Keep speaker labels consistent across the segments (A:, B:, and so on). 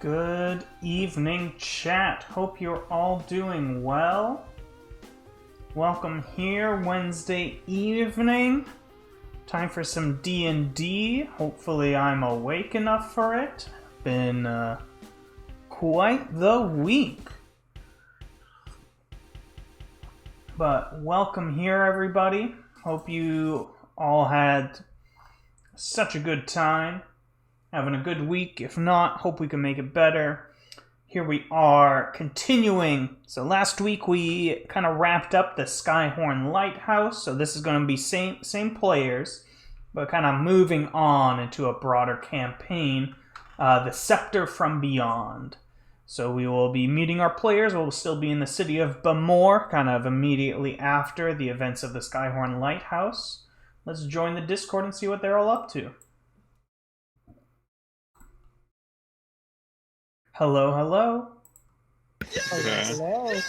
A: Good evening, chat. Hope you're all doing well. Welcome here, Wednesday evening. Time for some D&D. Hopefully I'm awake enough for it. Been quite the week. But welcome here, everybody. Hope you all had such a good time. Having a good week. If not, hope we can make it better. Here we are continuing. So last week we kind of wrapped up the Skyhorn Lighthouse. So this is going to be same players, but kind of moving on into a broader campaign. The Scepter from Beyond. So we will be meeting our players. We'll still be in the city of Bamor, kind of immediately after the events of the Skyhorn Lighthouse. Let's join the Discord and see what they're all up to. Hello, hello.
B: Hello.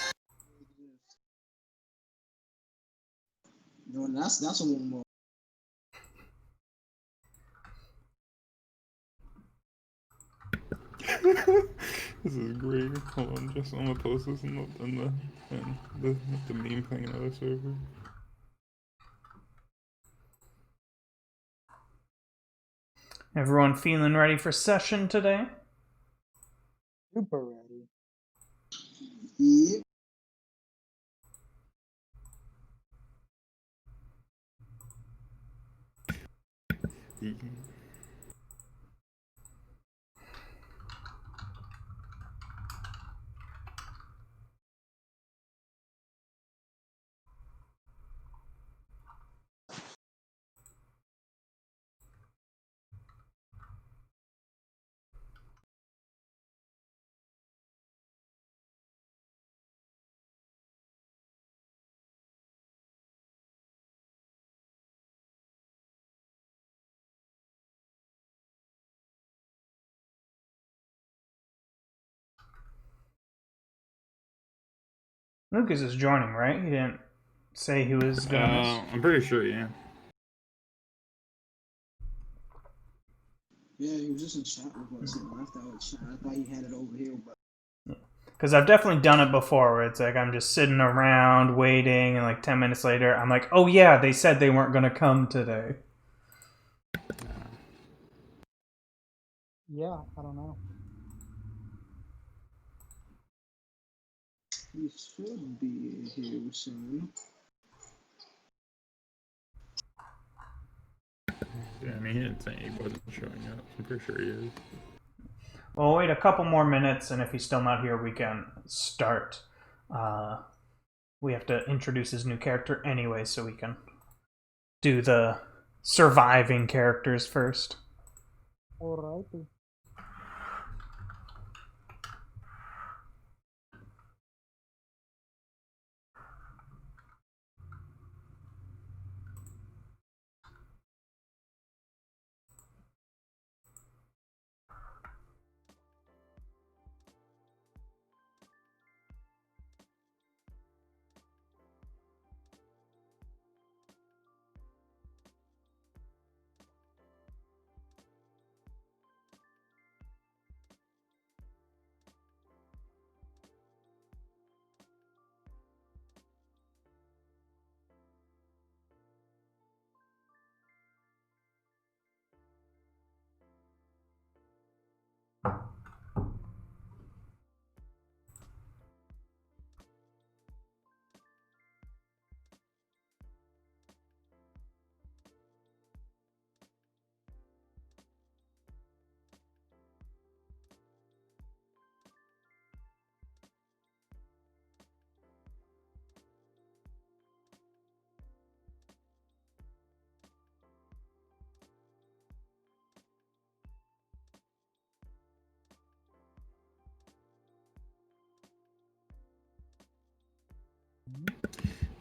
C: No, that's a little more.
B: This is great. Hold on, I'm gonna post this in the meme playing in other server.
A: Everyone feeling ready for session today?
C: Super ready. Yeah.
A: Lucas is joining, right? He didn't say he was gonna
B: I'm pretty sure, yeah.
C: Yeah, he was just in chat with us. I thought he had it over here, but
A: because I've definitely done it before where it's like I'm just sitting around waiting and like 10 minutes later I'm like, oh yeah, they said they weren't gonna come today.
D: Yeah, I don't know.
C: he should be here soon.
B: Yeah, I mean, he didn't say he wasn't showing up. I'm pretty sure he is.
A: We'll wait a couple more minutes, and if he's still not here, we can start. We have to introduce his new character anyway, so we can do the surviving characters first.
D: Alrighty.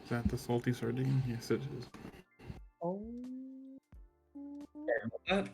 B: Is that the salty sardine? Yes, it is.
D: Oh.
B: What?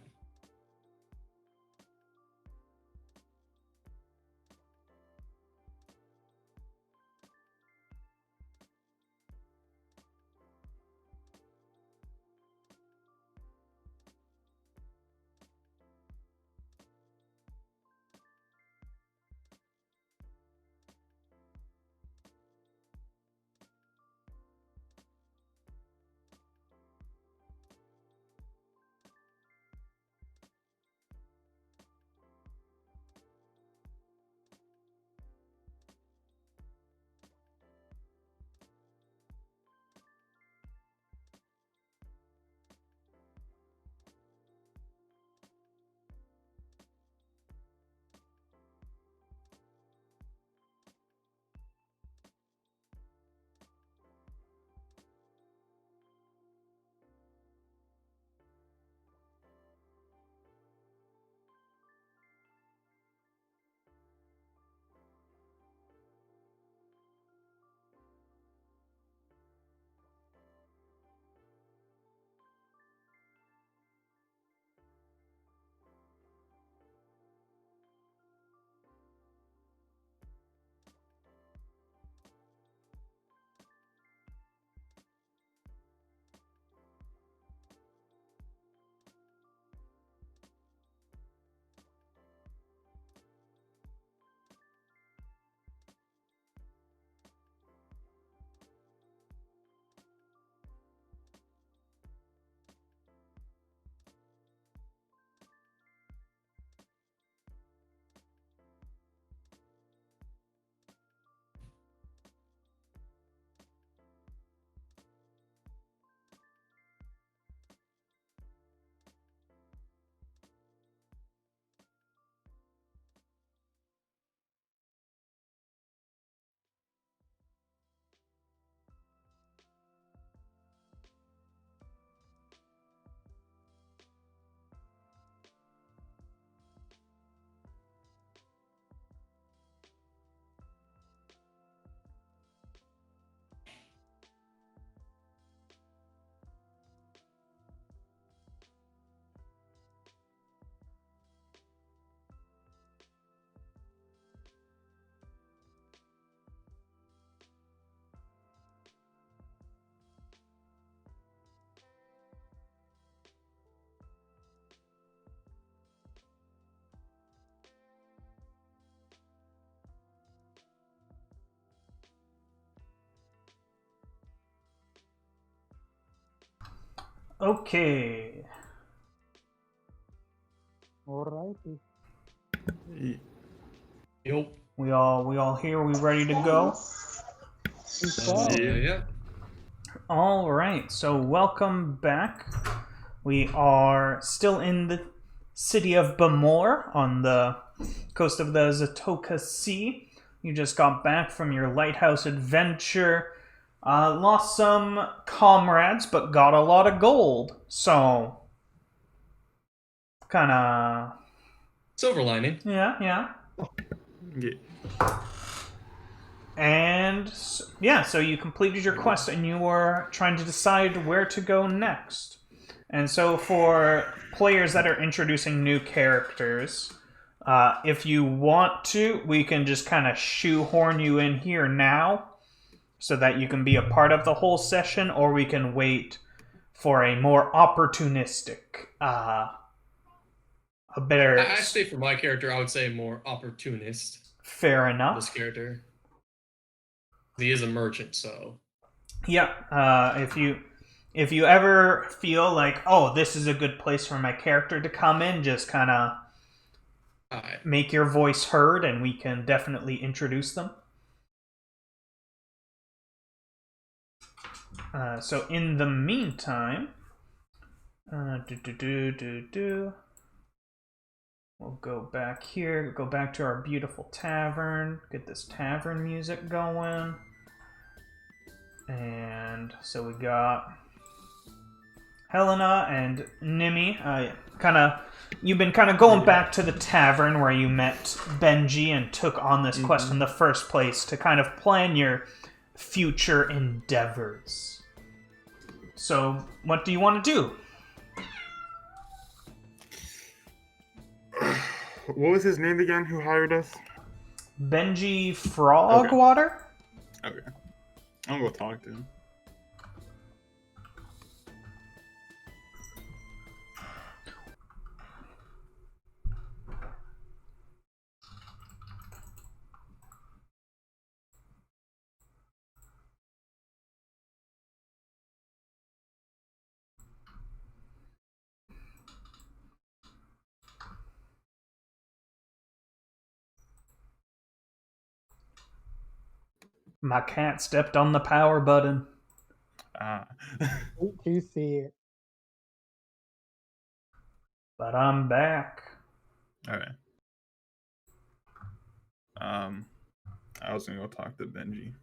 A: Okay.
D: Alrighty.
E: Yup.
A: We all here? We ready to go?
E: Yeah.
A: All right. So welcome back. We are still in the city of Bamor on the coast of the Zatoka Sea. You just got back from your lighthouse adventure. Lost some comrades, but got a lot of gold. So, kind of...
E: Silver lining.
A: Yeah.
B: Yeah.
A: And, so you completed your quest and you were trying to decide where to go next. And so for players that are introducing new characters, if you want to, we can just kind of shoehorn you in here now so that you can be a part of the whole session, or we can wait for a more opportunistic, a better...
E: Actually, for my character, I would say more opportunist.
A: Fair enough.
E: This character. He is a merchant, so...
A: Yeah, if you ever feel like, oh, this is a good place for my character to come in, just kind of make your voice heard, and we can definitely introduce them. So in the meantime, we'll go back here, go back to our beautiful tavern, get this tavern music going. And so we got Helena and Nimi. You've been kind of going back to the tavern where you met Benji and took on this quest in the first place to kind of plan your future endeavors. So, what do you want to do?
B: What was his name again? Who hired us?
A: Benji Frogwater?
B: Okay. I'll go talk to him.
A: My cat stepped on the power button.
D: Hate to see it.
A: But I'm back.
B: Okay. I was gonna go talk to Benji.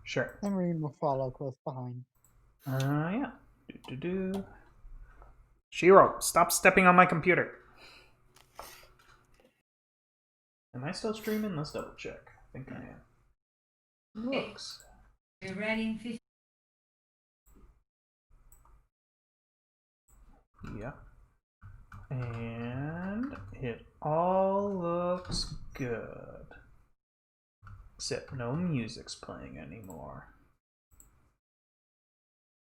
A: Sure.
D: And Reed will follow close behind.
A: Yeah. Shiro, stop stepping on my computer. Am I still streaming? Let's double check. I think I am. Looks.
F: You're writing 50.
A: Yeah. And it all looks good. Except no music's playing anymore.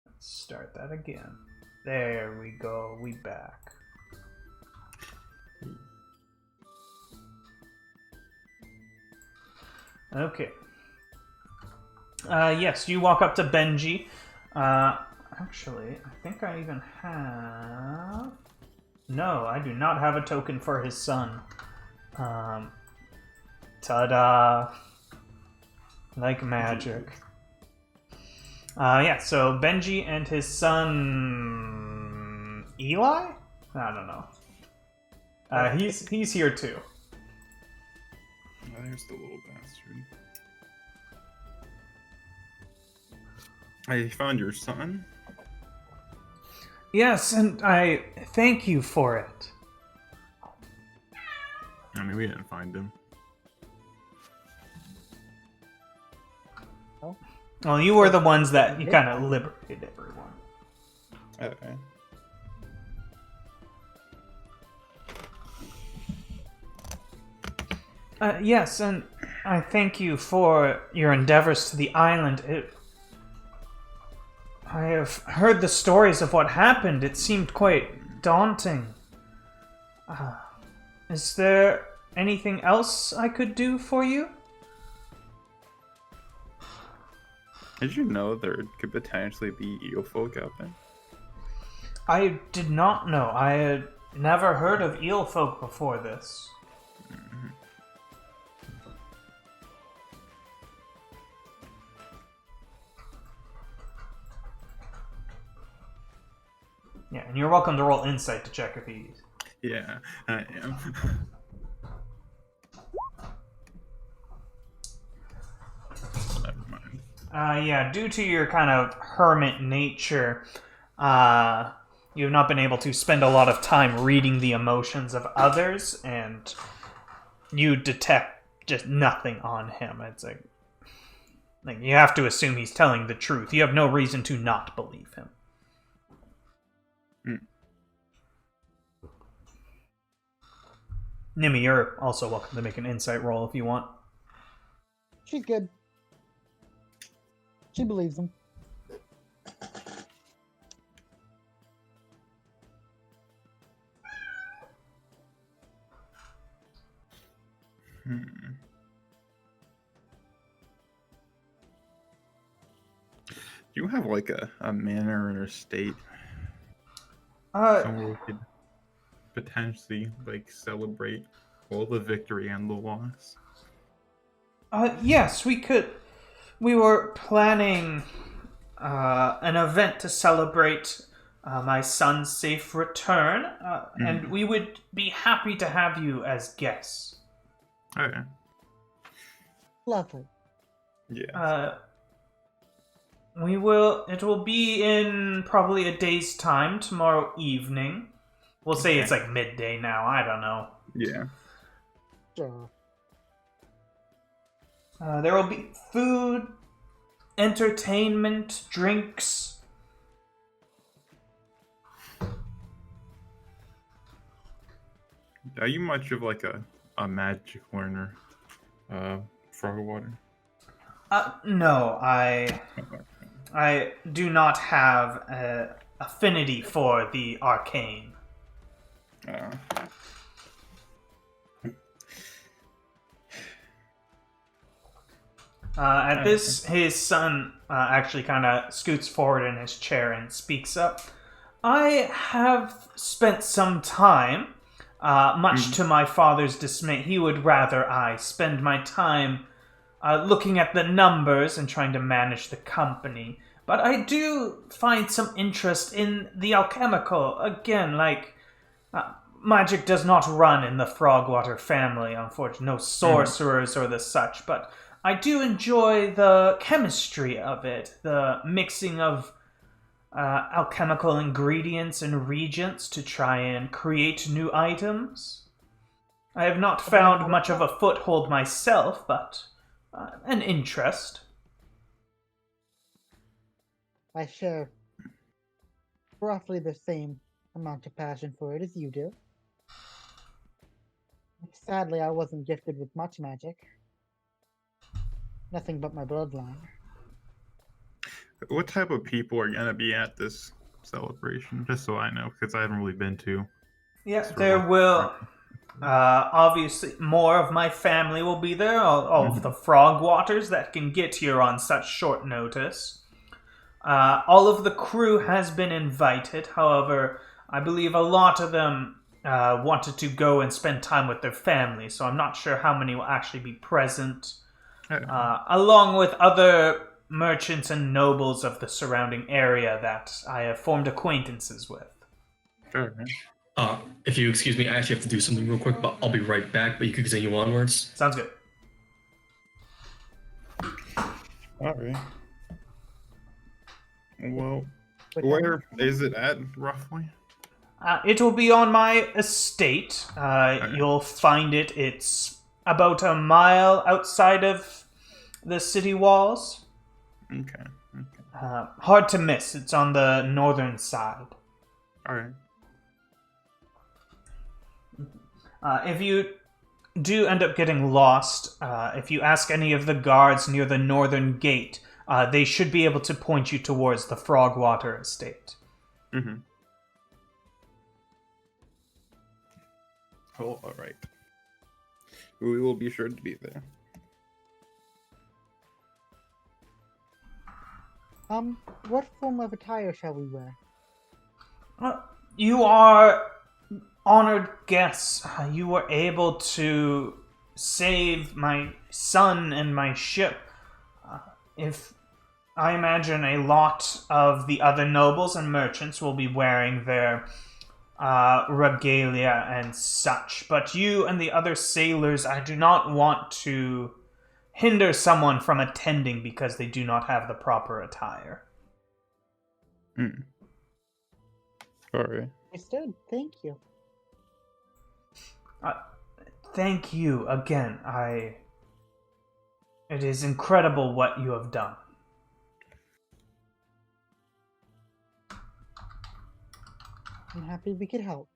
A: Let's start that again. There we go. We back. Okay. Yes, you walk up to Benji. Actually, I think I even have... No, I do not have a token for his son. Ta-da! Like magic. Yeah, so Benji and his son... Eli? I don't know. He's here too.
B: There's the little bastard. I found your son.
A: Yes, and I thank you for it.
B: I mean, we didn't find him.
A: Well, you were the ones that you kind of liberated everyone.
B: Okay.
A: Yes, and I thank you for your endeavors to the island. I have heard the stories of what happened. It seemed quite daunting. Is there anything else I could do for you?
B: Did you know there could potentially be eel folk out there?
A: I did not know. I had never heard of eel folk before this. Yeah, and you're welcome to roll insight to check if he's.
B: Yeah, I am. Never mind.
A: Yeah, due to your kind of hermit nature, you've not been able to spend a lot of time reading the emotions of others, and you detect just nothing on him. It's like you have to assume he's telling the truth. You have no reason to not believe him. Nimi, you're also welcome to make an insight roll if you want.
D: She's good. She believes him.
B: Do you have like a manor or estate somewhere we could potentially like celebrate all the victory and the loss?
A: Yes, we could. We were planning an event to celebrate my son's safe return, and we would be happy to have you as guests.
B: Okay.
D: Lovely.
B: Yeah.
A: We will. It will be in probably a day's time, tomorrow evening. We'll say it's like midday now. I don't know.
B: Yeah.
D: Sure.
A: There will be food, entertainment, drinks.
B: Are you much of like a magic learner, Frogwater?
A: No, I do not have an affinity for the arcane. At this, his son actually kind of scoots forward in his chair and speaks up. I have spent some time, much to my father's dismay. He would rather I spend my time looking at the numbers and trying to manage the company. But I do find some interest in the alchemical. Again, magic does not run in the Frogwater family, unfortunately. No sorcerers or the such, but I do enjoy the chemistry of it, the mixing of alchemical ingredients and reagents to try and create new items. I have not found much of a foothold myself, but an interest.
D: I share roughly the same amount of passion for it as you do. Sadly, I wasn't gifted with much magic. Nothing but my bloodline.
B: What type of people are gonna be at this celebration? Just so I know, because I haven't really been to.
A: Yeah, there will. Obviously, more of my family will be there. All of the Frogwaters that can get here on such short notice. All of the crew has been invited. However, I believe a lot of them wanted to go and spend time with their family, so I'm not sure how many will actually be present. Along with other merchants and nobles of the surrounding area that I have formed acquaintances with.
B: Sure.
E: If you excuse me, I actually have to do something real quick, but I'll be right back. But you can continue onwards.
A: Sounds good.
B: All right. Well, where is it at roughly?
A: It will be on my estate. You'll find it. It's about a mile outside of the city walls.
B: Okay.
A: Hard to miss. It's on the northern side.
B: All right.
A: If you do end up getting lost, if you ask any of the guards near the northern gate, they should be able to point you towards the Frogwater Estate.
B: Mm-hmm. Oh, all right. We will be sure to be there.
D: What form of attire shall we wear?
A: You are honored guests. You were able to save my son and my ship. If I imagine a lot of the other nobles and merchants will be wearing their regalia and such, but you and the other sailors, I do not want to hinder someone from attending because they do not have the proper attire.
B: Sorry.
D: Understood. Thank you.
A: Thank you again. It is incredible what you have done.
D: I'm happy we could help.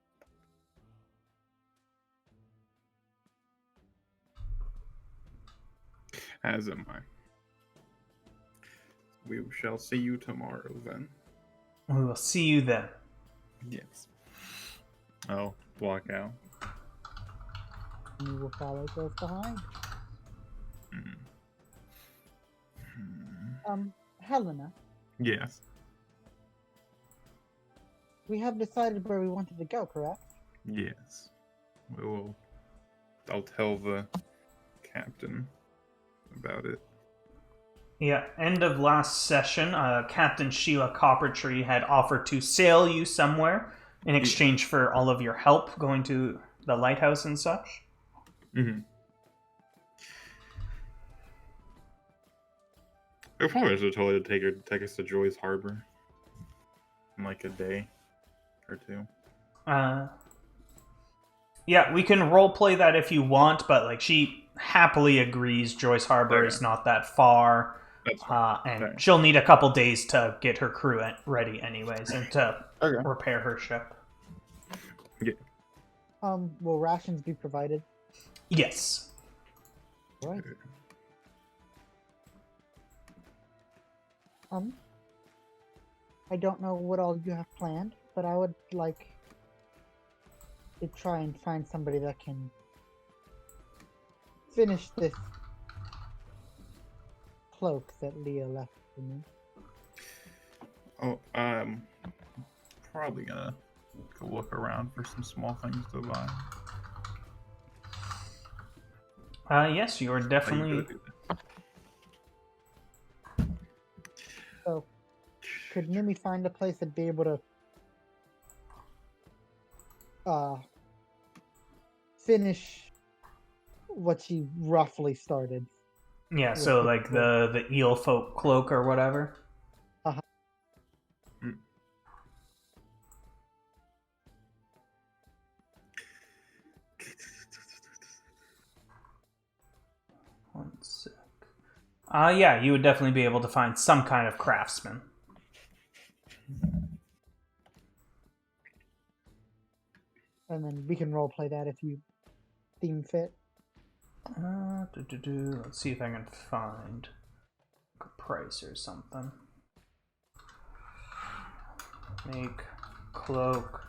B: As am I. We shall see you tomorrow then.
A: We will see you then.
B: Yes. I'll walk out.
D: We will follow close behind. Helena,
B: Yes.
D: we have decided where we wanted to go, correct?
B: Yes. We will. I'll tell the captain about it.
A: Yeah, end of last session, Captain Sheila Coppertree had offered to sail you somewhere in exchange for all of your help going to the lighthouse and such.
B: Mm-hmm. I probably should totally take us to Joy's Harbor in like a day or two.
A: Yeah, we can roleplay that if you want, but like she happily agrees Joyce Harbor is not that far.
B: That's fine.
A: And she'll need a couple days to get her crew ready anyways and to repair her ship.
B: Yeah.
D: Will rations be provided?
A: Yes.
D: Right. I don't know what all you have planned, but I would like to try and find somebody that can finish this cloak that Leah left for me.
B: Oh, probably gonna go look around for some small things to buy.
A: Yes, you are definitely.
D: So, could Nimi find a place that'd be able to finish what she roughly started?
A: Yeah, so like the eel folk cloak or whatever. One sec. Yeah, you would definitely be able to find some kind of craftsman.
D: And then we can roleplay that if you deem fit.
A: Let's see if I can find a price or something. Make cloak.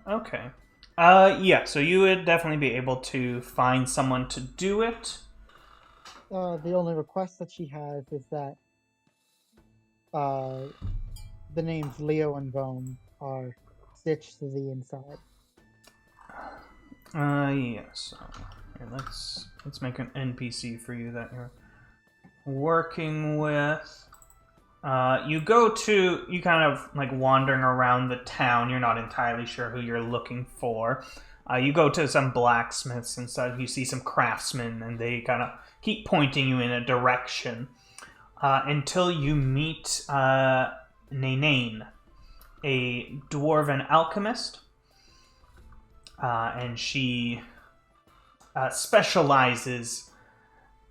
A: Okay. Yeah, so you would definitely be able to find someone to do it.
D: The only request that she has is that the names Leo and Bone are stitched to the inside.
A: Yes. Here, let's make an NPC for you that you're working with. You kind of like wandering around the town. You're not entirely sure who you're looking for. You go to some blacksmiths and stuff. You see some craftsmen, and they kind of keep pointing you in a direction until you meet Nanane, a dwarven alchemist, and she specializes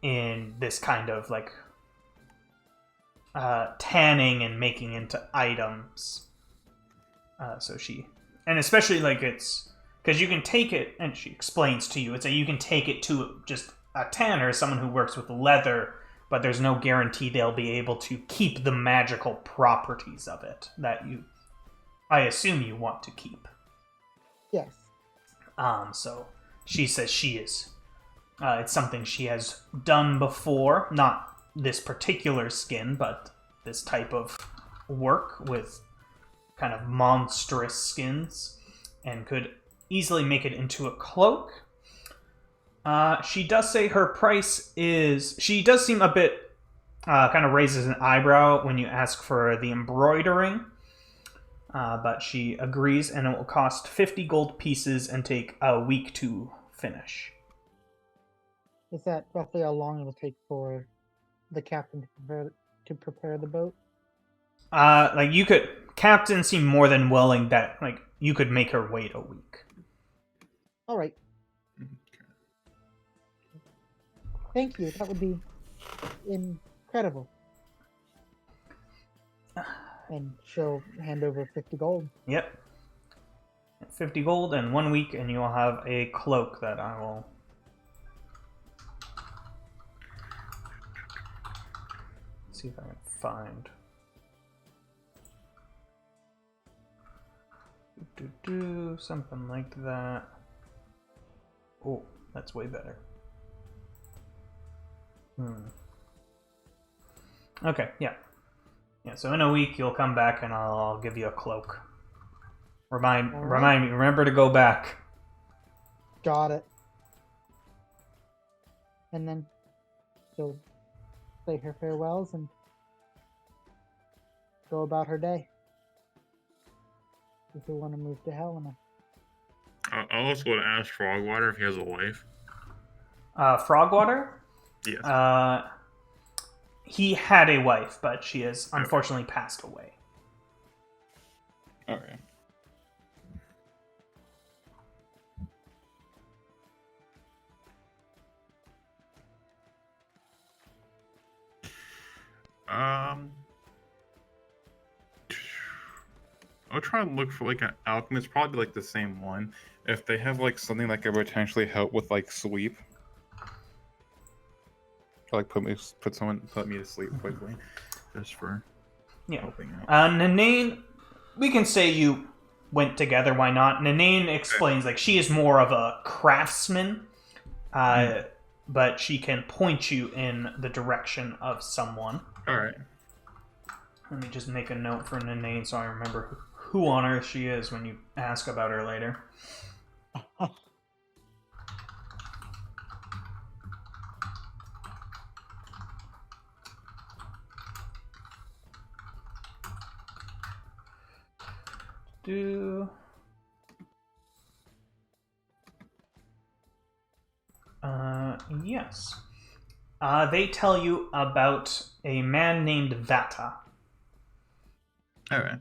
A: in this kind of like tanning and making into items. And especially like it's because you can take it, and she explains to you, it's that you can take it to just a tanner is someone who works with leather, but there's no guarantee they'll be able to keep the magical properties of it that I assume you want to keep.
D: Yes.
A: So she says she is. It's something she has done before, not this particular skin, but this type of work with kind of monstrous skins, and could easily make it into a cloak. She does say her price is... She does seem a bit... kind of raises an eyebrow when you ask for the embroidering. But she agrees, and it will cost 50 gold pieces and take a week to finish.
D: Is that roughly how long it'll take for the captain to prepare the boat?
A: Captain seemed more than willing that, you could make her wait a week.
D: All right. Thank you. That would be incredible. And she'll hand over 50 gold.
A: Yep. 50 gold and 1 week, and you'll have a cloak that I will... see if I can find. Something like that. Oh, that's way better. Okay, yeah. Yeah, so in a week you'll come back and I'll give you a cloak. Remind me, remember to go back.
D: Got it. And then she'll say her farewells and go about her day. If you want to move to Helena.
B: I also want to ask Frogwater if he has a wife.
A: Frogwater?
B: Yes.
A: He had a wife, but she has unfortunately passed away.
B: Okay. I'll try and look for an alchemist, probably the same one. If they have something that could potentially help with sleep. Or put me to sleep quickly. Just for helping out.
A: Nanane, we can say you went together, why not? Nanane explains she is more of a craftsman, but she can point you in the direction of someone.
B: Alright.
A: Let me just make a note for Nanane so I remember who on earth she is when you ask about her later. Yes. They tell you about a man named Vata.
B: Alright.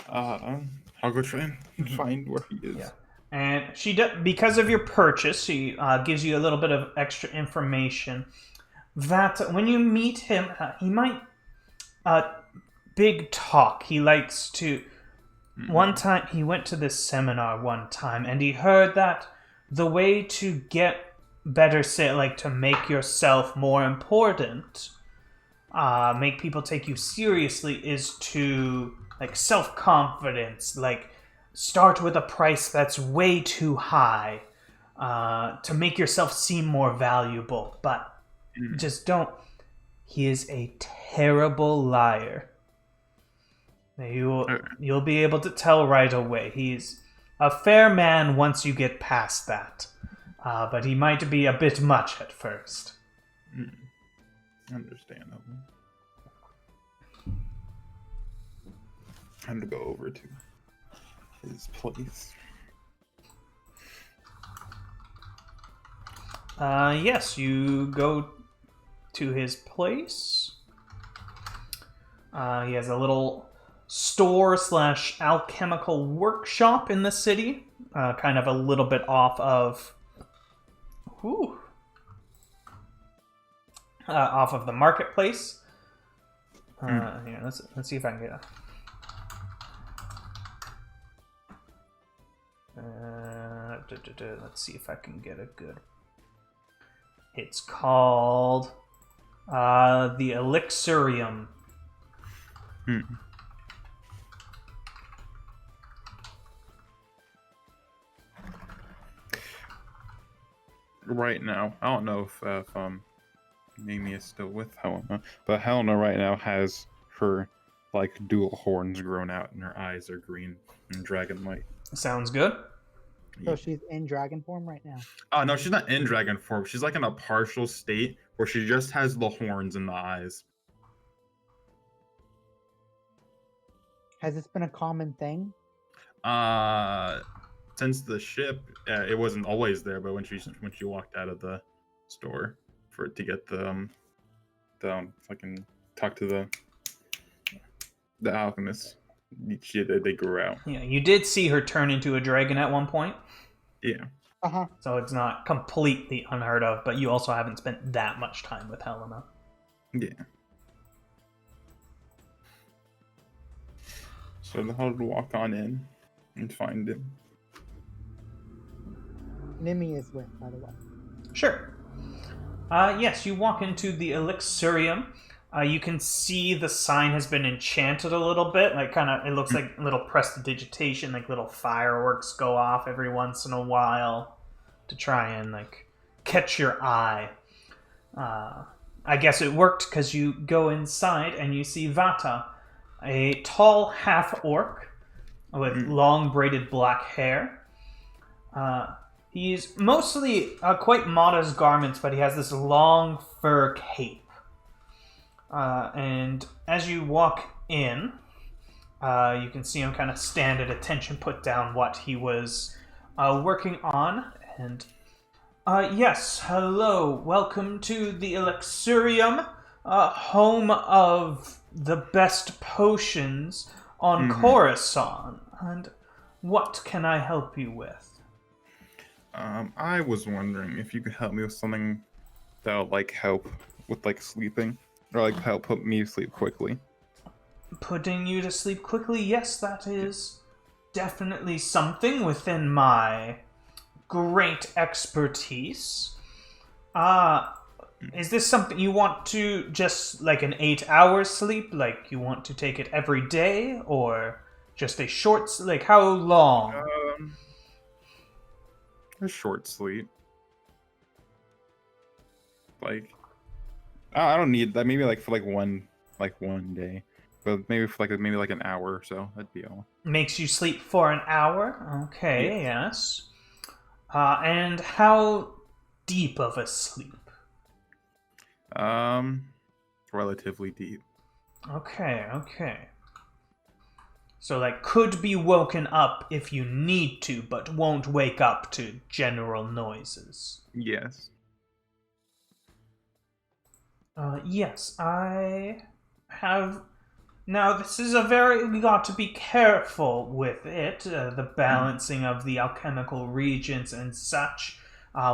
B: I'll go try and find where he is.
A: Yeah. And she because of your purchase, she gives you a little bit of extra information. That when you meet him, he might big talk. He likes to. One time, he went to this seminar one time, and he heard that the way to get better, to make yourself more important, make people take you seriously, is to self-confidence, start with a price that's way too high, to make yourself seem more valuable, but just don't. He is a terrible liar. You'll be able to tell right away. He's a fair man once you get past that, but he might be a bit much at first.
B: Understandable. Time to go over to his place.
A: Yes, you go to his place. He has a little store/alchemical workshop in the city, kind of a little bit off of the marketplace. Here, let's see if I can get Let's see if I can get a good... It's called the Elixirium.
B: Right now, I don't know if Mimi is still with Helena, but Helena right now has her like dual horns grown out and her eyes are green and dragon light.
A: Sounds good.
D: So she's in dragon form right now.
B: Oh no, she's not in dragon form. She's like in a partial state where she just has the horns and the eyes.
D: Has this been a common thing?
B: Since the ship, it wasn't always there, but when she walked out of the store for it to get the fucking talk to the alchemist, they grew out.
A: Yeah, you did see her turn into a dragon at one point.
B: Yeah.
D: Uh-huh.
A: So it's not completely unheard of, but you also haven't spent that much time with Helena.
B: Yeah. So I'll walk on in and find him.
D: Nimi is with, by the way.
A: Sure. Yes, you walk into the Elixirium. You can see the sign has been enchanted a little bit. Like, kind of, it looks like little prestidigitation, like little fireworks go off every once in a while to try and, like, catch your eye. I guess it worked because you go inside and you see Vata, a tall half-orc with long braided black hair. He's mostly quite modest garments, but he has this long fur cape. And as you walk in, you can see him kind of stand at attention, put down what he was working on. And yes, hello, welcome to the Elixirium, home of the best potions on Coruscant. And what can I help you with?
B: I was wondering if you could help me with something that would like help with like sleeping, or like help put me to sleep quickly.
A: Putting you to sleep quickly? Yes, that is definitely something within my great expertise. Is this something you want to just like an 8-hour sleep? Like you want to take it every day, or just a short? Like how long?
B: A short sleep. Like, I don't need that. Maybe like for like one day, but maybe for like an hour or so. That'd be all.
A: Makes you sleep for an hour? Okay, yes. And how deep of a sleep?
B: Relatively deep.
A: Okay. So, like, could be woken up if you need to, but won't wake up to general noises.
B: Yes.
A: Yes, I have... Now, this is we got to be careful with it, the balancing of the alchemical reagents and such.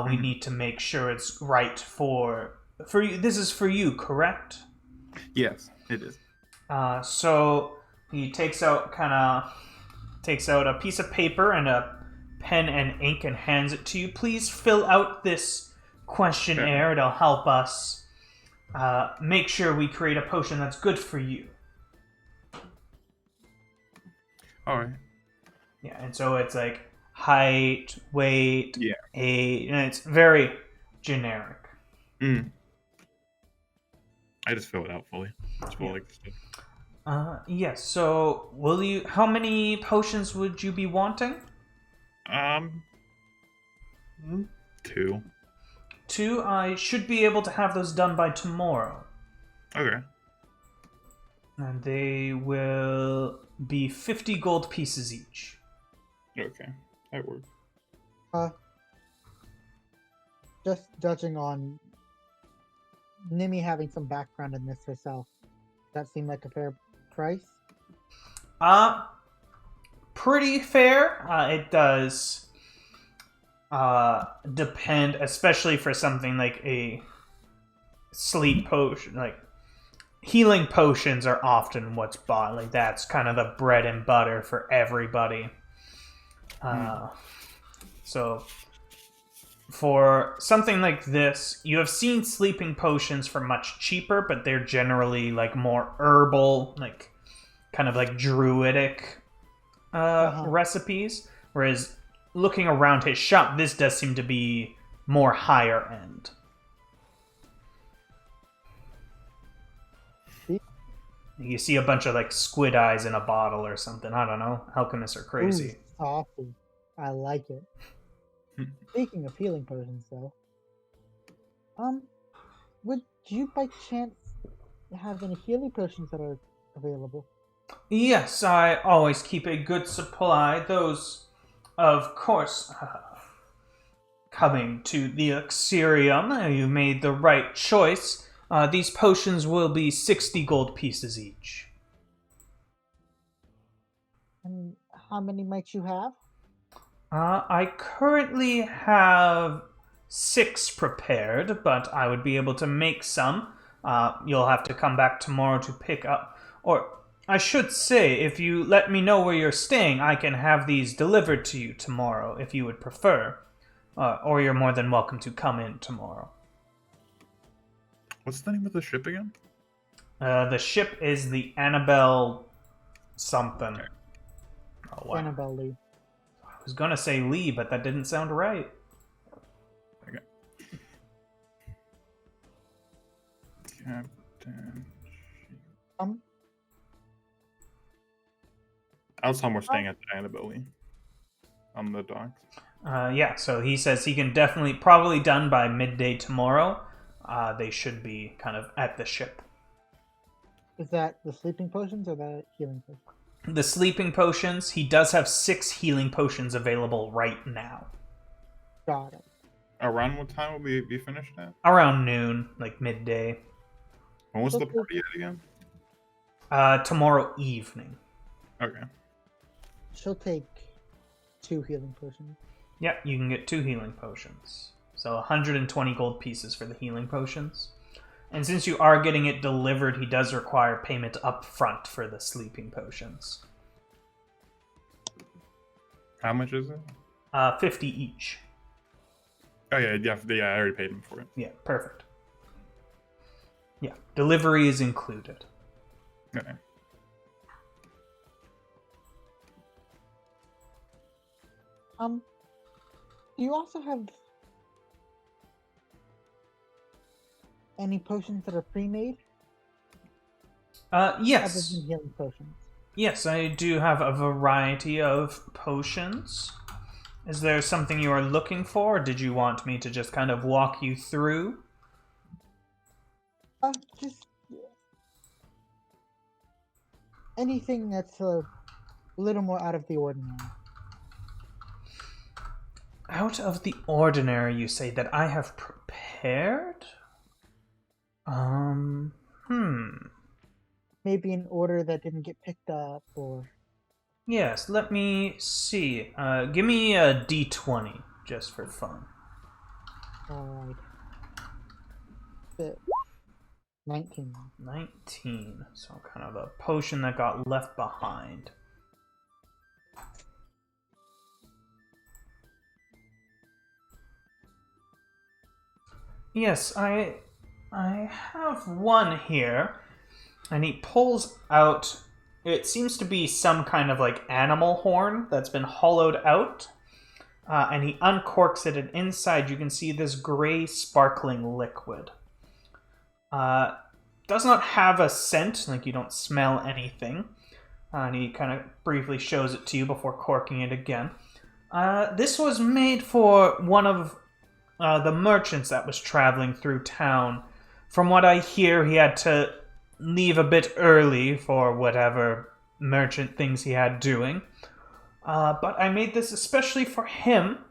A: We need to make sure it's right for you. This is for you, correct?
B: Yes, it is.
A: So... He takes out a piece of paper and a pen and ink and hands it to you. Please fill out this questionnaire. It'll help us make sure we create a potion that's good for you.
B: All right.
A: Yeah, and so it's like height, weight, age, and it's very generic.
B: I just fill it out fully. It's full like stuff.
A: Yes, so how many potions would you be wanting?
B: 2.
A: 2? I should be able to have those done by tomorrow.
B: Okay.
A: And they will be 50 gold pieces each.
B: Okay, that works.
D: Just judging on Nimi having some background in this herself, that seemed like a fair price?
A: Pretty fair. It does depend, especially for something like a sleep potion. Like, healing potions are often what's bought. Like, that's kind of the bread and butter for everybody. So for something like this, you have seen sleeping potions for much cheaper, but they're generally like more herbal, like kind of like druidic recipes. Whereas looking around his shop, this does seem to be more higher end. You see a bunch of like squid eyes in a bottle or something. I don't know. Alchemists are crazy.
D: Ooh, saucy. I like it. Speaking of healing potions, though, would you by chance have any healing potions that are available?
A: Yes, I always keep a good supply. Those, of course, coming to the Exerium, you made the right choice. These potions will be 60 gold pieces each.
D: And how many might you have?
A: I currently have 6 prepared, but I would be able to make some. You'll have to come back tomorrow to pick up. Or, I should say, if you let me know where you're staying, I can have these delivered to you tomorrow, if you would prefer. Or you're more than welcome to come in tomorrow.
B: What's the name of the ship again?
A: The ship is the Annabelle something.
B: Okay.
A: Oh, wow.
D: Annabelle Lee.
A: I was gonna say Lee, but that didn't sound right.
B: Okay. Captain. I was somewhere staying at the Annabelle on the docks.
A: Yeah, so he says he can definitely, probably done by midday tomorrow. They should be kind of at the ship.
D: Is that the sleeping potions or the healing potions?
A: The sleeping potions, he does have 6 healing potions available right now.
D: Got it.
B: Around what time will we be finished at?
A: Around noon, like midday.
B: When was the
D: Okay.
B: party at again?
A: Tomorrow evening.
B: Okay.
D: She'll take 2 healing potions.
A: Yeah, you can get 2 healing potions. So 120 gold pieces for the healing potions. And since you are getting it delivered, he does require payment up front for the sleeping potions.
B: How much is it?
A: 50 each.
B: Oh yeah, I already paid him for it.
A: Yeah, perfect. Yeah, delivery is included.
B: Okay.
D: Do you also have any potions that are pre-made? Other
A: Yes.
D: than healing potions.
A: Yes, I do have a variety of potions. Is there something you are looking for, or did you want me to just kind of walk you through?
D: Just anything that's a little more out of the ordinary.
A: Out of the ordinary, you say, that I have prepared?
D: Maybe an order that didn't get picked up, or...
A: Yes, let me see. Give me a d20, just for fun.
D: Alright. 19.
A: 19. So kind of a potion that got left behind. Yes, I have one here, and he pulls out, it seems to be some kind of like animal horn that's been hollowed out, and he uncorks it, and inside you can see this gray sparkling liquid. Does not have a scent, like you don't smell anything, and he kind of briefly shows it to you before corking it again. This was made for one of the merchants that was traveling through town. From what I hear, he had to leave a bit early for whatever merchant things he had doing. But I made this especially for him.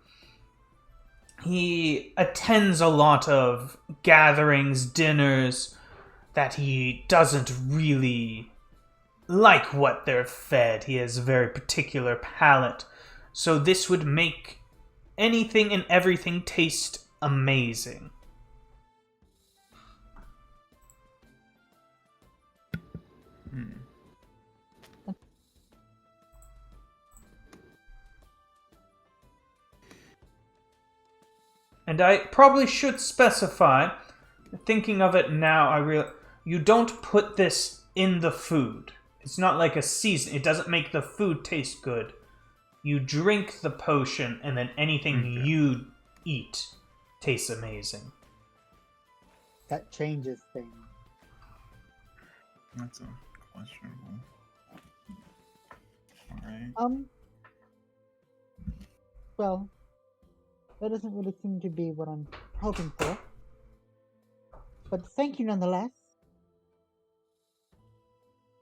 A: He attends a lot of gatherings, dinners, that he doesn't really like what they're fed. He has a very particular palate. So this would make anything and everything taste amazing. And I probably should specify, thinking of it now, you don't put this in the food. It's not like a season. It doesn't make the food taste good. You drink the potion, and then anything you eat tastes amazing.
D: That changes things.
B: That's a questionable. Alright.
D: Well, that doesn't really seem to be what I'm hoping for. But thank you nonetheless.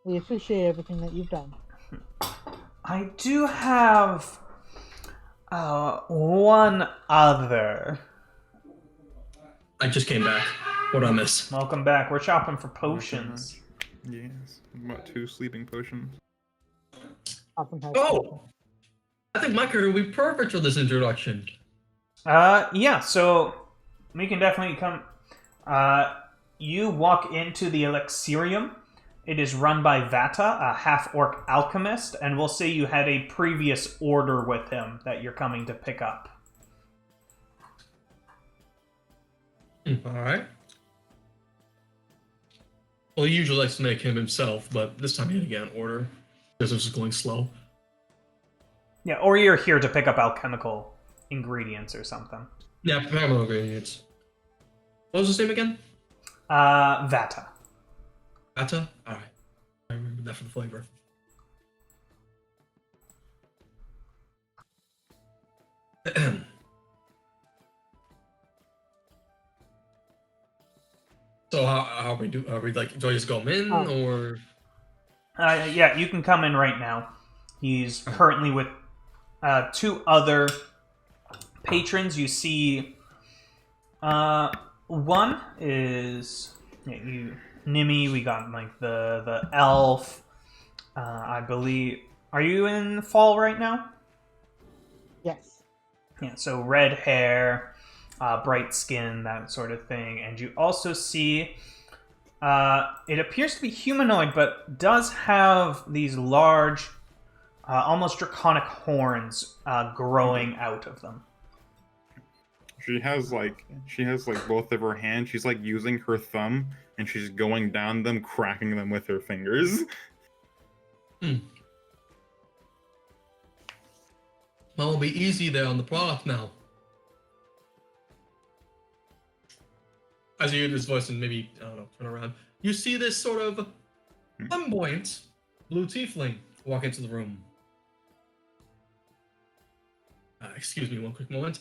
D: We appreciate everything that you've done.
A: I do have one other.
E: I just came back. What did I miss?
A: Welcome back. We're shopping for potions.
B: Yes. About 2 sleeping potions.
D: Awesome house.
E: Oh! I think my character would be perfect for this introduction.
A: Yeah, so we can definitely come. You walk into the Elixirium. It is run by Vata, a half-orc alchemist, and we'll say you had a previous order with him that you're coming to pick up.
E: Alright. Well, he usually likes to make him himself, but this time he had to get an order. Business is going slow.
A: Yeah, or you're here to pick up alchemical ingredients or something.
E: Yeah, primal ingredients. What was his name again?
A: Vata.
E: Atta? Alright. I remember that for the flavor. So how we do? Are we like, do I just go in or?
A: Yeah, you can come in right now. He's currently with 2 other patrons. You see, one is Nimi. We got like the elf. I believe. Are you in fall right now?
D: Yes.
A: Yeah. So red hair, bright skin, that sort of thing. And you also see. It appears to be humanoid, but does have these large, almost draconic horns growing out of them.
B: She has like both of her hands. She's like using her thumb, and she's going down them, cracking them with her fingers.
E: Well, it'll be easy there on the product now. As you hear this voice and maybe, I don't know, turn around, you see this sort of flamboyant blue tiefling walk into the room. Excuse me one quick moment.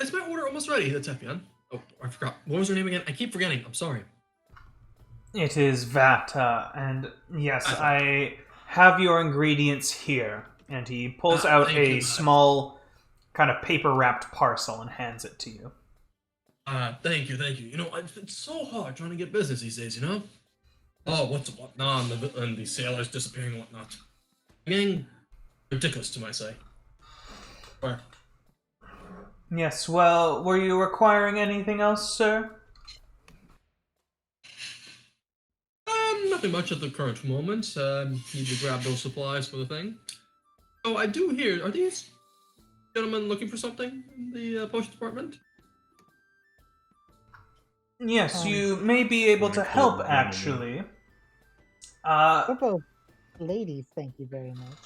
E: Is my order almost ready, the Tepion? Oh, I forgot. What was her name again? I keep forgetting. I'm sorry.
A: It is Vata, and yes,
E: Vata.
A: I have your ingredients here. And he pulls out
E: thank
A: a
E: you, Vata.
A: small, kind of paper-wrapped parcel and hands it to you.
E: Thank you. You know, it's so hard trying to get business these days, you know? Oh, what now, and the sailors disappearing and whatnot. Getting ridiculous to my say. Where?
A: Yes, well, were you requiring anything else, sir?
E: Nothing much at the current moment. Need to grab those supplies for the thing. Oh, I do hear, are these gentlemen looking for something in the potion department?
A: Yes, you may be able to help, actually.
D: We're both ladies, thank you very much.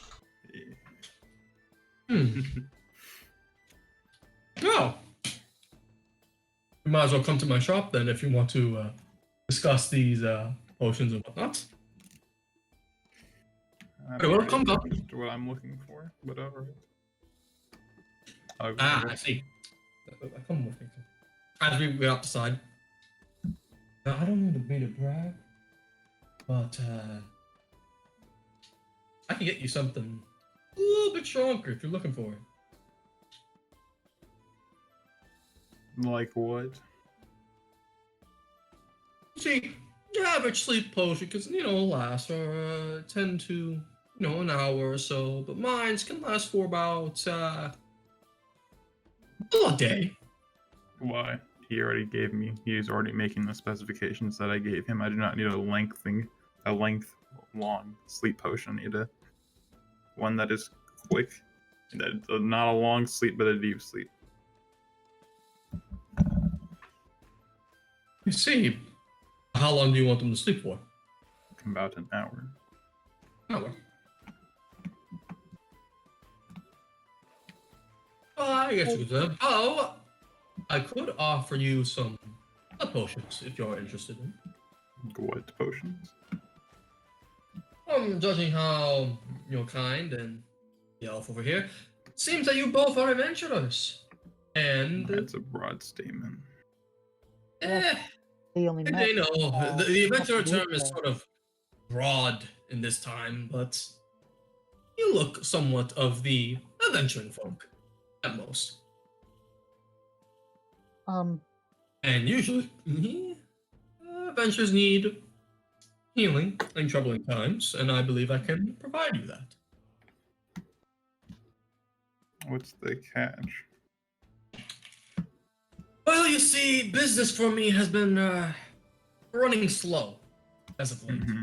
E: Oh. You might as well come to my shop then if you want to discuss these potions and whatnot. Well, come up.
B: What I'm looking for, whatever.
E: I see. Come with me. As we get outside. Now, I don't need to be to brag, but I can get you something a little bit stronger if you're looking for it.
B: Like what?
E: See, your average sleep potion can, last for 10 to, an hour or so, but mine's can last for about a day.
B: Why? He already gave me. He's already making the specifications that I gave him. I do not need a long sleep potion. I need one that is quick, that not a long sleep, but a deep sleep.
E: You see. How long do you want them to sleep for?
B: About an hour.
E: Hour. Well, I guess you could. Oh, I could offer you some blood potions if you're interested in.
B: What potions?
E: Judging how you're kind and the elf over here, seems that you both are adventurers. And
B: That's a broad statement.
D: They only met.
E: you know, the adventurer
D: couple weeks
E: term is
D: ago.
E: sort of broad in this time, but you look somewhat of the adventuring folk at most. And usually, adventures need healing in troubling times, and I believe I can provide you that.
B: What's the catch?
E: Well, you see, business for me has been running slow as of late.
B: Mm-hmm.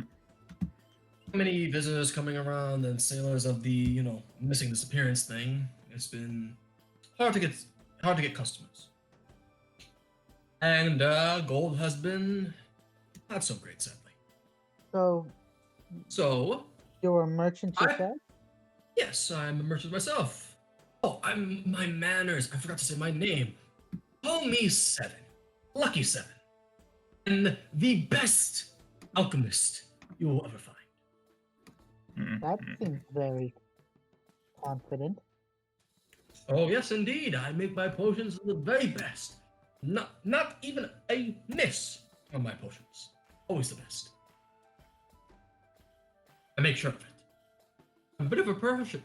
E: Many visitors coming around and sailors of the, missing disappearance thing. It's been hard to get customers. And gold has been not so great, sadly. So
D: You're a merchant yourself?
E: yes, I'm a merchant myself. Oh, my manners. I forgot to say my name. Call me Seven. Lucky Seven. And the best alchemist you will ever find.
D: That seems very confident.
E: Oh yes, indeed. I make my potions the very best. Not even a miss on my potions. Always the best. I make sure of it. I'm a bit of a professor.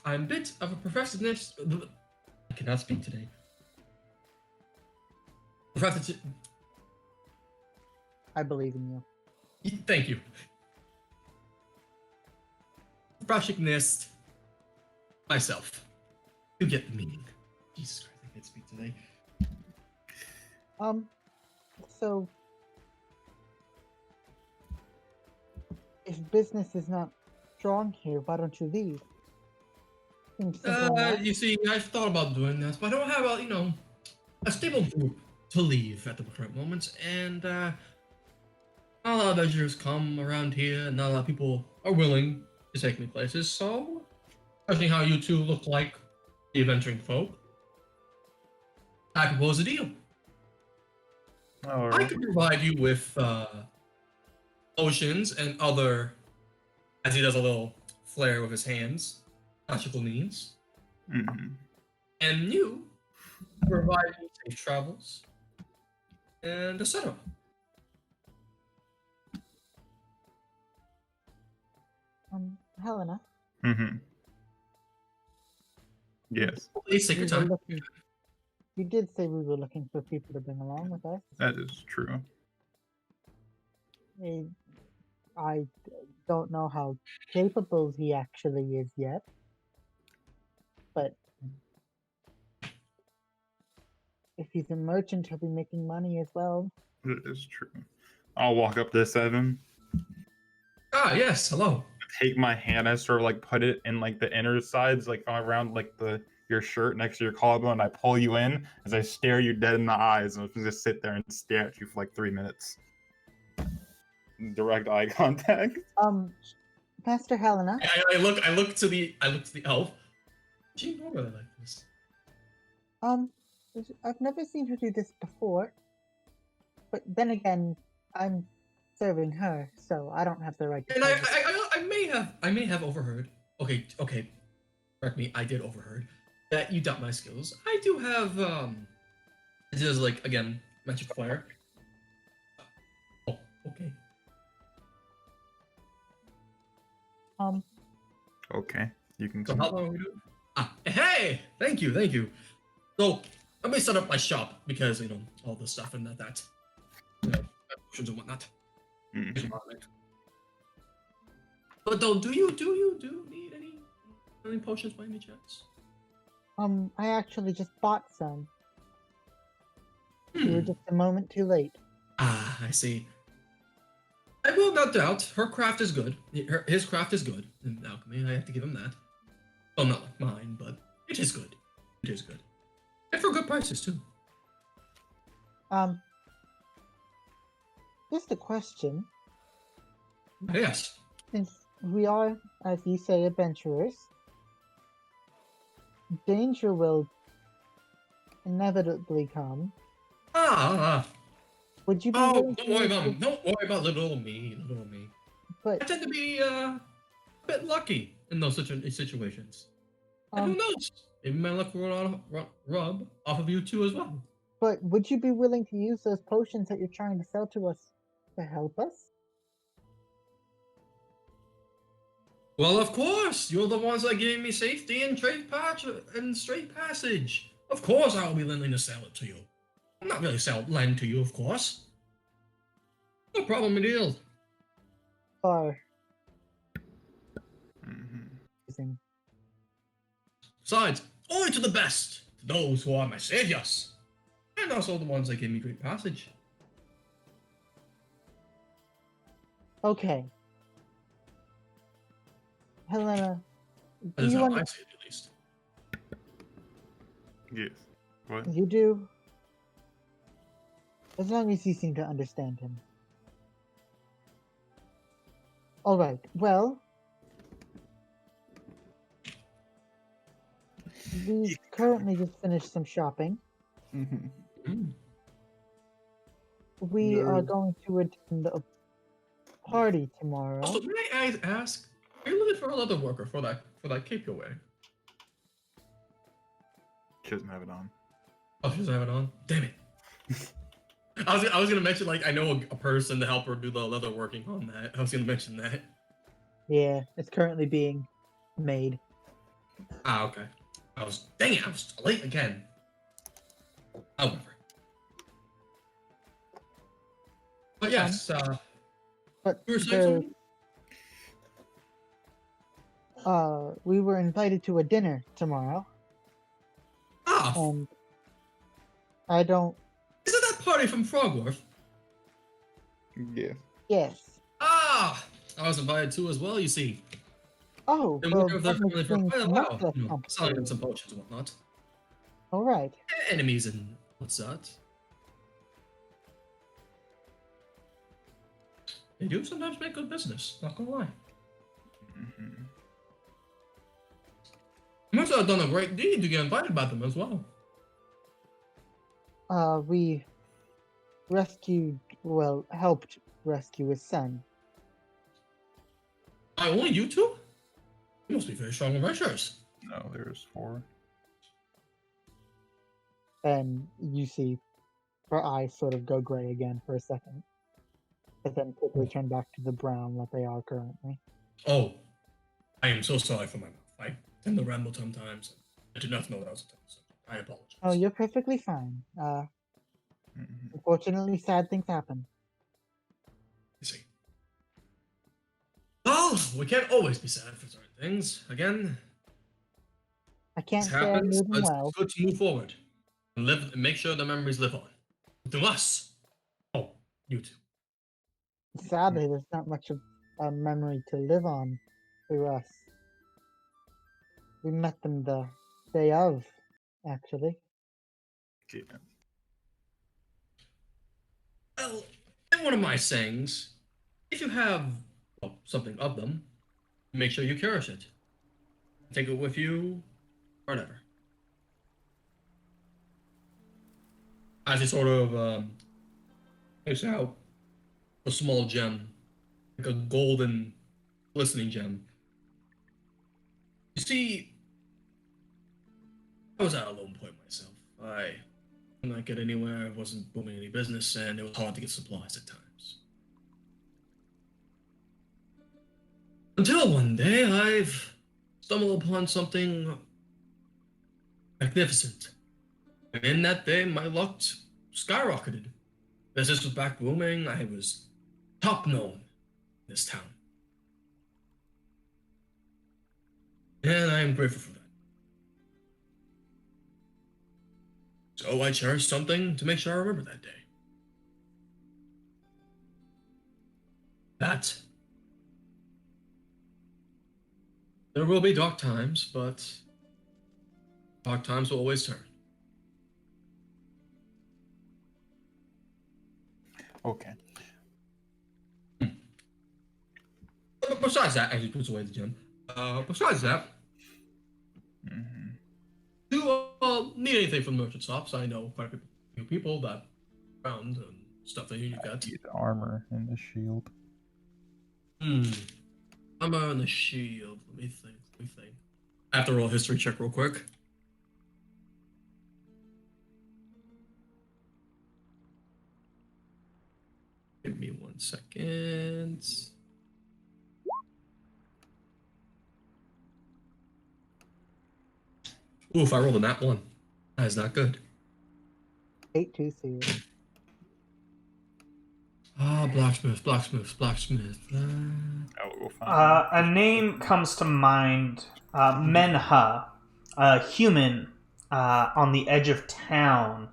E: I'm a bit of a professionist. I cannot speak today.
D: I believe in you.
E: Thank you. Professionist myself. You get the meaning. Jesus Christ, I can't speak today.
D: So if business is not strong here, why don't you leave? Seems simple enough.
E: You see, I've thought about doing this, but I don't have a stable group to leave at the current moment, and not a lot of adventurers come around here, and not a lot of people are willing to take me places, so judging how you two look like the adventuring folk, I propose a deal.
B: All
E: I
B: right.
E: can provide you with potions and other, as he does a little flare with his hands, magical needs.
B: Mm-hmm.
E: And you provide me safe travels and etc.
D: Helena,
B: Mm-hmm. Yes,
E: Please take your time.
D: You did say we were looking for people to bring along with us.
B: that is true.
D: I don't know how capable he actually is yet, but if he's a merchant, he'll be making money as well.
B: It is true. I'll walk up to Seven,
E: Ah, yes, hello.
B: take my hand and sort of like put it in like the inner sides, like around like your shirt next to your collarbone. And I pull you in as I stare you dead in the eyes, and just sit there and stare at you for like 3 minutes. Direct eye contact.
D: Master Helena,
E: I look to the elf. Do you normally like this?
D: I've never seen her do this before, but then again, I'm serving her, so I don't have the right to.
E: And
D: tell her.
E: I may have overheard. Okay. Correct me. I did overheard that you doubt my skills. I do have This is like again magic fire. Oh, okay.
B: Okay, you can.
E: So how long are we doing? Hey! Thank you. So let me set up my shop because all this stuff and that potions and whatnot.
B: Mhm.
E: But though, do you need any potions by any chance?
D: I actually just bought some. You were just a moment too late.
E: Ah, I see. I will not doubt her craft is good. His craft is good in alchemy. I have to give him that. Well, not like mine, but it is good. It is good, and for good prices too.
D: Just a question.
E: Yes.
D: Since we are, as you say, adventurers, danger will inevitably come.
E: Ah.
D: Would you be
E: Oh,
D: willing
E: don't
D: to
E: worry
D: use
E: about
D: this?
E: don't worry about little me. Little me. I
D: But
E: tend to be a bit lucky in those situations. And who knows? Maybe my luck will rub off of you too as well.
D: but would you be willing to use those potions that you're trying to sell to us to help us?
E: Well, of course. You're the ones that gave me safety and straight passage. Of course, I will be willing to sell it to you. I'm not really lend to you, of course. No problem, deal.
D: Or
B: Mhm.
D: using
E: Besides, only to the best, to those who are my saviors, and also the ones that gave me great passage.
D: Okay. Helena,
E: That
D: do
E: is
D: you
E: how
D: want
E: I see it, at least.
B: Yes. What?
D: you do? As long as you seem to understand him. Alright, well, we currently just finished some shopping.
B: Mm-hmm.
E: Mm.
D: We are
B: Nerd.
D: going to attend a party tomorrow.
E: Also, may I ask, are you looking for a leather worker for that cape you're wearing?
B: She doesn't have it on.
E: Oh, she doesn't have it on? Damn it. I was gonna mention, like, I know a person to help her do the leather working on that. I was gonna mention that.
D: Yeah, it's currently being made.
E: Ah, okay. Dang it, I was late again. However. But yes,
D: But
E: you were saying something?
D: we were invited to a dinner tomorrow,
E: Ah,
D: and I don't.
E: isn't that party from Frogwater?
B: Yeah.
D: Yes.
E: Ah, I was invited too as well, you see.
D: Oh,
E: Been
D: well,
E: working with their
D: that makes
E: family for
D: things
E: quite a
D: much
E: while,
D: less
E: you know, selling them
D: complicated.
E: some potions and whatnot.
D: All right.
E: Enemies and what's that. They do sometimes make good business, not gonna lie.
B: Mm-hmm.
E: You must have done a great deed to get invited by them as well.
D: We helped rescue his son.
E: Only you two? You must be very strong adventurers.
B: No, there's 4.
D: And you see her eyes sort of go gray again for a second, but then quickly turn back to the brown that they are currently.
E: Oh, I am so sorry for my mouth. I tend to ramble sometimes. I did not know what I was attempting to say. I apologize.
D: Oh, you're perfectly fine.
B: Mm-hmm.
D: Unfortunately, sad things happen.
E: You see. Well, we can't always be sad for certain things. Again,
D: I
E: this
D: can't say I'm
E: happens,
D: moving
E: but it's
D: well.
E: good to move forward and live and make sure the memories live on. Through us. Oh, you two.
D: Sadly, there's not much of a memory to live on through us. We met them the day of, actually.
B: Yeah.
E: Well, in one of my sayings, if you have something of them, make sure you cherish it. Take it with you, whatever. As he sort of takes out a small gem, like a golden, glistening gem. You see, I was at a low point myself. I could not get anywhere, I wasn't booming any business, and it was hard to get supplies at times. Until one day, I've stumbled upon something magnificent. And in that day, my luck skyrocketed. Business was back booming. I was top known in this town. And I am grateful for that. So I cherished something to make sure I remember that day. That there will be dark times, but dark times will always turn.
B: Okay.
E: besides that, as he puts away the gem. Besides that, do you need anything from the merchant shops? I know quite a few people that around and stuff that you got.
B: Need armor and a shield.
E: Armor and the shield. Let me think. I have to roll a history check real quick. Give me 1 second. Oof, I rolled a nat 1. That is not good.
D: 8-2-0.
E: Blacksmith.
B: I will go find
A: A name comes to mind. Menha, a human on the edge of town.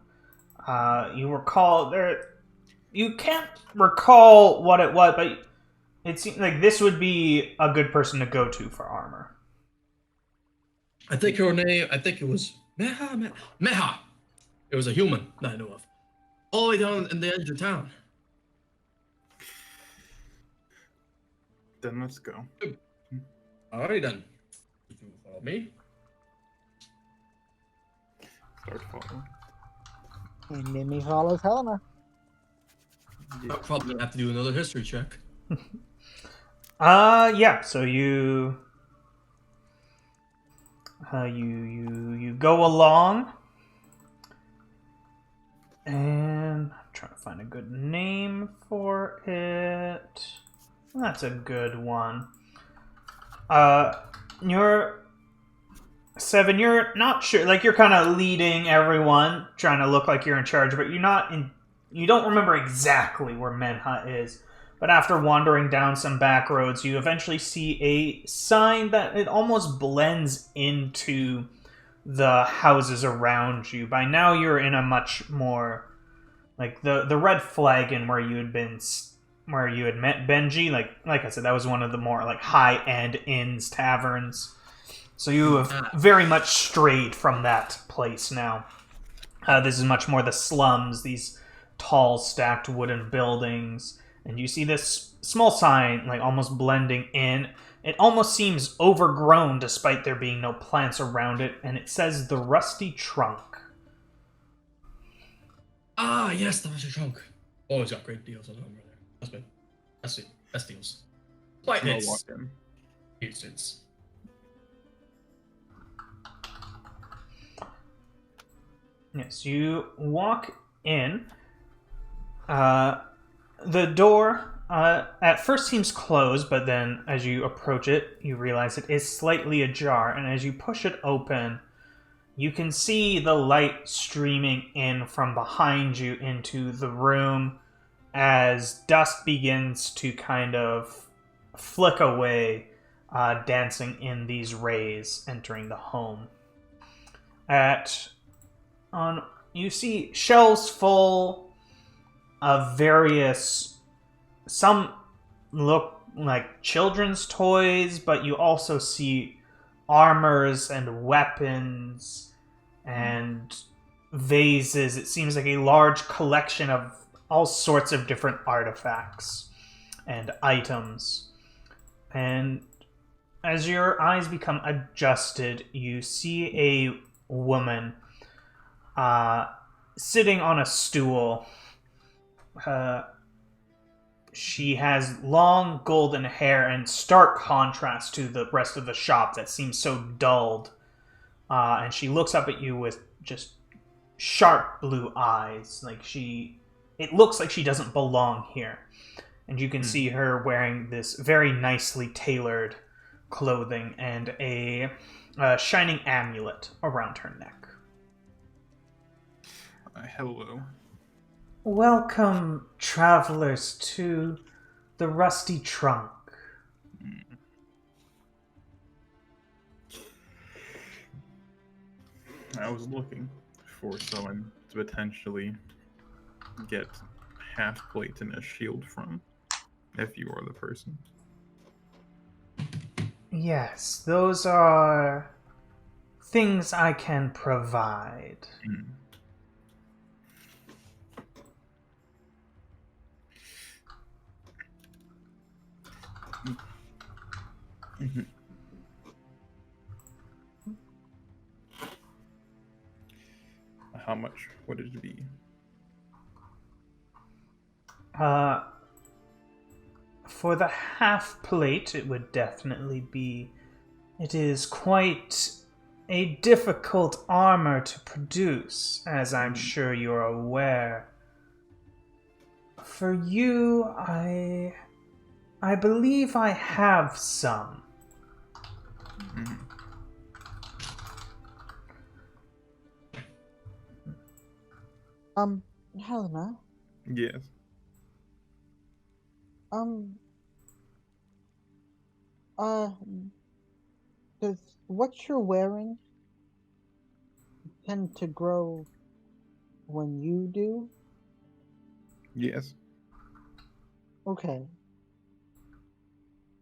A: You recall there. You can't recall what it was, but it seems like this would be a good person to go to for armor.
E: I think her name. I think it was Meha. It was a human that I know of. All the way down in the edge of town.
B: Then let's go.
E: Alright then. You can follow me.
B: Start following.
D: And Mimi follows Helena.
E: I'll probably have to do another history check.
A: Yeah. So you go along, and I'm trying to find a good name for it. That's a good one. You're Seven. You're not sure. Like, you're kind of leading everyone, trying to look like you're in charge, but you're not in. You don't remember exactly where Menha is. But after wandering down some back roads, you eventually see a sign that it almost blends into the houses around you. By now, you're in a much more like the Red Flagon where you had been. Where you had met Benji, like I said, that was one of the more like high-end inns, taverns. So you have very much strayed from that place now. This is much more the slums, these tall, stacked wooden buildings, and you see this small sign, like almost blending in. It almost seems overgrown, despite there being no plants around it, and it says the Rusty Trunk.
E: Ah, yes, the Rusty Trunk. Always got great deals on them over there. That's good. Best deals. But
B: I'll walk in.
E: it's
A: Yes, you walk in. The door at first seems closed, but then as you approach it, you realize it is slightly ajar, and as you push it open, you can see the light streaming in from behind you into the room as dusk begins to kind of flick away, dancing in these rays entering the home. You see shelves full of various, some look like children's toys, but you also see armors and weapons and vases. It seems like a large collection of all sorts of different artifacts and items. And as your eyes become adjusted, you see a woman sitting on a stool. She has long golden hair in stark contrast to the rest of the shop that seems so dulled. And she looks up at you with just sharp blue eyes. It looks like she doesn't belong here. And you can see her wearing this very nicely tailored clothing and a shining amulet around her neck.
B: Hello.
A: Welcome, travelers, to the Rusty Trunk.
B: I was looking for someone to potentially get half plate and a shield from, if you are the person.
A: Yes, those are things I can provide.
B: Mhm. How much would it be?
A: For the half plate, it would definitely be. It is quite a difficult armor to produce, as I'm sure you're aware. For you, I believe I have some.
B: Mhm.
D: Helena,
B: Yes.
D: um, uh, does what you're wearing tend to grow when you do?
B: Yes.
D: Okay.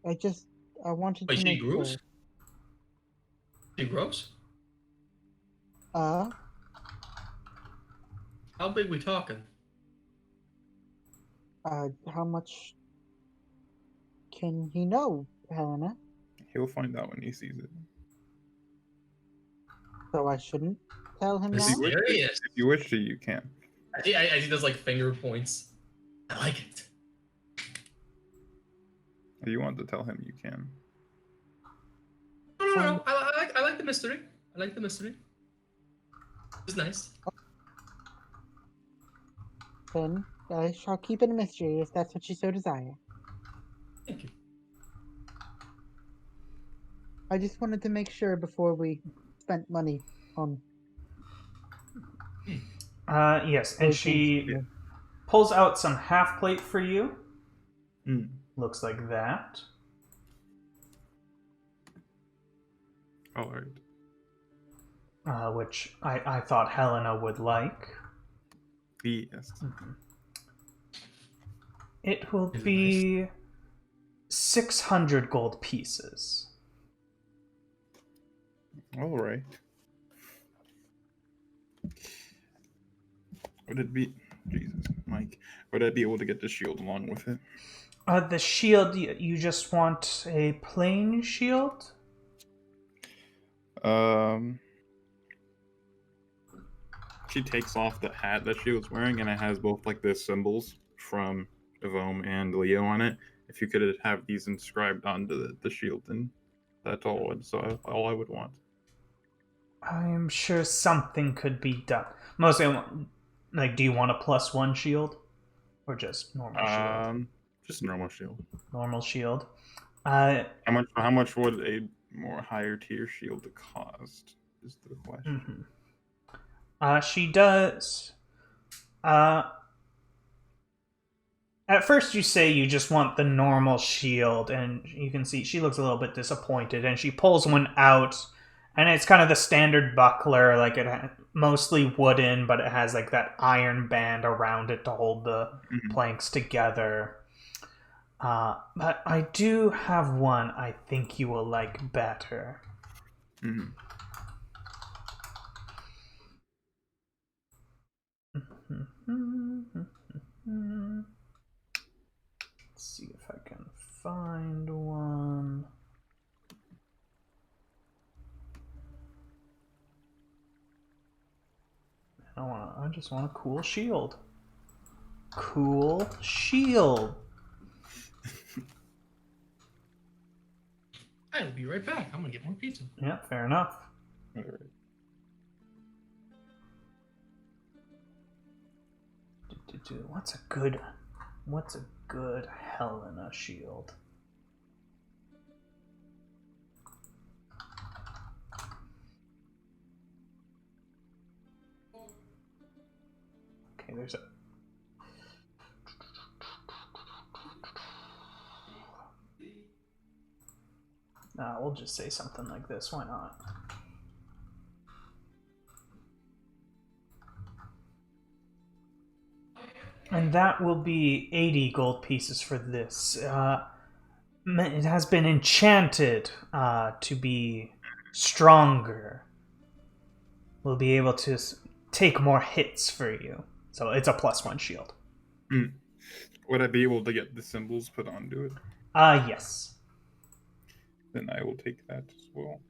D: I wanted
E: Wait,
D: to
E: she
D: make
E: grows?
D: sure.
E: She grows?
D: Uh,
E: How big we talking?
D: how much can he know, Helena?
B: He'll find out when he sees it.
D: So I shouldn't tell him
B: If you
D: now?
B: wish to,
E: Mysterious.
B: if you wish to, you can.
E: I see those like finger points. I like it.
B: If you want to tell him, you can.
E: No. I like the mystery. I like the mystery. It's nice.
D: Then I shall keep it a mystery if that's what you so desire.
E: Thank you.
D: I just wanted to make sure before we spent money on
A: Yes, and she
B: Yeah.
A: pulls out some half plate for you.
B: Mm.
A: Looks like that.
B: All right.
A: Which I thought Helena would like.
B: Yes.
A: It will
E: Is it
A: be 600 gold pieces.
B: All right. Would it be, Jesus, Mike? Would I be able to get the shield along with it?
A: The shield, you just want a plain shield?
B: She takes off the hat that she was wearing, and it has both like the symbols from Evome and Leo on it. If you could have these inscribed onto the shield, then that's all I would want.
A: I'm sure something could be done. Mostly, like, do you want a +1 shield? Or just normal shield?
B: Just a normal shield.
A: Normal shield.
B: How much would a more higher tier shield cost? Is the question.
A: She does. At first, you say you just want the normal shield, and you can see she looks a little bit disappointed, and she pulls one out, and it's kind of the standard buckler, like mostly wooden, but it has like that iron band around it to hold the planks together. But I do have one I think you will like better.
B: Mm-hmm.
A: Let's see if I can find one. I just want a cool shield. Cool shield.
E: I'll be right back. I'm gonna get more pizza.
A: Yeah, fair enough.
B: All right.
A: What's a good Helena shield? Okay, there's a. We'll just say something like this. Why not? And that will be 80 gold pieces for this. It has been enchanted to be stronger. We'll be able to take more hits for you. So it's a +1 shield.
B: Would I be able to get the symbols put onto it?
A: Yes.
B: then I will take that as well.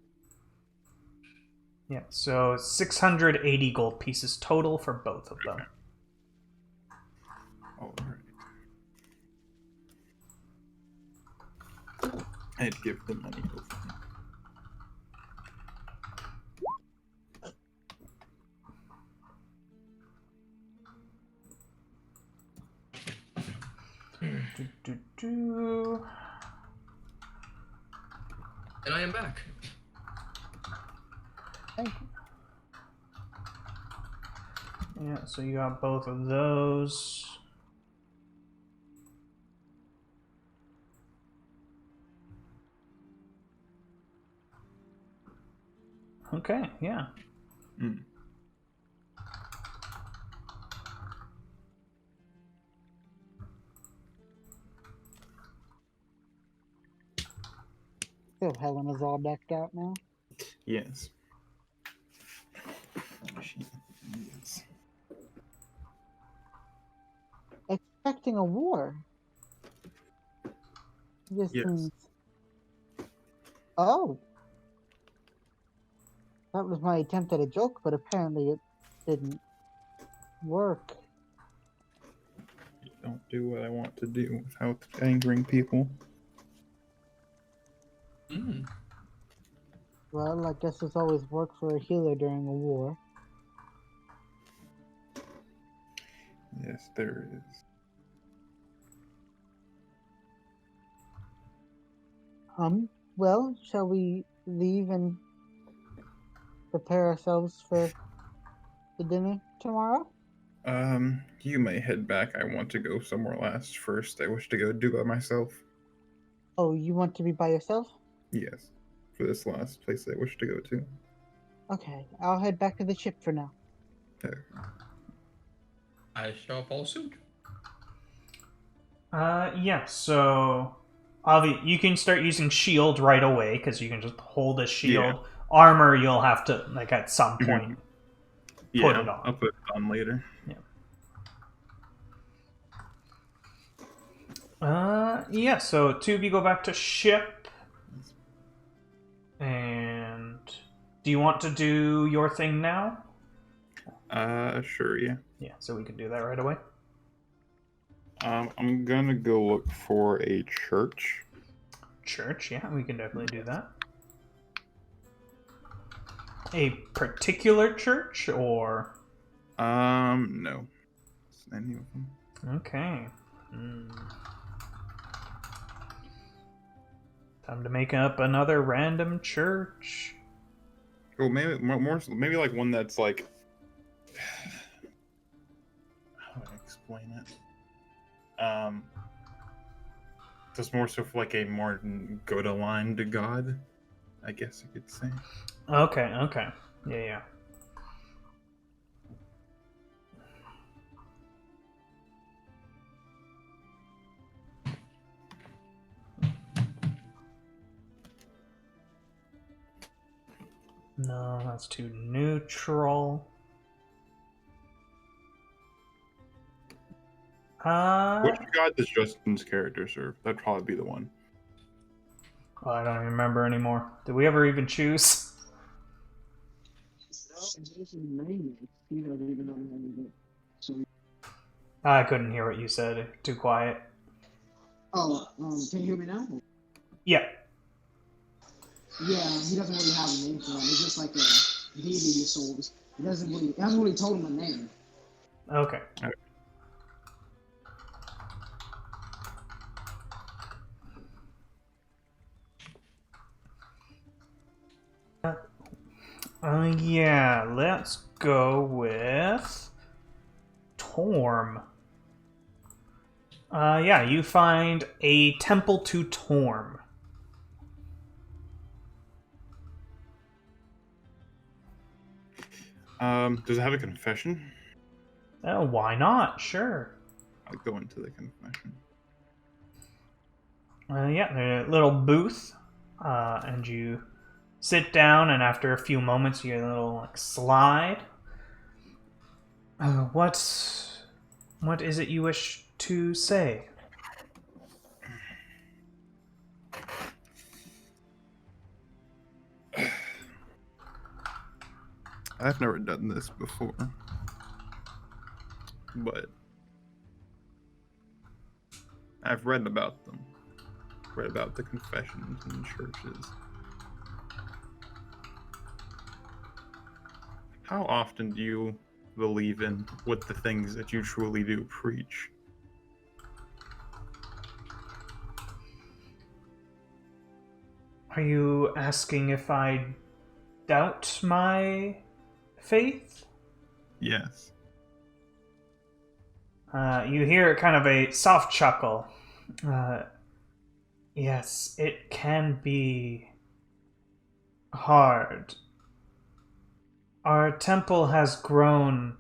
A: Yeah, so 680 gold pieces total for both of them.
B: All right. I'd give the money over.
E: And I am back.
D: Thank you.
A: Yeah, so you got both of those. Okay, yeah.
B: Mm.
D: So Helen is all decked out now.
B: Yes. She is.
D: Expecting a war. This
B: Yes.
D: seems... Oh. That was my attempt at a joke, but apparently it didn't work.
B: Don't do what I want to do without angering people.
E: Mm.
D: Well, I guess it's always worked for a healer during a war.
B: Yes, there is.
D: Well, shall we leave and prepare ourselves for the dinner tomorrow?
B: You may head back. I want to go somewhere last first. I wish to go do it myself.
D: Oh, you want to be by yourself?
B: Yes. For this last place I wish to go to.
D: Okay, I'll head back to the ship for now.
B: Okay.
E: I shall follow suit.
A: Yeah, so you can start using shield right away because you can just hold a shield.
B: Yeah.
A: Armor, you'll have to, like, at some point
B: Yeah,
A: put it on.
B: I'll put it on later.
A: Yeah, so two of you go back to ship. And do you want to do your thing now?
B: Sure, yeah.
A: Yeah, so we can do that right away.
B: I'm gonna go look for a church.
A: Church, yeah, we can definitely do that. A particular church, or?
B: No. Any of them.
A: Okay. Time to make up another random church.
B: Oh, maybe maybe like one that's like. How do I explain it? Just more so for like a more good aligned to God, I guess you could say.
A: Okay. Yeah. No, that's too neutral.
B: Which god does Justin's character serve? That'd probably be the one.
A: I don't even remember anymore. Did we ever even choose? I couldn't hear what you said. Too quiet.
C: Oh, can you hear me now?
A: Yeah.
C: Yeah, he doesn't really have a name for him. It's just like a deity he souls. He hasn't really told him a name.
A: Okay. Yeah, let's go with Torm. Yeah, you find a temple to Torm.
B: Does it have a confession?
A: Oh, why not? Sure.
B: I'll go into the confession.
A: Yeah, a little booth, and you sit down, and after a few moments, you get a little slide. What is it you wish to say?
B: I've never done this before, but I've read about them. Read about the confessions in churches. How often do you believe in what the things that you truly do preach?
A: Are you asking if I doubt my faith?
B: Yes.
A: You hear kind of a soft chuckle. Yes, it can be hard. Our temple has grown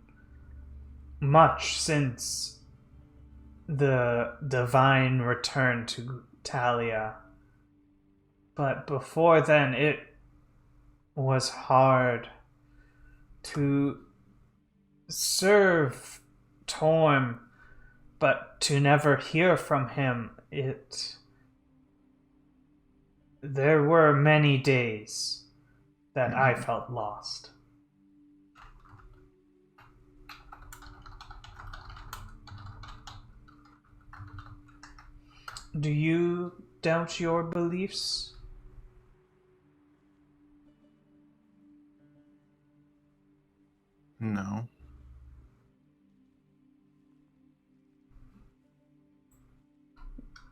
A: much since the divine return to Talia. But before then, it was hard to serve Torm, but to never hear from him. There were many days that I felt lost. Do you doubt your beliefs?
B: No.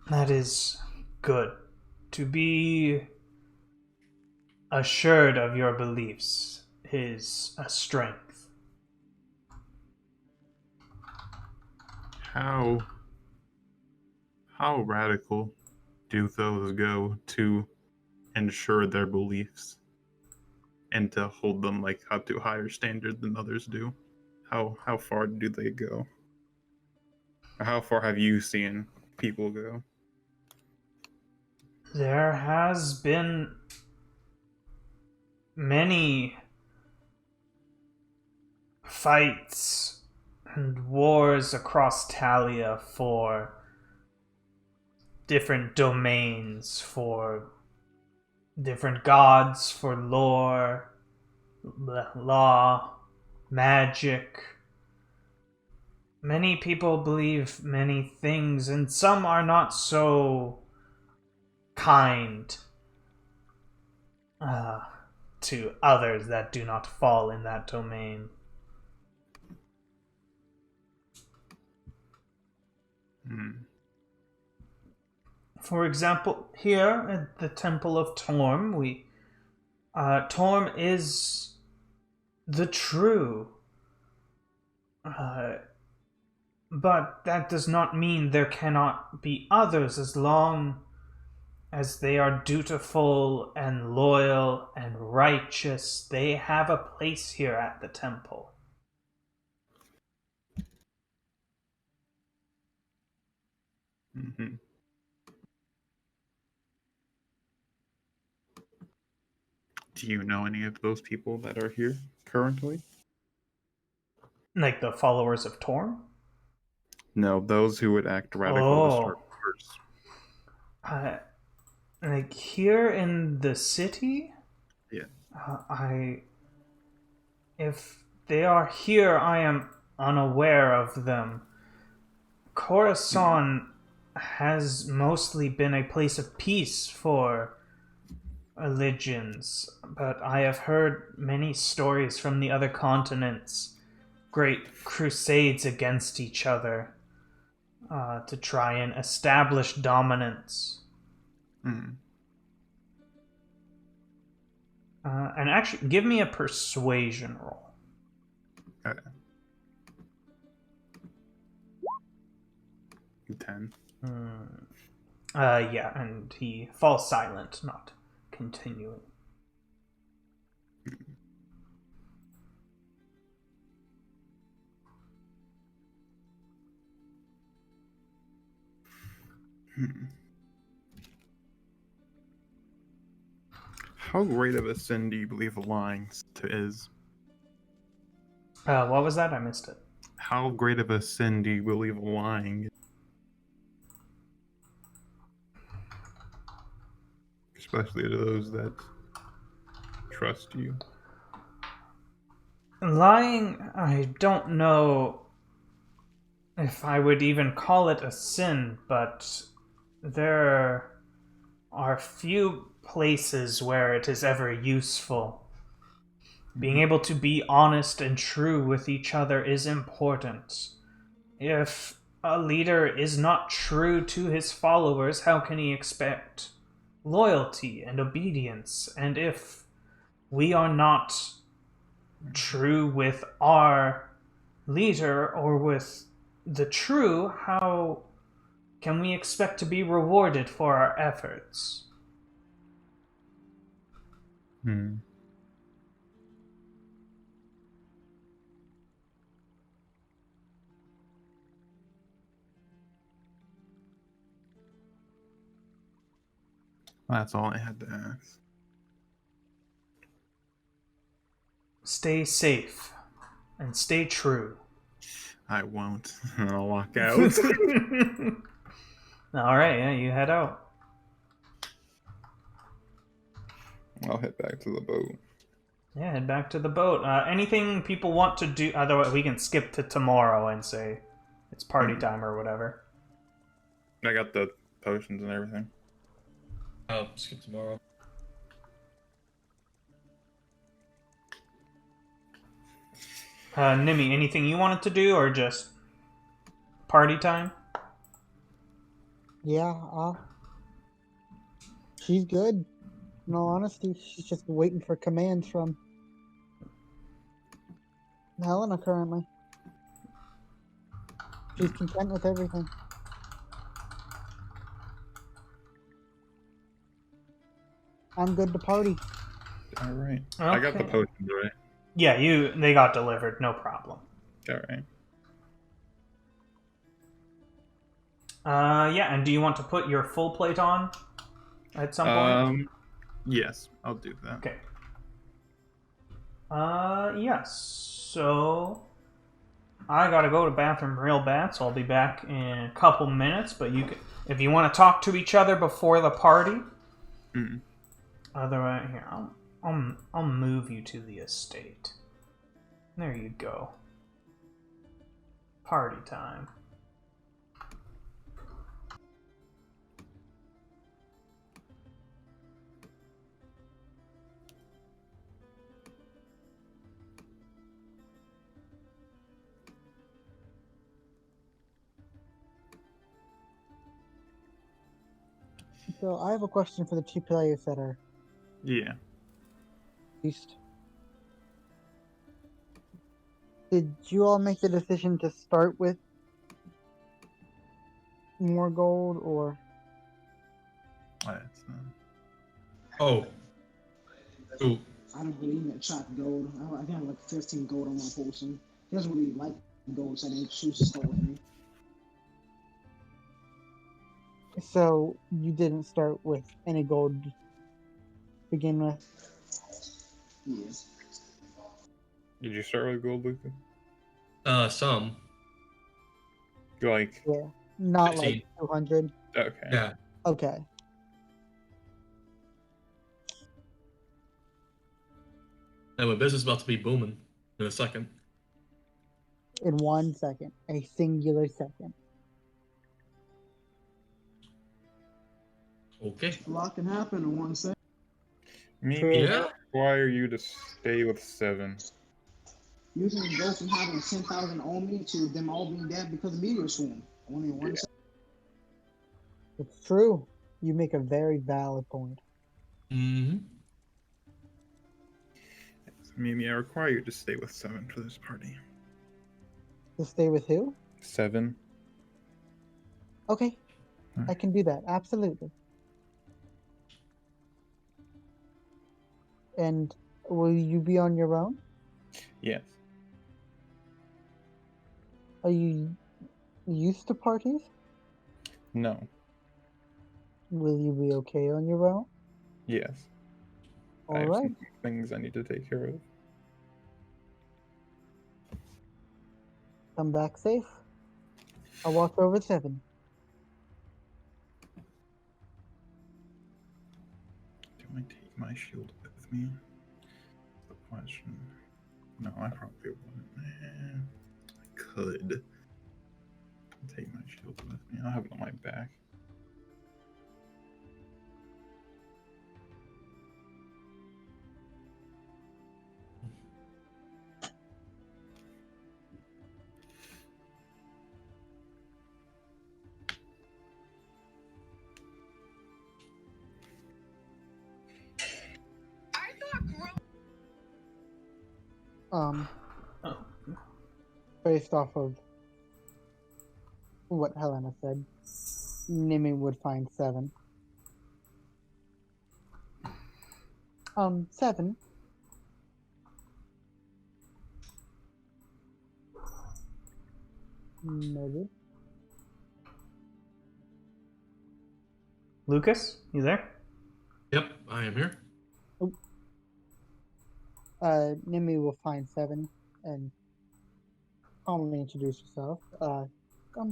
A: That is good. To be assured of your beliefs is a strength.
B: How radical do those go to ensure their beliefs and to hold them like up to a higher standard than others do? How far do they go? Or how far have you seen people go?
A: There has been many fights and wars across Talia for different domains, for different gods, for lore, law, magic. Many people believe many things, and some are not so kind to others that do not fall in that domain. For example, here at the Temple of Torm, Torm is the true. But that does not mean there cannot be others as long as they are dutiful and loyal and righteous. They have a place here at the temple.
B: Mm-hmm. Do you know any of those people that are here currently?
A: Like the followers of Torm?
B: No, those who would act radical to start first.
A: Like here in the city?
B: Yeah.
A: If they are here, I am unaware of them. Coruscant has mostly been a place of peace for religions, but I have heard many stories from the other continents, great crusades against each other to try and establish dominance. And actually, give me a persuasion roll.
B: Okay. 10.
A: Yeah, and he falls silent, not continuing.
B: How great of a sin do you believe lying is?
A: What was that? I missed it.
B: How great of a sin do you believe lying is? Especially to those that trust you.
A: Lying, I don't know if I would even call it a sin, but there are few places where it is ever useful. Being able to be honest and true with each other is important. If a leader is not true to his followers, how can he expect loyalty and obedience? And if we are not true with our leader or with the true, how can we expect to be rewarded for our efforts?
B: Hmm. That's all I had to ask.
A: Stay safe and stay true.
B: I won't. I'll walk out.
A: Alright, yeah, you head out.
B: I'll head back to the boat.
A: Yeah, head back to the boat. Anything people want to do? Otherwise, we can skip to tomorrow and say it's party time or whatever.
B: I got the potions and everything.
E: I'll skip tomorrow.
A: Nimi, anything you wanted to do or just party time?
D: Yeah, she's good. In all honesty, she's just waiting for commands from Helena currently. She's content with everything. I'm good to party.
B: All right. I got the
A: Okay.
B: potions, right?
A: Yeah, they got delivered, no problem.
B: All right.
A: Yeah, and do you want to put your full plate on at some point?
B: Yes, I'll do that.
A: Okay. Yes. So I gotta go to bathroom real bad, so I'll be back in a couple minutes. But you can, if you want to talk to each other before the party.
B: Mm.
A: Otherwise, here I'll move you to the estate. There you go. Party time.
D: So I have a question for the two players that are
B: Yeah.
D: east. Did you all make the decision to start with more gold or?
B: That's,
E: Oh. Ooh.
C: I don't really even track gold. I think I have like 15 gold on my potion. He doesn't really like gold, so I didn't choose to start with me.
D: So you didn't start with any gold to begin with?
C: Yeah.
B: Did you start with gold, Lucas?
E: Some.
B: Like,
D: Yeah. Not
E: 15.
D: like 200?
B: okay.
E: Yeah.
D: Okay.
E: And my business is about to be booming in a second.
D: In 1 second. A singular second.
E: Okay.
C: A lot can happen in 1 second.
B: Mimi,
E: Yeah.
B: I require you to stay with 7.
C: You can go from having 10,000 on me to them all being dead because of meteor swarm. Only in 1
B: Yeah.
C: second.
D: It's true. You make a very valid point.
E: Mm-hmm.
B: Mimi, I require you to stay with 7 for this party.
D: To stay with who?
B: 7.
D: Okay. I can do that. Absolutely. And will you be on your own?
B: Yes.
D: Are you used to parties?
B: No.
D: Will you be okay on your own?
B: Yes. I
D: All
B: have
D: right.
B: some things I need to take care of.
D: Come back safe. I'll watch over 7.
B: Do I take my shield with me? That's the question. No, I probably wouldn't. I could. Take my shield with me. I'll have it on my back.
D: Um,
A: Oh.
D: based off of what Helena said, Nimi would find 7. 7. Maybe.
A: Lucas, you there?
E: Yep, I am here.
D: Nimi will find 7 and calmly introduce herself.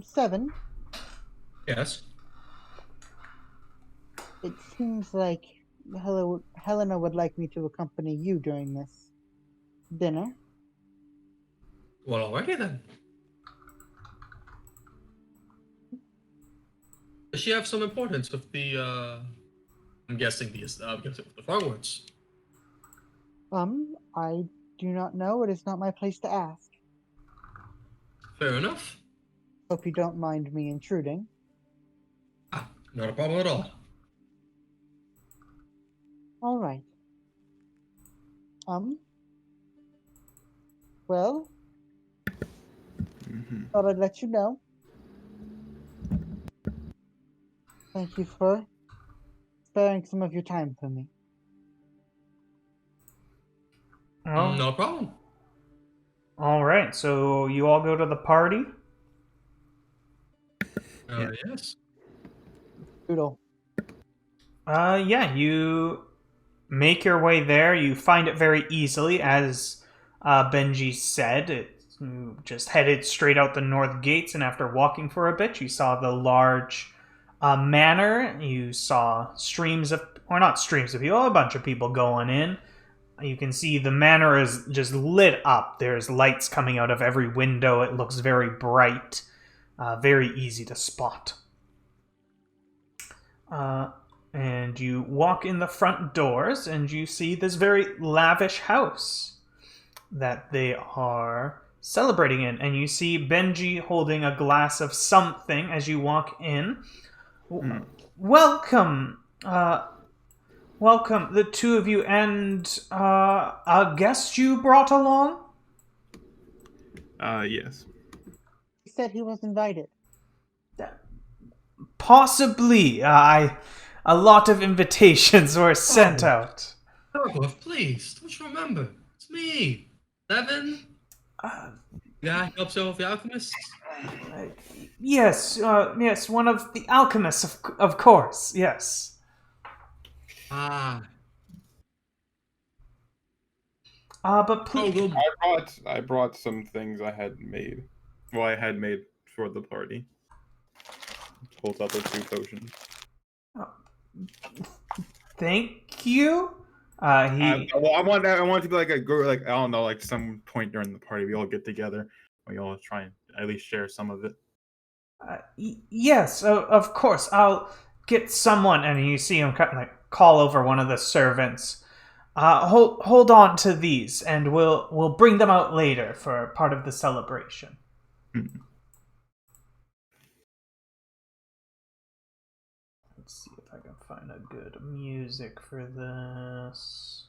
D: 7.
E: Yes.
D: It seems like Helena would like me to accompany you during this dinner.
E: Well, alrighty then. Does she have some importance with the, I'm guessing the Frogwarts?
D: I do not know. It is not my place to ask.
E: Fair enough.
D: Hope you don't mind me intruding.
E: Ah, not a problem at all.
D: All right. Well, thought I'd let you know. Thank you for sparing some of your time for me.
A: Well,
E: No problem.
A: all right. So you all go to the party.
E: Yes.
D: Doodle.
A: Yeah, you make your way there. You find it very easily, as Benji said. You just headed straight out the north gates, and after walking for a bit, you saw the large manor. You saw streams of, or not streams of people, a bunch of people going in. You can see the manor is just lit up. There's lights coming out of every window. It looks very bright, very easy to spot. And you walk in the front doors, and you see this very lavish house that they are celebrating in. And you see Benji holding a glass of something as you walk in. Welcome, welcome, the two of you, and a guest you brought along?
B: Yes.
D: He said he was invited.
A: Possibly. A lot of invitations were sent out.
E: Darkworth, please, don't you remember? It's me, Levin. Guy who helps out with the alchemists.
A: Yes, yes, one of the alchemists, of course, yes.
E: Ah.
A: But please...
E: good.
B: I brought some things I had made. Well, I had made for the party. Holds out the 2 potions.
A: Thank you.
B: I want it to be like I don't know, like some point during the party we all get together. We all try and at least share some of it.
A: Yes, of course. I'll get someone, and you see him call over one of the servants. Hold on to these, and we'll bring them out later for part of the celebration. Let's see if I can find a good music for this.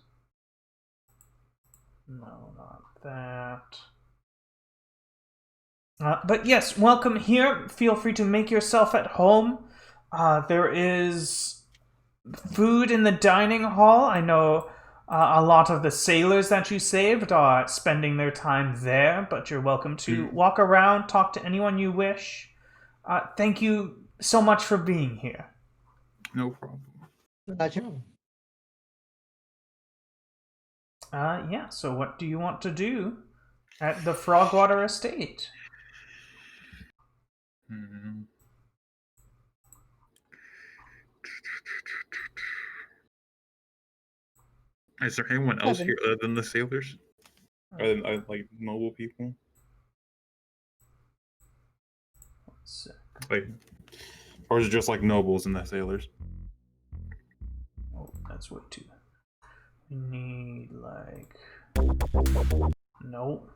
A: No, not that. But yes, welcome here. Feel free to make yourself at home. There is food in the dining hall. I know a lot of the sailors that you saved are spending their time there, but you're welcome to walk around, talk to anyone you wish. Thank you so much for being here.
B: No problem.
A: Yeah, so what do you want to do at the Frogwater Estate?
B: Is there anyone else here other than the sailors? Are they like noble people?
A: Let's see.
B: Like, or is it just like nobles and the sailors?
A: Oh, that's way too. We need like. Nope.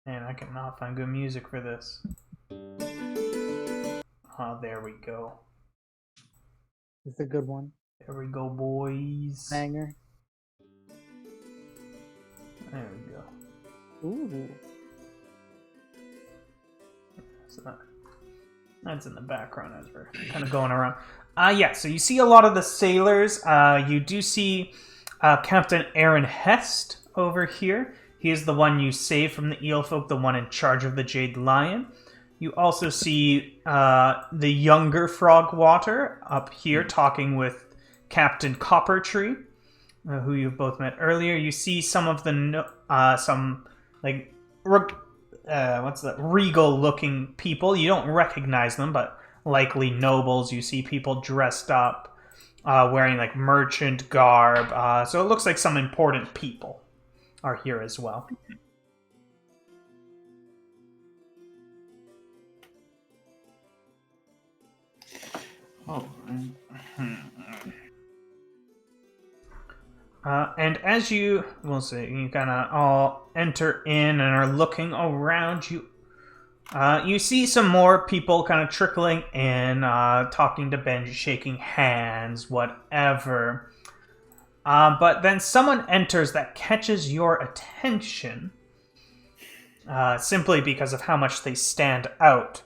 A: Man, I cannot find good music for this. Oh, there we go.
D: It's a good one.
A: There we go, boys.
D: Banger.
A: There we go.
D: Ooh.
A: So that's in the background as we're kind of going around. Yeah, so you see a lot of the sailors. You do see Captain Aaron Hest over here. He is the one you saved from the eel folk, the one in charge of the Jade Lion. You also see the younger Frogwater up here talking with Captain Coppertree, who you've both met earlier. You see some of the regal-looking people. You don't recognize them, but likely nobles. You see people dressed up, wearing like merchant garb. So it looks like some important people are here as well.
B: Oh.
A: And as you kind of all enter in and are looking around, you see some more people kind of trickling in, talking to Benji, shaking hands, whatever. But then someone enters that catches your attention, simply because of how much they stand out.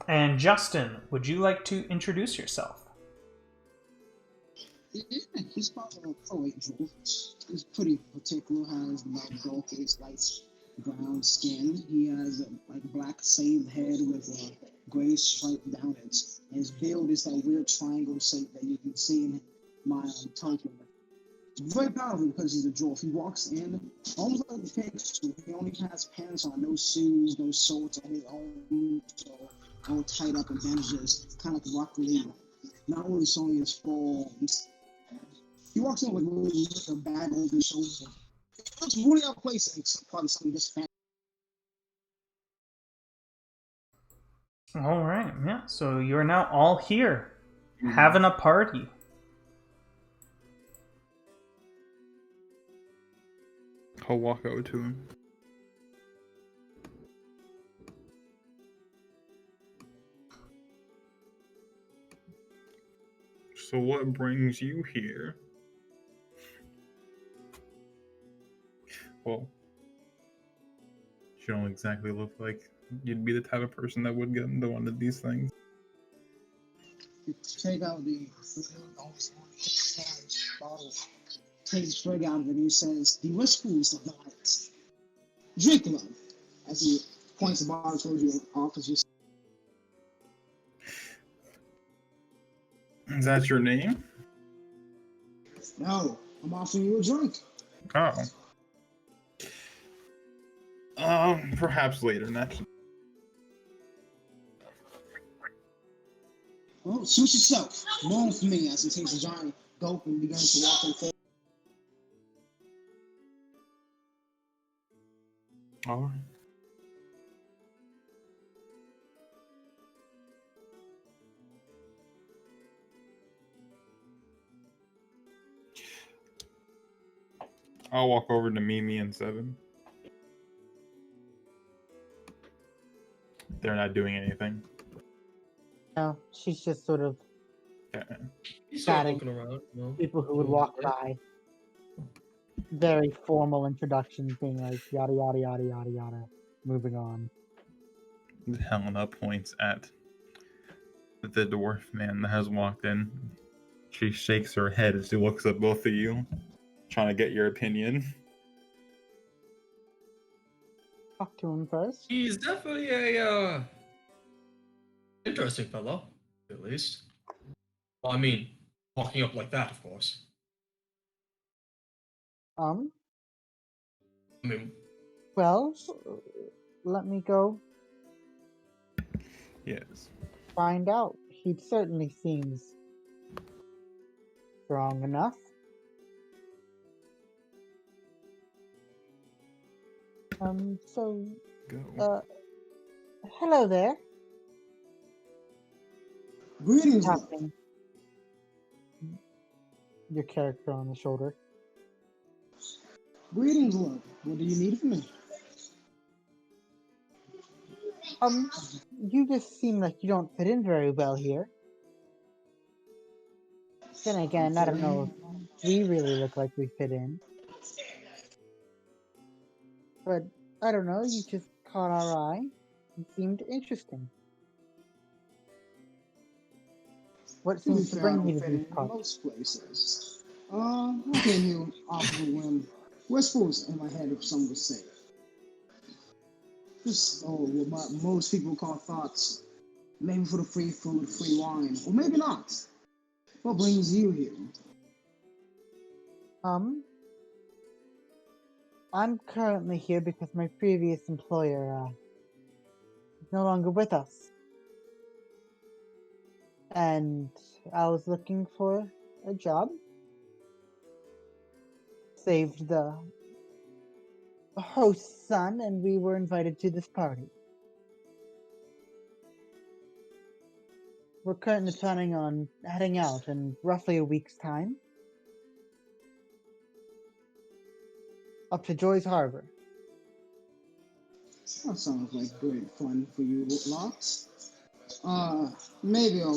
A: And Justin, would you like to introduce yourself?
C: Yeah, he's probably a pro angel. He's pretty particular. Has like dark face, light brown skin. He has a like black shaved head with a gray stripe down it. And his build is that weird triangle shape that you can see in my token. It's very powerful because he's a dwarf. He walks in almost like a picture. He only has pants on, no shoes, no shorts, and his own boots all tied up in bandages, kind of like Rock Lee. Not really showing his forms. He walks in with a bag over his shoulder. It's really out of place, and probably something just fancy.
A: All right, yeah. So you're now all here, having a party.
B: I'll walk over to him. So what brings you here? Well, you don't exactly look like you'd be the type of person that would get into one of these things.
C: Take out the bottle. Takes the sprig out of it and he says, "The whispers of the light. Drink love." As he points the bottle towards you and offers you.
B: Is that your name?
C: No, I'm offering you a drink.
B: Oh. Perhaps later next.
C: Well, suit yourself. More for me as he takes a giant gulp and begins to walk in forward.
B: All right. I'll walk over to Mimi and Seven. They're not doing anything.
D: No, she's just sort of
B: Yeah.
E: He's sort of
D: Chatting.
E: looking around, you know.
D: people who would walk by. Very formal introductions, being like yada yada yada yada yada. Moving on.
B: Helena points at the dwarf man that has walked in. She shakes her head as she looks at both of you, trying to get your opinion.
D: Talk to him first.
E: He's definitely a interesting fellow, at least. Well, I mean, walking up like that, of course.
D: I
E: mean,
D: Well, let me go
B: Yes.
D: find out. He certainly seems strong enough. So,
B: Go.
D: hello there.
C: Greetings, love.
D: Tapping your character on the shoulder.
C: Greetings, love. What do you need from me?
D: You just seem like you don't fit in very well here. Then again, I don't know if we really look like we fit in. But, I don't know, you just caught our eye and seemed interesting. What
C: To be
D: seems to
C: fair, I
D: bring
C: don't
D: you to
C: fit
D: these
C: in
D: parts?
C: most places. I came here off of a whim. Whispers in my head, if some would say. Just, what most people call thoughts. Maybe for the free food, free wine, or maybe not. What brings you here?
D: I'm currently here because my previous employer, is no longer with us. And I was looking for a job. Saved the host's son, and we were invited to this party. We're currently planning on heading out in roughly a week's time. Up to Joy's Harbor.
C: That sounds like great fun for you lots. Maybe I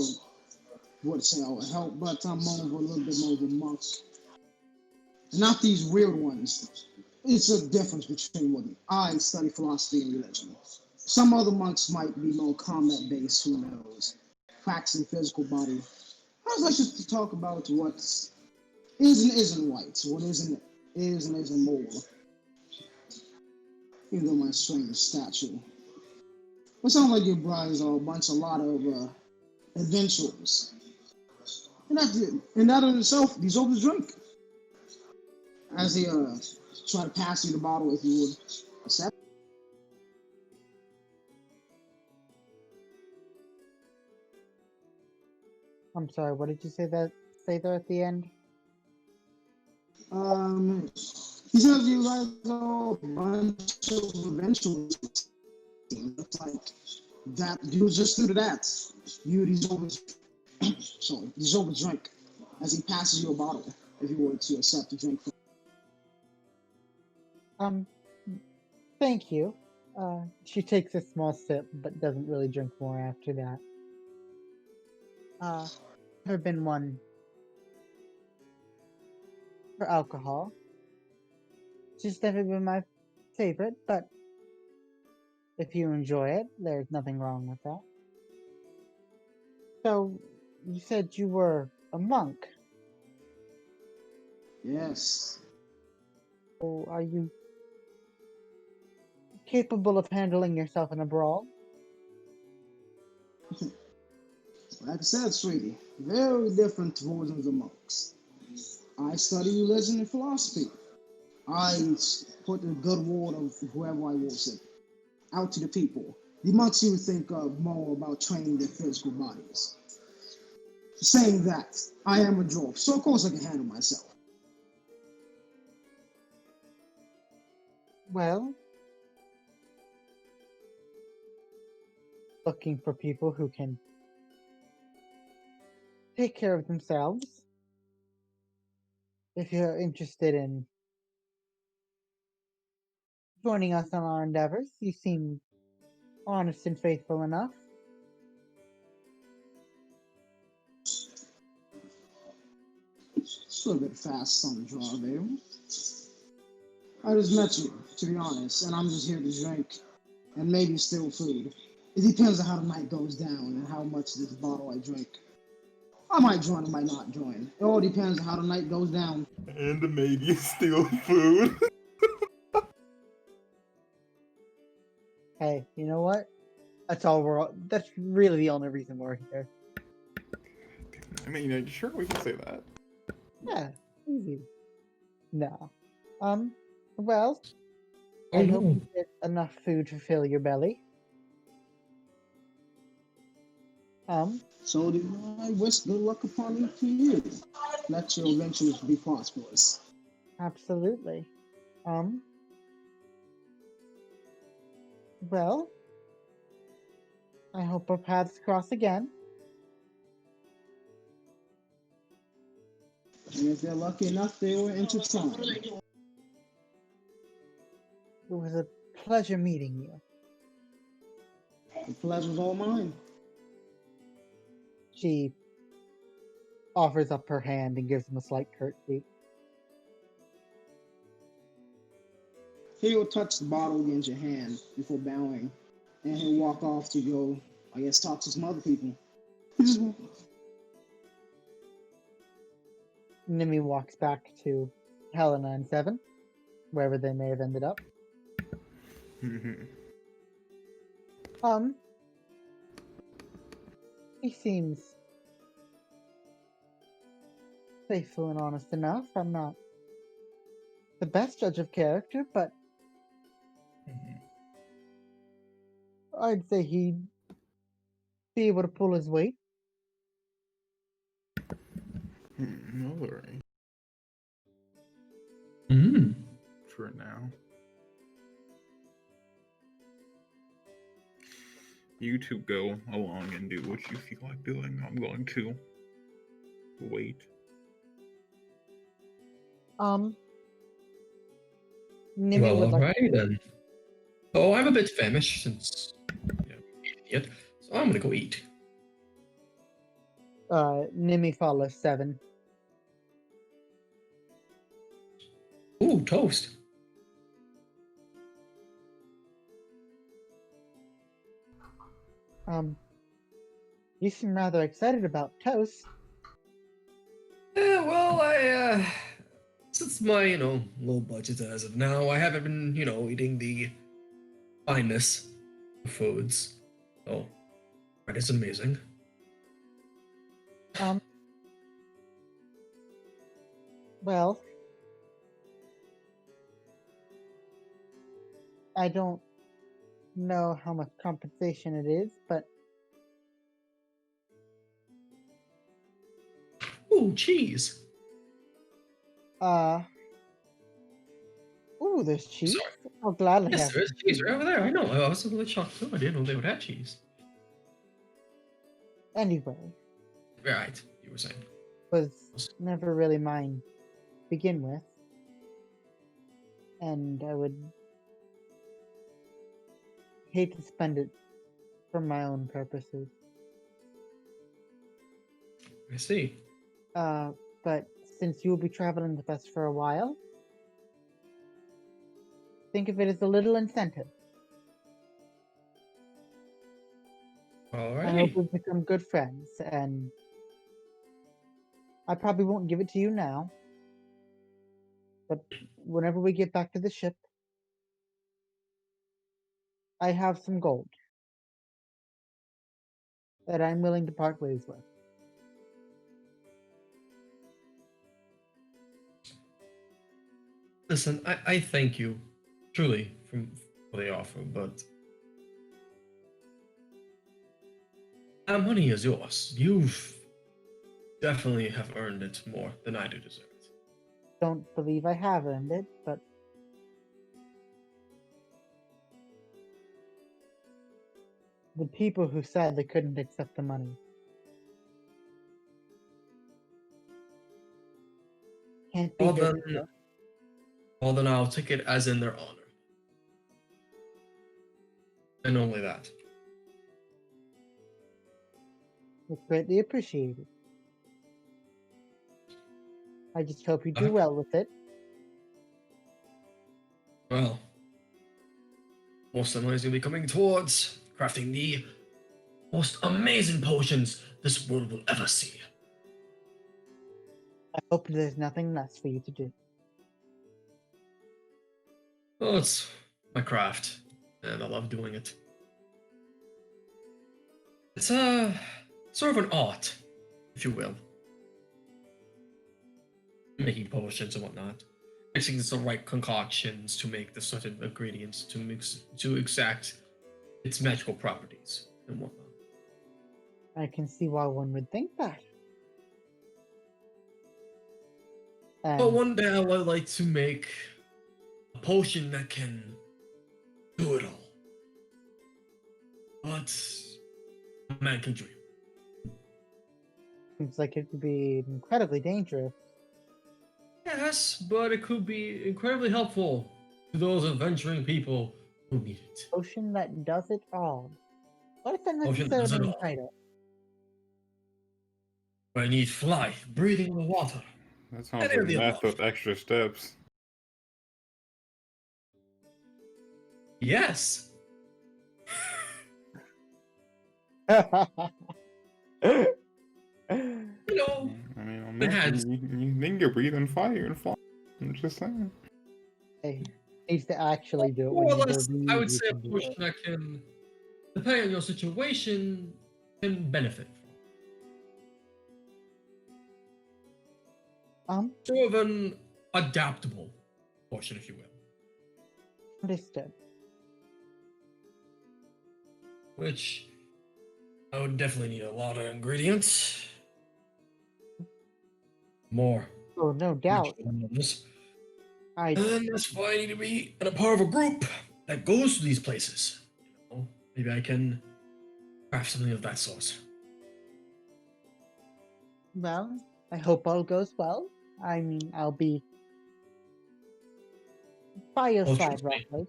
C: would say I would help, but I'm more of a little bit more of a monk. Not these weird ones. It's a difference between what I study philosophy and religion. Some other monks might be more combat based, who knows? Practicing physical body. I would like to talk about what is and isn't white, what is and isn't moral. Even though my strange statue. It sounds like your brides are a lot of adventurers. And that in itself, these over drink. As they try to pass you the bottle, if you would accept.
D: I'm sorry, what did you say there at the end?
C: He says you guys are a bunch of adventurers. It's like that. You just do that. He's over drink as he passes you a bottle. If you were to accept the drink.
D: Thank you. She takes a small sip, but doesn't really drink more after that. Never been one for alcohol. It's just never been my favorite, but if you enjoy it, there's nothing wrong with that. So, you said you were a monk.
C: Yes.
D: So, are you capable of handling yourself in a brawl?
C: Like I said, sweetie, very different versions of monks. I study religion and philosophy. I put the good word of whoever I worship out to the people. The monks you would think of more about training their physical bodies. Saying that, I am a dwarf, so of course I can handle myself.
D: Well, looking for people who can take care of themselves. If you're interested in joining us on our endeavors, you seem honest and faithful enough.
C: It's a little bit fast on the draw there. I just met you, to be honest, and I'm just here to drink and maybe steal food. It depends on how the night goes down and how much this bottle I drink. I might join, I might not join. It all depends on how the night goes down.
B: And maybe steal food.
D: Hey, you know what? That's really the only reason we're here.
B: I mean, you sure we can say that?
D: Yeah, easy. No. Well, I hope you get enough food to fill your belly.
C: So do I wish good luck upon you. Let your adventures be prosperous.
D: Absolutely. Well, I hope our paths cross again.
C: And if they're lucky enough, they were intertwined.
D: It was a pleasure meeting you.
C: The pleasure's all mine.
D: She offers up her hand and gives him a slight curtsy.
C: He will touch the bottle against your hand before bowing, and he'll walk off to go, I guess, talk to some other people. He just walk off.
D: Nimi walks back to Helena and Seven, wherever they may have ended up. He seems faithful and honest enough. I'm not the best judge of character, but I'd say he'd be able to pull his weight.
B: No worry.
E: Mm.
B: For now. You two go along and do what you feel like doing. I'm going to wait.
D: Nimi
E: Well,
D: would like
E: alrighty then. Oh, I'm a bit famished since idiot. So I'm gonna go eat.
D: Nimi follows Seven.
E: Ooh, toast.
D: You seem rather excited about toast.
E: Yeah, well, since my, low budget as of now, I haven't been, eating the finest of foods. Oh, that is amazing.
D: Well, I don't know how much compensation it is, but
E: Ooh, cheese.
D: there's cheese.
E: Sorry.
D: I'll gladly
E: Yes,
D: have
E: there is
D: some
E: cheese right over there. I know. I was a little shocked too. I didn't know they would have cheese.
D: Anyway,
E: Right, you were saying.
D: was never really mine to begin with, and I would hate to spend it for my own purposes.
E: I see.
D: But since you'll be traveling with us for a while, think of it as a little incentive. I hope
E: Alrighty.
D: we've become good friends, and I probably won't give it to you now, but whenever we get back to the ship, I have some gold that I'm willing to part ways with.
E: Listen, I thank you, truly, for the offer, but that money is yours. You've definitely have earned it more than I do deserve it.
D: Don't believe I have earned it, but the people who said they couldn't accept the money can't be
E: Well
D: good.
E: then, well then I'll take it as in their honor. And only that.
D: It's greatly appreciated. I just hope you do well with it.
E: Well, most of my is going to be coming towards crafting the most amazing potions this world will ever see.
D: I hope there's nothing less for you to do.
E: Well, it's my craft, and I love doing it. It's sort of an art, if you will. Making potions and whatnot. Mixing the right concoctions to make the certain ingredients to exact its magical properties and whatnot.
D: I can see why one would think that. And
E: But one day I would like to make a potion that can do it all. but a man can dream.
D: Seems like it could be incredibly dangerous.
E: Yes, but it could be incredibly helpful to those adventuring people who need it.
D: Ocean that does it all. What does that
E: Ocean that does it
D: necessarily
E: all.
D: entitle?
E: I need fly, breathing in the water.
B: That sounds
E: Any
B: like
E: of the
B: meth
E: above.
B: with extra steps.
E: Yes. You know,
B: I mean, on
E: it
B: meth,
E: has.
B: you think you're breathing fire and fire. I'm just saying.
D: Hey, needs to actually do it
E: More
D: when
E: or
D: you
E: less, I
D: believe
E: would
D: you
E: say
D: can
E: a
D: do
E: portion
D: it.
E: that can, depending on your situation, can benefit from. Sort of an adaptable portion, if you will.
D: Understood.
E: Which I would definitely need a lot of ingredients. More.
D: Oh, no doubt. I
E: And that's why I need to be in a part of a group that goes to these places. You know, maybe I can craft something of that sort.
D: Well, I hope all goes well. I mean, I'll be by your
E: Well,
D: side,
E: trust me,
D: roughly.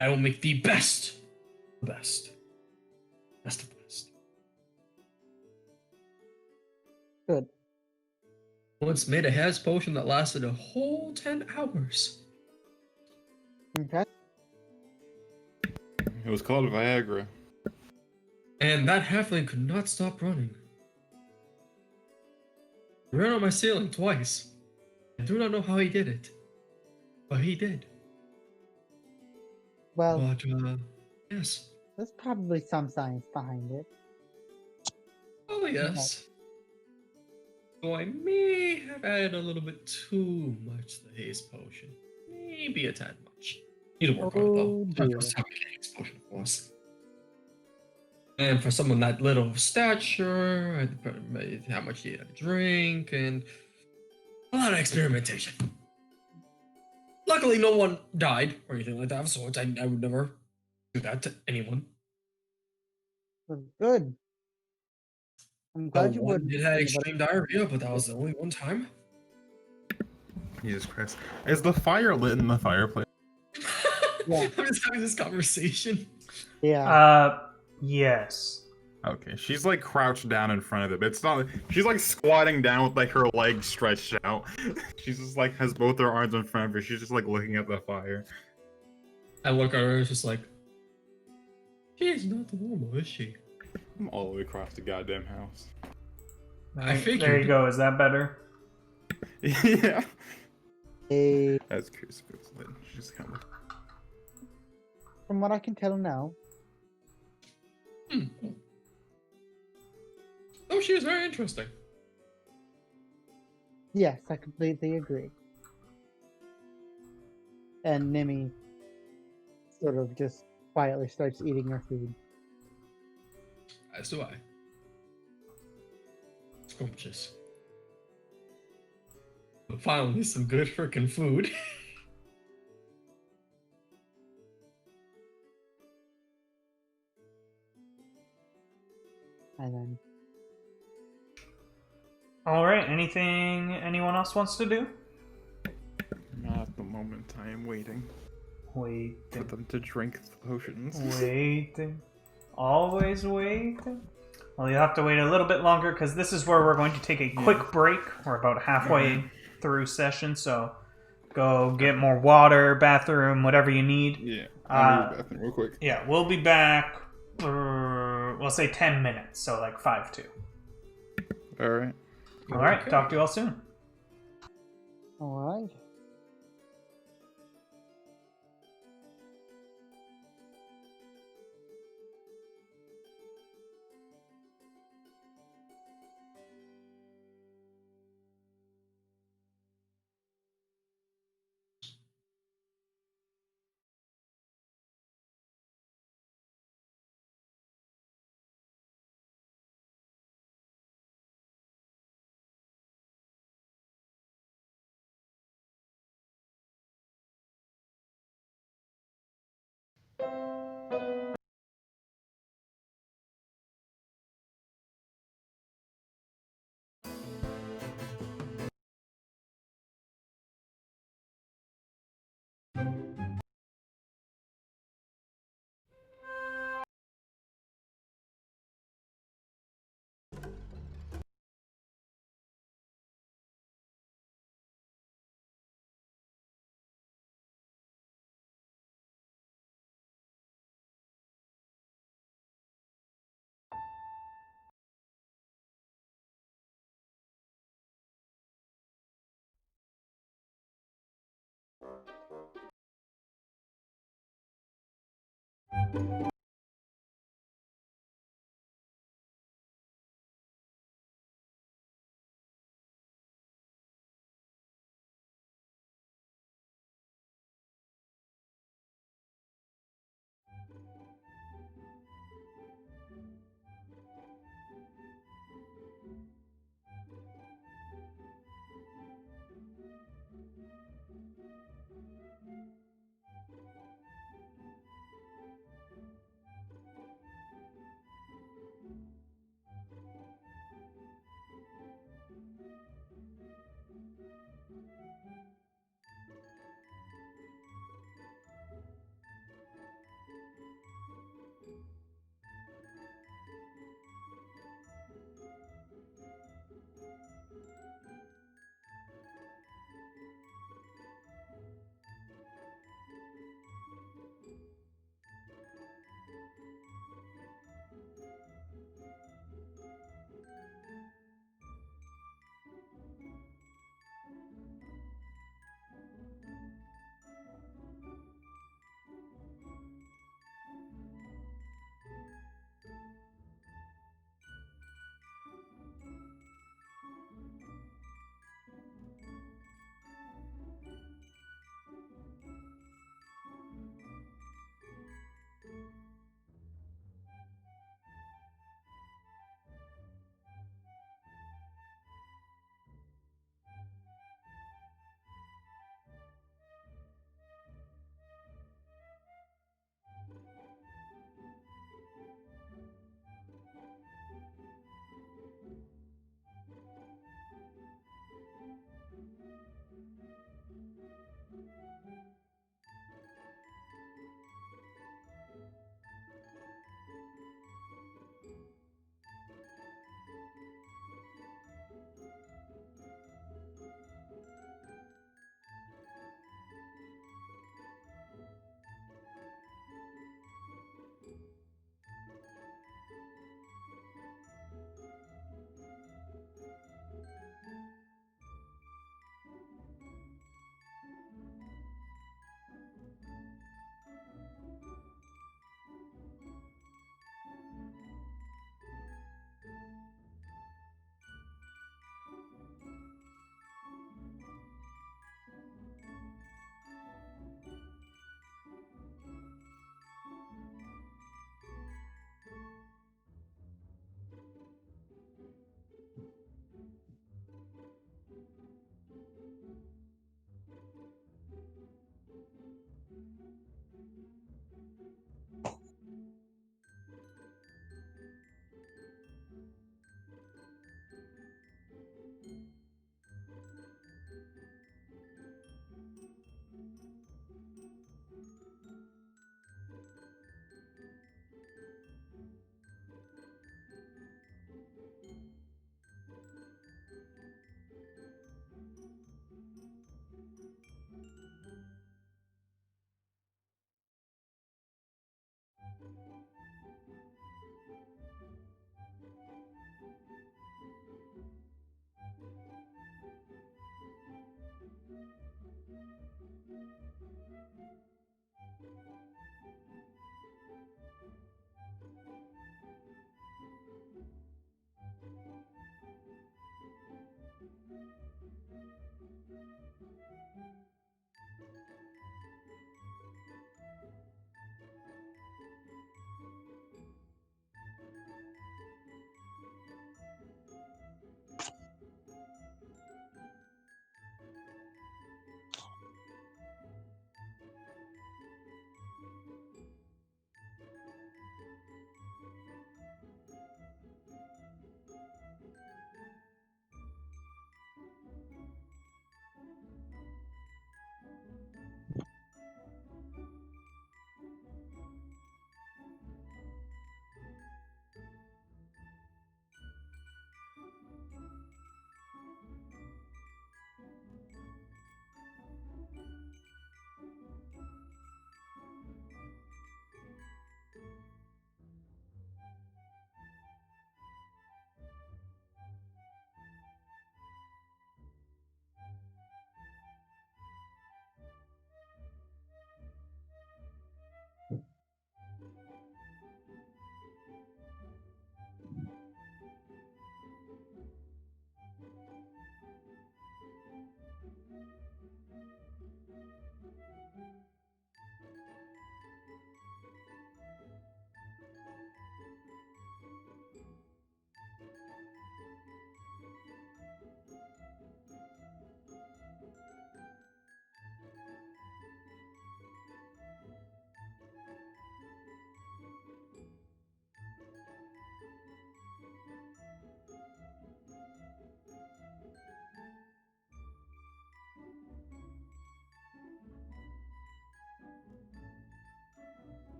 E: I will make the best. The best. Best of the best.
D: Good.
E: Once made a hair's potion that lasted a whole 10 hours.
D: Okay.
B: It was called Viagra.
E: And that halfling could not stop running. He ran on my ceiling twice. I do not know how he did it. But he did.
D: Well,
E: But, yes.
D: there's probably some science behind it.
E: Oh, yes. So I may have added a little bit too much to the haze potion. Maybe a tad much. Need to work on it though.
D: Oh,
E: Not
D: dear.
E: just how making haze potion, of course. And for someone that little of stature, I depend how much you had to drink, and a lot of experimentation. Luckily, no one died or anything like that, so I would never do that to anyone.
D: Well, good. I'm
E: No
D: glad you
E: one
D: wouldn't.
E: did have
D: But
E: extreme diarrhea, but that was the only one time.
B: Jesus Christ. Is the fire lit in the fireplace?
D: Yeah.
E: I'm just having this conversation.
D: yeah.
A: Yes.
B: Okay, she's like crouched down in front of it, but it's not. She's like squatting down with like her legs stretched out. She's just like has both her arms in front of her. She's just like looking at the fire.
E: I look at her, it's just like, she is not normal, is she?
B: I'm all the way across the goddamn house.
E: I figured.
A: There you go. Is that better?
B: Yeah.
D: Hey,
B: That's curious if it was lit. She's just kind of.
D: from what I can tell now,
E: Oh, she is very interesting.
D: yes, I completely agree. And Nimi sort of just quietly starts eating her food.
E: As do I. Scrumptious. But finally, some good frickin' food.
D: And then,
A: All right. Anything anyone else wants to do?
B: Not at the moment. I am waiting for
A: Waiting.
B: them to drink the potions.
A: Waiting. Always waiting. Well, you'll have to wait a little bit longer because this is where we're going to take a quick break. We're about halfway through session, so go get more water, bathroom, whatever you need.
B: Yeah. I'll go to the bathroom real quick.
A: Yeah, we'll be back. We'll say 10 minutes, so like 5-2.
B: All right.
A: All right. Talk to you all soon.
D: all right.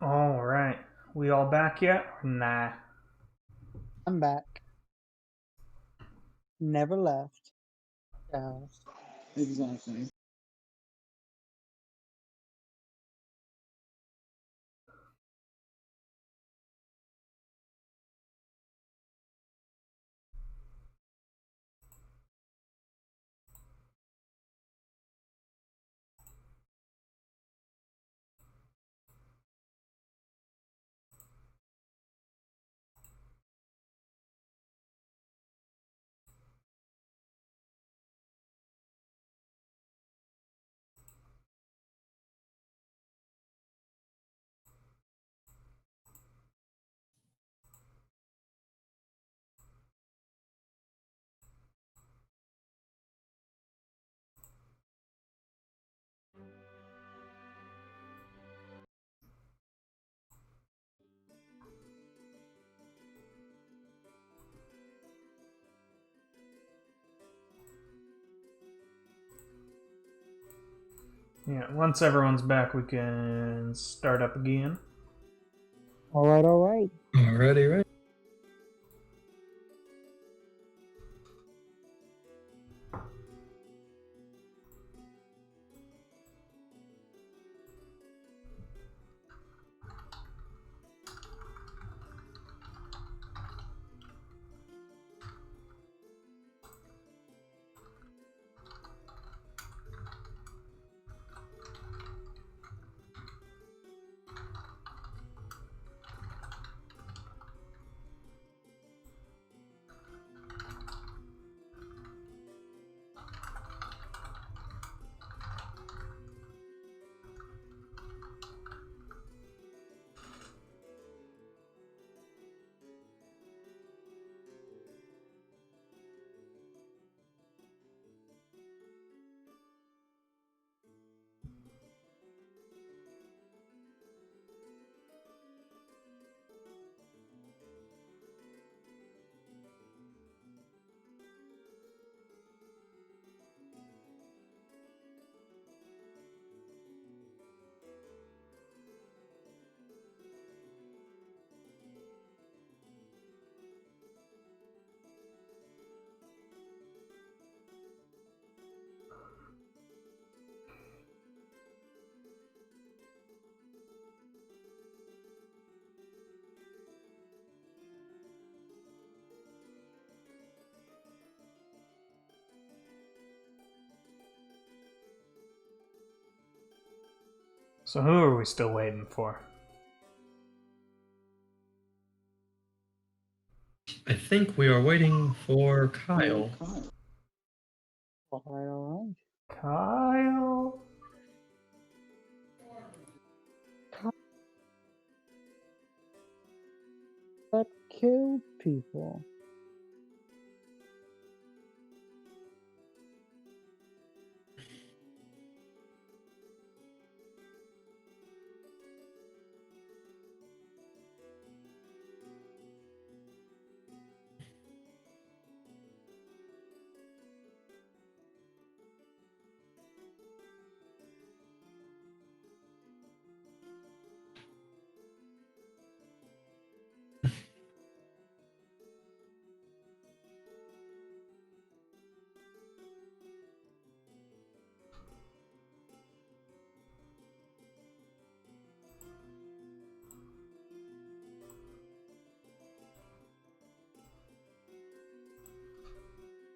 A: All right. We all back yet? Nah.
D: I'm back. Never left.
C: Exactly.
A: Yeah, once everyone's back, we can start up again.
D: All right, all right.
E: Alrighty, right.
A: So who are we still waiting for?
E: I think we are waiting for Kyle.
D: All right, all
A: Kyle?
D: right. That killed people.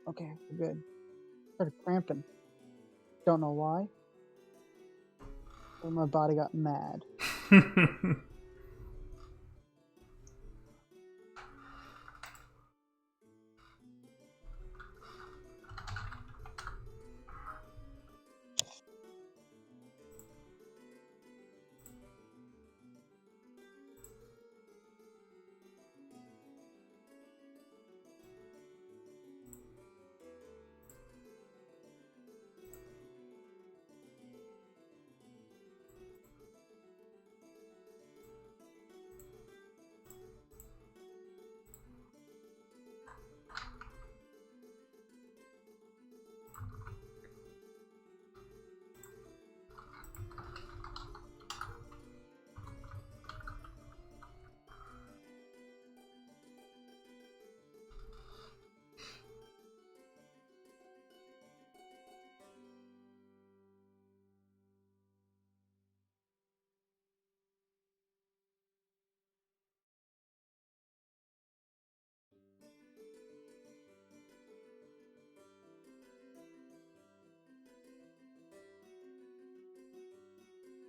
D: Okay, we're good. Started cramping. Don't know why. But my body got mad.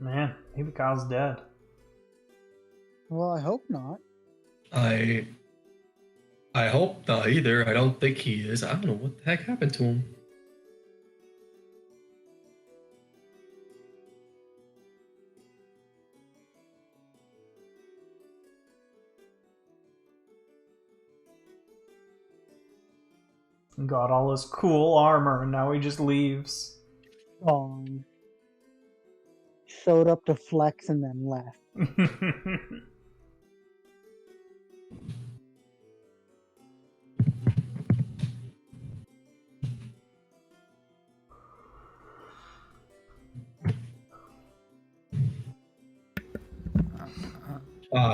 A: Man, maybe Kyle's dead.
D: Well, I hope not.
E: I hope not either. I don't think he is. I don't know what the heck happened to him.
A: He got all his cool armor and now he just leaves.
D: Gone. Showed up to flex and then left.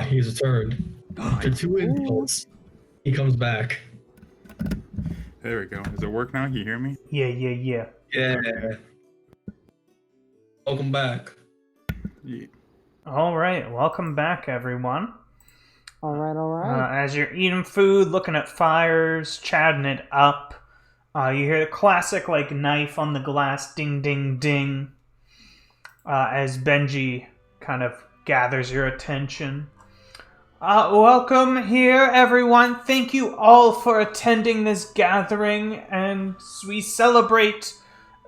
E: He's returned. After 2 insults, he comes back.
B: There we go. Does it work now? You hear me?
A: Yeah.
E: Yeah. Welcome back.
B: Yeah.
A: Alright, welcome back, everyone.
D: Alright.
A: As you're eating food, looking at fires, chatting it up, you hear the classic, like, knife on the glass, ding, ding, ding, as Benji kind of gathers your attention. Welcome here, everyone. Thank you all for attending this gathering, and we celebrate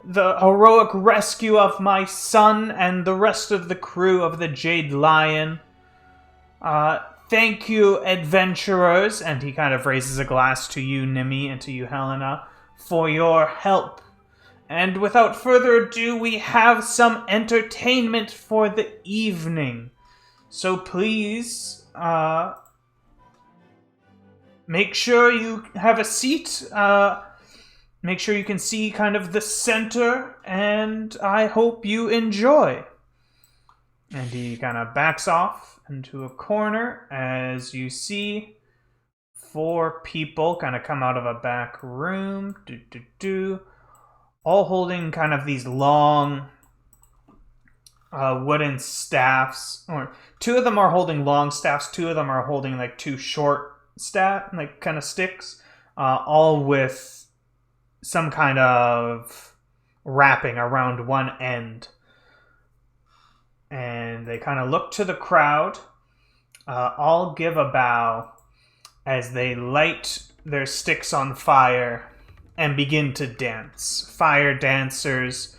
A: the heroic rescue of my son and the rest of the crew of the Jade Lion. Thank you, adventurers, and he kind of raises a glass to you, Nimi, and to you, Helena, for your help. And without further ado, we have some entertainment for the evening. So please, make sure you have a seat, make sure you can see kind of the center, and I hope you enjoy. And he kind of backs off into a corner as you see 4 people kind of come out of a back room, all holding kind of these long wooden staffs. Or 2 of them are holding long staffs, 2 of them are holding like 2 short staff, like kind of sticks, all with some kind of wrapping around one end. And they kind of look to the crowd, all give a bow as they light their sticks on fire and begin to dance. Fire dancers.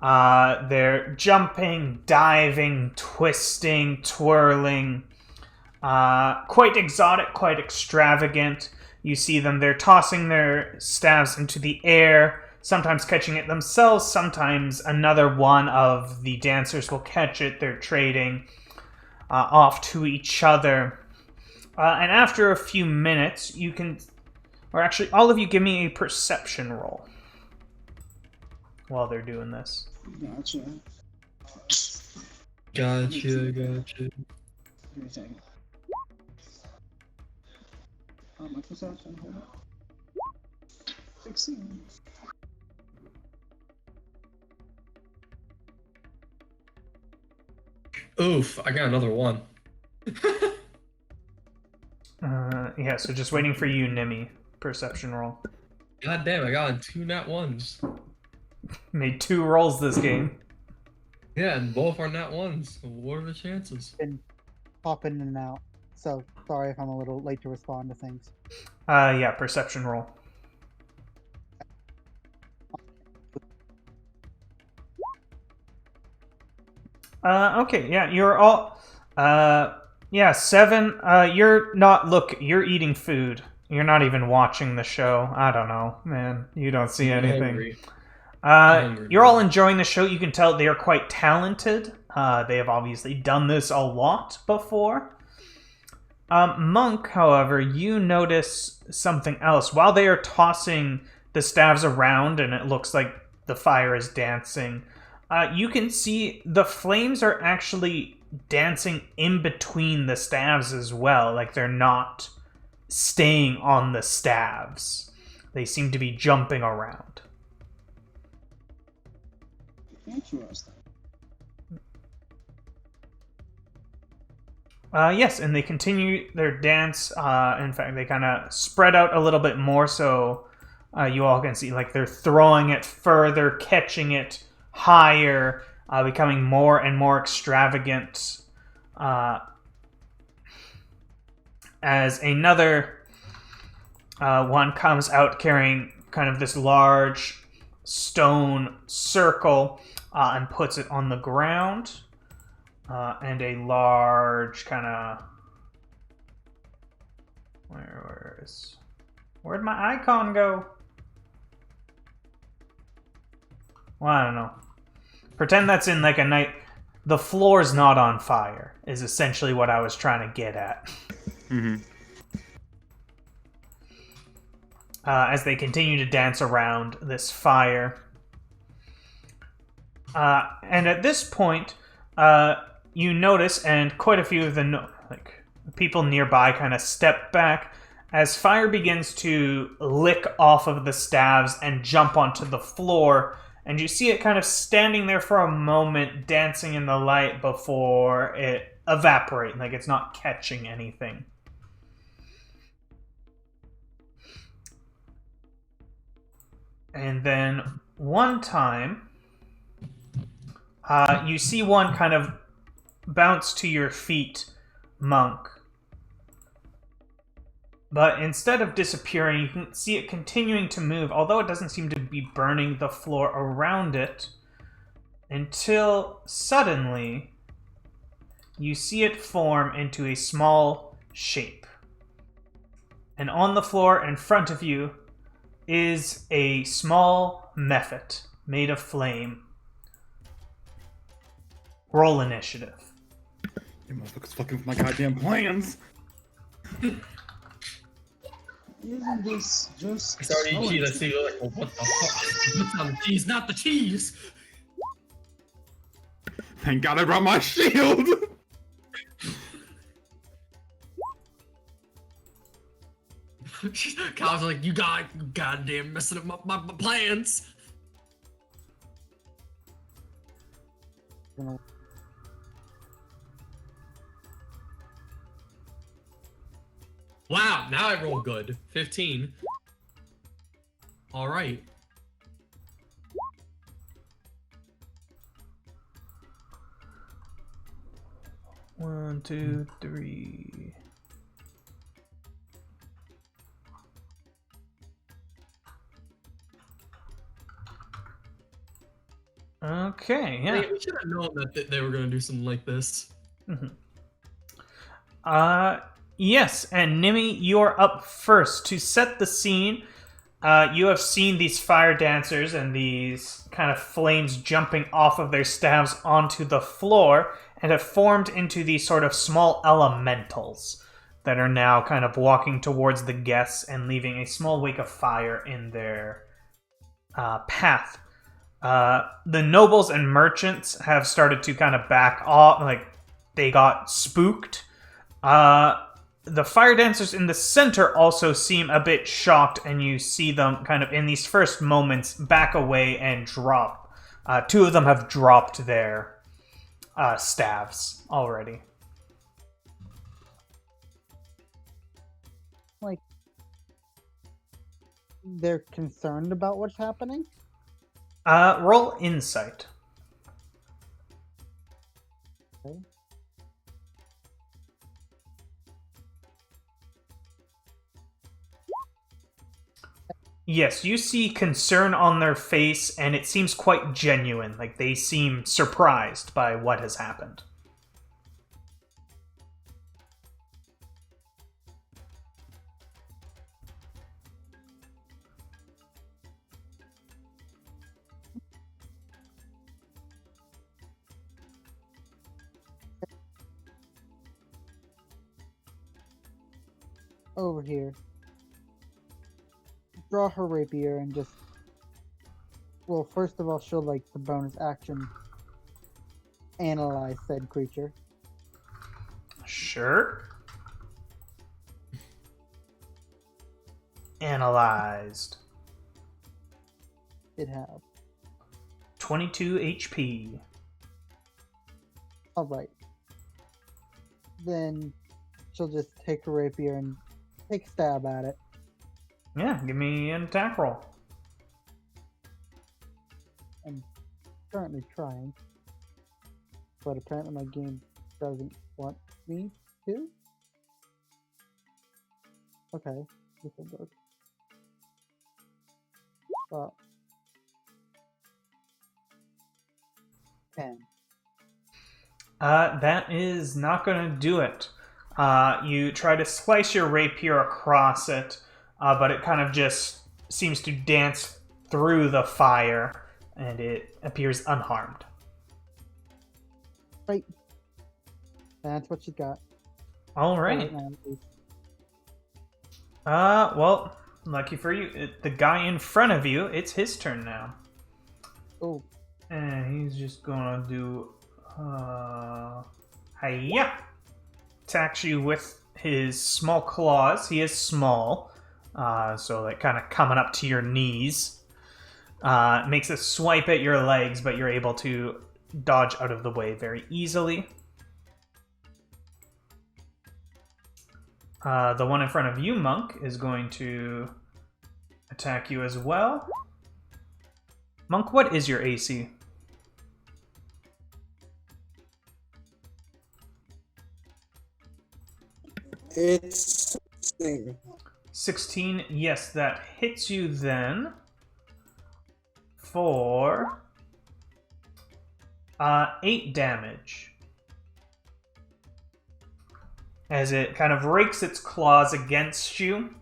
A: They're jumping, diving, twisting, twirling. Quite exotic, quite extravagant. You see them, they're tossing their staves into the air, sometimes catching it themselves, sometimes another one of the dancers will catch it. They're trading off to each other. And after a few minutes, you can... Or actually, all of you give me a perception roll while they're doing this.
E: Gotcha.
C: Everything. My perception, hold on. 16.
E: Oof, I got another 1.
A: Yeah, so just waiting for you, Nimi. Perception roll.
E: God damn, I got 2 nat 1s.
A: Made 2 rolls this game.
E: Yeah, and both are nat 1s. What are the chances?
D: Been popping in and out. So sorry if I'm a little late to respond to things.
A: Yeah, perception roll. Okay, yeah, you're all... yeah, 7. You're eating food. You're not even watching the show. I don't know, man. You don't see anything. You're all enjoying the show. You can tell they are quite talented. They have obviously done this a lot before. Monk, however, you notice something else. While they are tossing the staves around and it looks like the fire is dancing, you can see the flames are actually dancing in between the staves as well. Like they're not staying on the staves. They seem to be jumping around.
C: Interesting.
A: Yes, and they continue their dance. In fact, they kind of spread out a little bit more so you all can see like they're throwing it further, catching it higher, becoming more and more extravagant as another one comes out carrying kind of this large stone circle and puts it on the ground. And a large kind of... Where'd my icon go? Well, I don't know. Pretend that's in like a night. The floor's not on fire, is essentially what I was trying to get at.
B: Mm-hmm.
A: As they continue to dance around this fire. And at this point, you notice, and quite a few of the people nearby kind of step back, as fire begins to lick off of the staves and jump onto the floor, and you see it kind of standing there for a moment, dancing in the light before it evaporates, like it's not catching anything. And then one time, you see one kind of bounce to your feet, Monk. But instead of disappearing, you can see it continuing to move, although it doesn't seem to be burning the floor around it, until suddenly you see it form into a small shape. And on the floor in front of you is a small mephit made of flame. Roll initiative.
B: You motherfuckers fucking with my goddamn plans.
C: Isn't this just...
E: It's already cheese. I see. You're like, well, what the fuck? It's on the cheese, not the cheese.
B: Thank God I brought my shield.
E: Kyle's like, you goddamn messing up my plans. Wow, now I roll good. 15. Alright.
A: One, two, three. Okay, yeah.
E: We should have known that they were going to do something like this.
A: Mm-hmm. Yes, and Nimi, you're up first. To set the scene, you have seen these fire dancers and these kind of flames jumping off of their staves onto the floor and have formed into these sort of small elementals that are now kind of walking towards the guests and leaving a small wake of fire in their path. The nobles and merchants have started to kind of back off, like they got spooked. The fire dancers in the center also seem a bit shocked, and you see them kind of in these first moments back away and drop. Two of them have dropped their staves already.
D: Like, they're concerned about what's happening?
A: Roll insight.
D: Okay.
A: Yes, you see concern on their face, and it seems quite genuine. Like, they seem surprised by what has happened.
D: Over here. Draw her rapier and just... Well, first of all, she'll, like, the bonus action. Analyze said creature.
A: Sure. Analyzed.
D: It have.
A: 22 HP.
D: Alright. Then she'll just take her rapier and take a stab at it.
A: Yeah, give me an attack roll.
D: I'm currently trying. but apparently my game doesn't want me to. Okay, this will work. Well, 10.
A: That is not going to do it. You try to slice your rapier across it, but it kind of just seems to dance through the fire, and it appears unharmed.
D: Right. That's what you got.
A: All right.
D: Now, please.
A: Well, lucky for you, the guy in front of you, it's his turn now.
D: Oh,
A: And he's just gonna do, hiya! Attacks you with his small claws. He is small, so like kind of coming up to your knees. Makes a swipe at your legs, but you're able to dodge out of the way very easily. The one in front of you, Monk, is going to attack you as well. Monk, what is your AC?
C: It's
A: 16. Yes, that hits you then for 8 damage. As it kind of rakes its claws against you.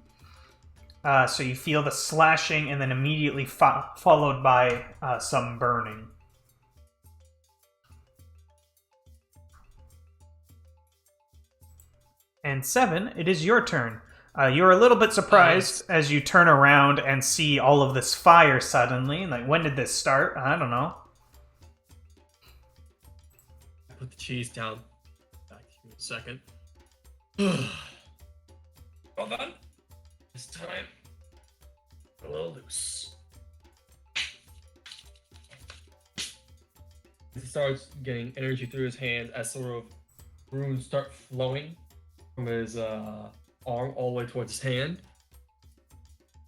A: So you feel the slashing and then immediately followed by some burning. And 7, it is your turn. You're a little bit surprised as you turn around and see all of this fire suddenly. Like, when did this start? I don't know.
E: Put the cheese down. Back in a second. Well done. This time, a little loose. He starts getting energy through his hand as sort of runes start flowing from his arm all the way towards his hand.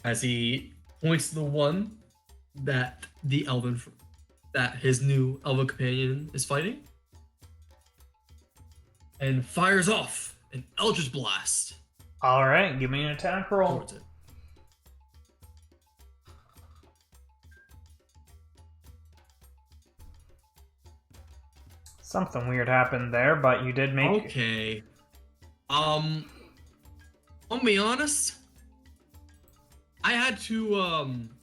E: As he points to the one that his new elven companion is fighting, and fires off an Eldritch Blast
A: All right, give me an attack roll.
E: towards it.
A: Something weird happened there, but you did make...
E: Okay. I'll be honest. I had to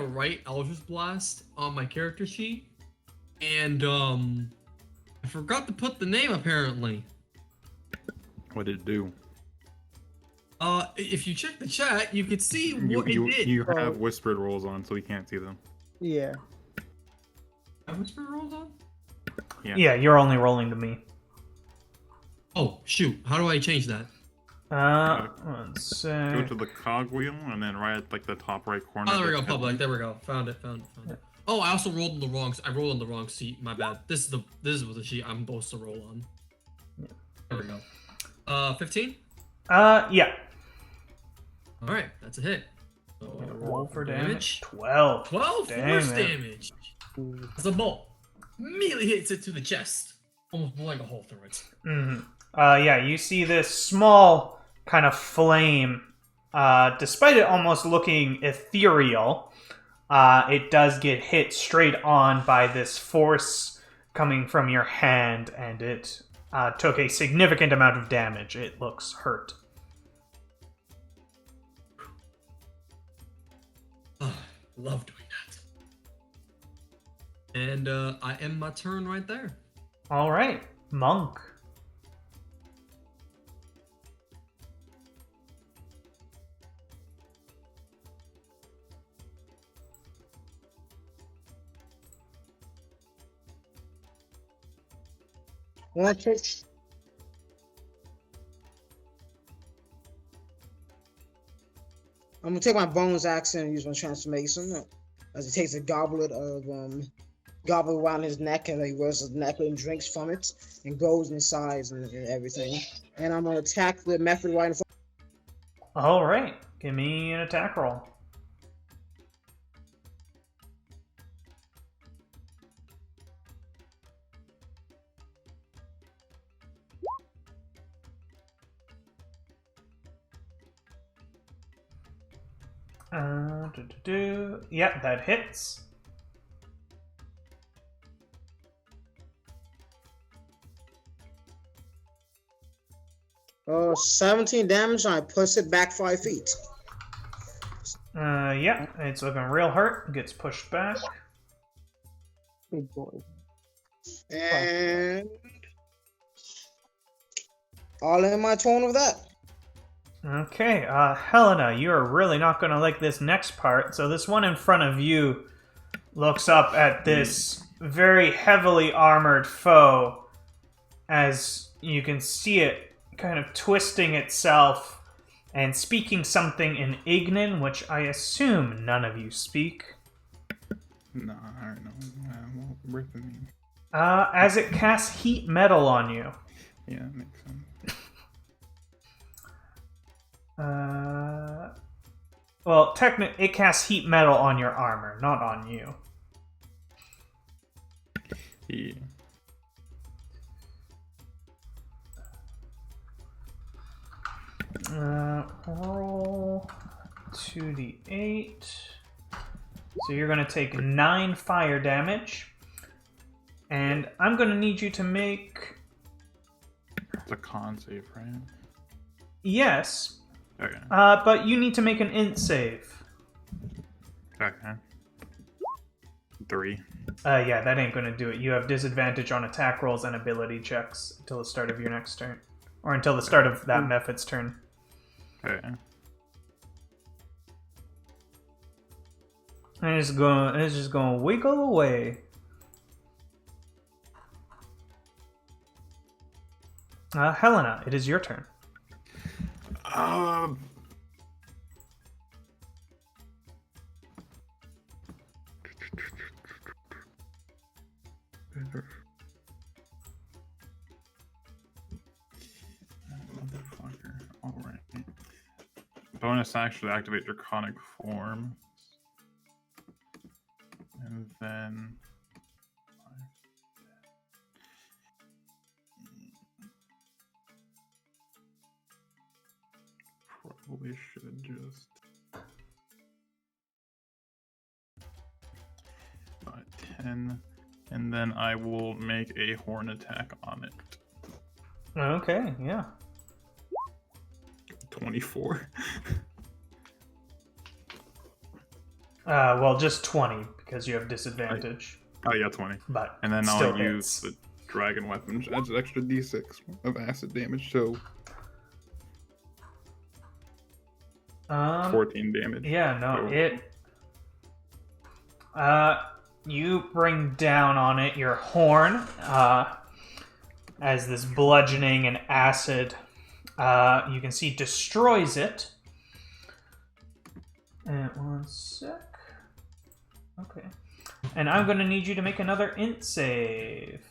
E: write Eldritch Blast on my character sheet, and I forgot to put the name apparently.
B: What did it do?
E: If you check the chat, you could see
B: You,
E: what
B: you,
E: it did.
B: you have whispered rolls on, so we can't see them.
D: yeah.
E: Have whisper rolls on?
A: Yeah, you're only rolling to me.
E: Oh shoot! How do I change that?
A: One
B: Go
A: sec.
B: to the cogwheel, and then right at like the top right corner.
E: Oh, there we
B: there's
E: go.
B: headline.
E: Public. There we go. Found it. Oh, I also rolled on the wrong. I rolled on the wrong seat. My bad. This is the sheet I'm supposed to roll on.
A: Yeah.
E: There we go. 15.
A: Yeah.
E: All right, that's a hit. So,
A: Roll for damage. 12.
E: 12
A: Damn
E: force
A: it.
E: damage. As a bolt immediately hits it to the chest, almost blowing a hole through it.
A: Mm-hmm. Yeah, you see this small kind of flame. Despite it almost looking ethereal, it does get hit straight on by this force coming from your hand, and it took a significant amount of damage. It looks hurt.
E: Love doing that. And I end my turn right there.
A: All right, Monk.
C: one trick. I'm gonna take my bones axe and use my transformation as he takes a goblet around his neck and he wears his necklet and drinks from it and grows in size and everything. And I'm gonna attack the method right in front.
A: All right, give me an attack roll. Yep, that hits.
C: 17 damage, and I push it back 5 feet.
A: Yeah, it's looking real hurt. Gets pushed back.
D: Big boy.
C: And I'll end my turn with that.
A: Okay, Helena, you're really not going to like this next part. So this one in front of you looks up at this very heavily armored foe as you can see it kind of twisting itself and speaking something in Ignan, which I assume none of you speak.
B: No, I don't know. Well, ripping me.
A: As it casts heat metal on you.
B: Yeah, that makes sense.
A: Well, technically, it casts heat metal on your armor, not on you.
B: Yeah.
A: Roll 2d8. So you're going to take 9 fire damage. And I'm going to need you to make...
B: It's a con save, right?
A: Yes.
B: Okay.
A: But you need to make an int save.
B: Okay. 3.
A: Yeah, that ain't going to do it. You have disadvantage on attack rolls and ability checks until the start of your next turn. Or until the start of that method's turn.
B: Okay.
A: And it's just going to wiggle away. Helena, it is your turn.
B: Motherfucker. Alright. Bonus action to activate Draconic Form. And then... Probably should just... 10. And then I will make a horn attack on it.
A: Okay, yeah.
B: 24.
A: Well, just 20, because you have disadvantage.
B: Oh yeah, 20.
A: But
B: And then
A: still
B: I'll use
A: hits.
B: the dragon weapon, which adds an extra d6 of acid damage, so 14 damage.
A: Yeah, no,
B: So-
A: you bring down on it your horn, as this bludgeoning and acid, you can see destroys it. And 1 sec. Okay. And I'm going to need you to make another int save.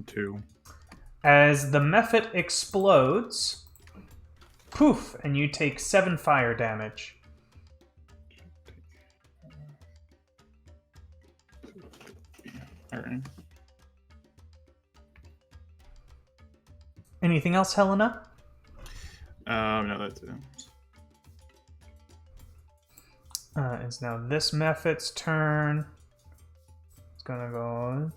B: 2.
A: As the mephit explodes, poof, and you take 7 fire damage.
B: Alright.
A: Anything else, Helena?
B: No, that's it.
A: It's now this mephit's turn. It's gonna go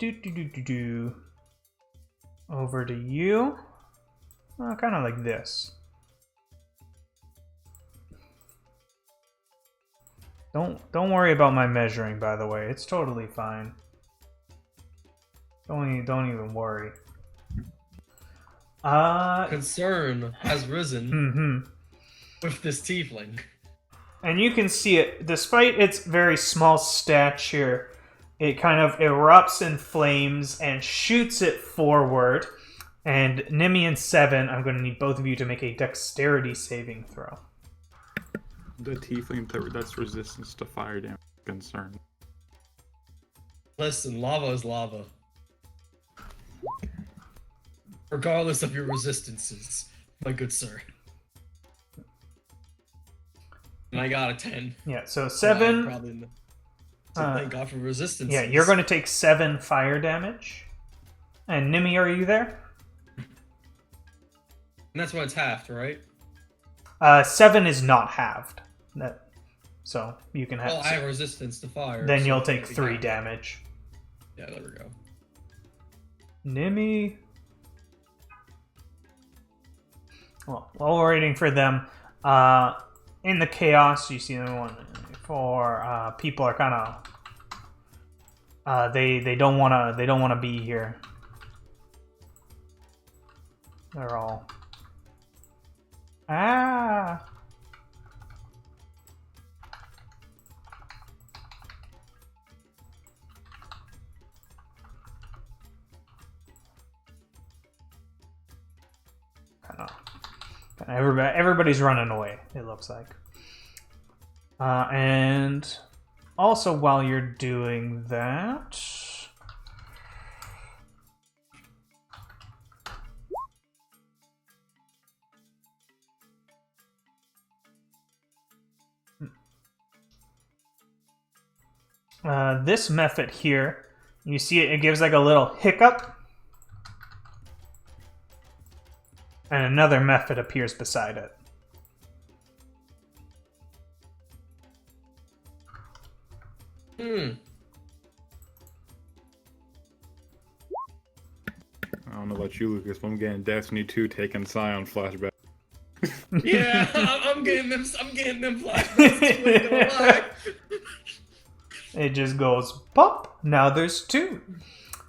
A: over to you. Kind of like this. Don't worry about my measuring, by the way. It's totally fine. Don't even worry.
E: Concern has risen with this tiefling.
A: And you can see it, despite its very small stature, it kind of erupts in flames and shoots it forward. And Nimi and 7, I'm going to need both of you to make a dexterity saving throw.
B: The tiefling that's resistance to fire damage is concerned.
E: Listen, lava is lava. Regardless of your resistances, my good sir. And I got a 10.
A: Yeah, so 7...
E: Probably thank God for resistance.
A: Yeah, you're going to take 7 fire damage. And Nimi, are you there?
E: And that's when it's halved, right?
A: 7 is not halved. So you can have.
E: Well, I have resistance to fire.
A: Then
E: so
A: you'll
E: it's
A: take
E: gonna be
A: 3
E: half.
A: damage.
E: Yeah, there we go.
A: Nimmy. Well, while we're waiting for them, in the chaos, you see them 1, 4. People are kind of. They don't wanna be here. They're all. Ah. Everybody's running away, it looks like. And also, while you're doing that, this method here, you see it gives like a little hiccup. And another method appears beside it.
B: I don't know about you, Lucas, but I'm getting Destiny 2 taking Scion flashback.
E: Yeah, I'm getting them flashbacks. Too, ain't gonna lie.
A: It just goes pop. Now there's 2.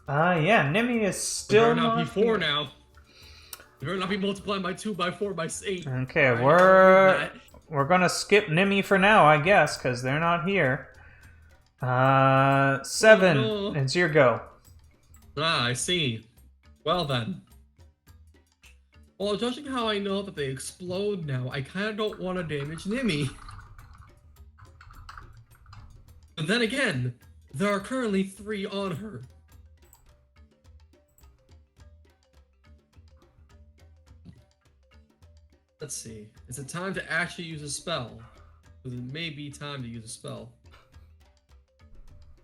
A: Yeah, Nimmy is still
E: There better not be 4
A: here.
E: now. There better not be multiplied by 2, by 4, by 8.
A: Okay,
E: Right,
A: we're gonna skip Nimmy for now, I guess, because they're not here. 7.
E: Oh, no.
A: It's your go.
E: Ah, I see. Well then. Well, judging how I know that they explode now, I kind of don't want to damage Nimmy. But then again, there are currently 3 on her. Let's see. Is it time to actually use a spell? Because it may be time to use a spell.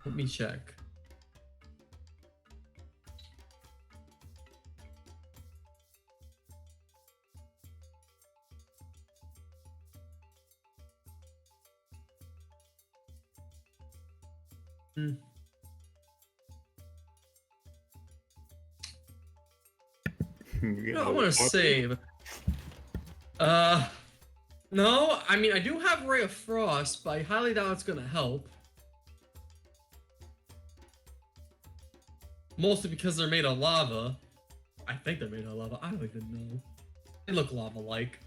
E: Let me check. No, I want to save. No, I mean, I do have Ray of Frost, but I highly doubt it's gonna help. Mostly because they're made of lava. I think they're made of lava. I don't even know. They look lava-like.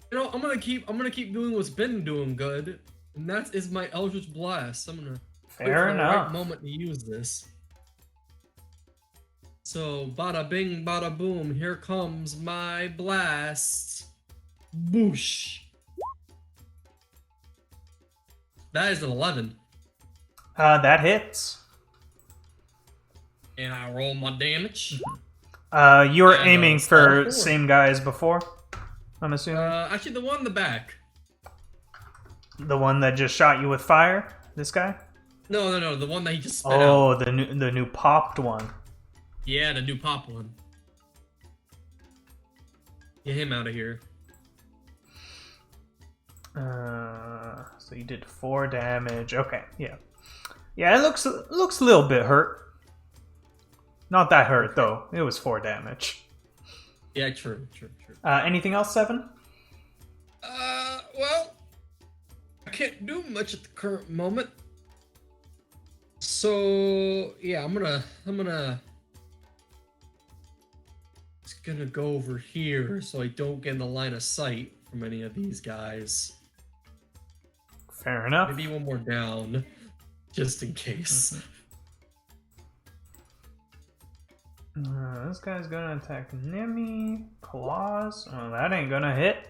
E: You know, I'm gonna keep doing what's been doing good, and that is my Eldritch Blast. I'm gonna wait
A: Fair
E: for the
A: enough.
E: right moment to use this. So, bada bing, bada boom, here comes my blast. Boosh. That is an 11.
A: That hits.
E: And I roll my damage.
A: You were
E: And,
A: aiming
E: it's all
A: for
E: 4.
A: same guy as before, I'm assuming?
E: Actually, the one in the back.
A: The one that just shot you with fire? This guy?
E: No, the one that he just spit out.
A: Oh, the new popped one.
E: Yeah, the new pop one. Get him out of here.
A: So you did 4 damage. Okay, yeah. Yeah, it looks a little bit hurt. Not that hurt, though. It was 4 damage.
E: Yeah, true.
A: Anything else, 7?
E: Well, I can't do much at the current moment. So, yeah, I'm gonna just gonna go over here so I don't get in the line of sight from any of these guys.
A: Fair enough.
E: Maybe one more down, just in case.
A: This guy's gonna attack Nimmy. Claws. Oh, that ain't gonna hit.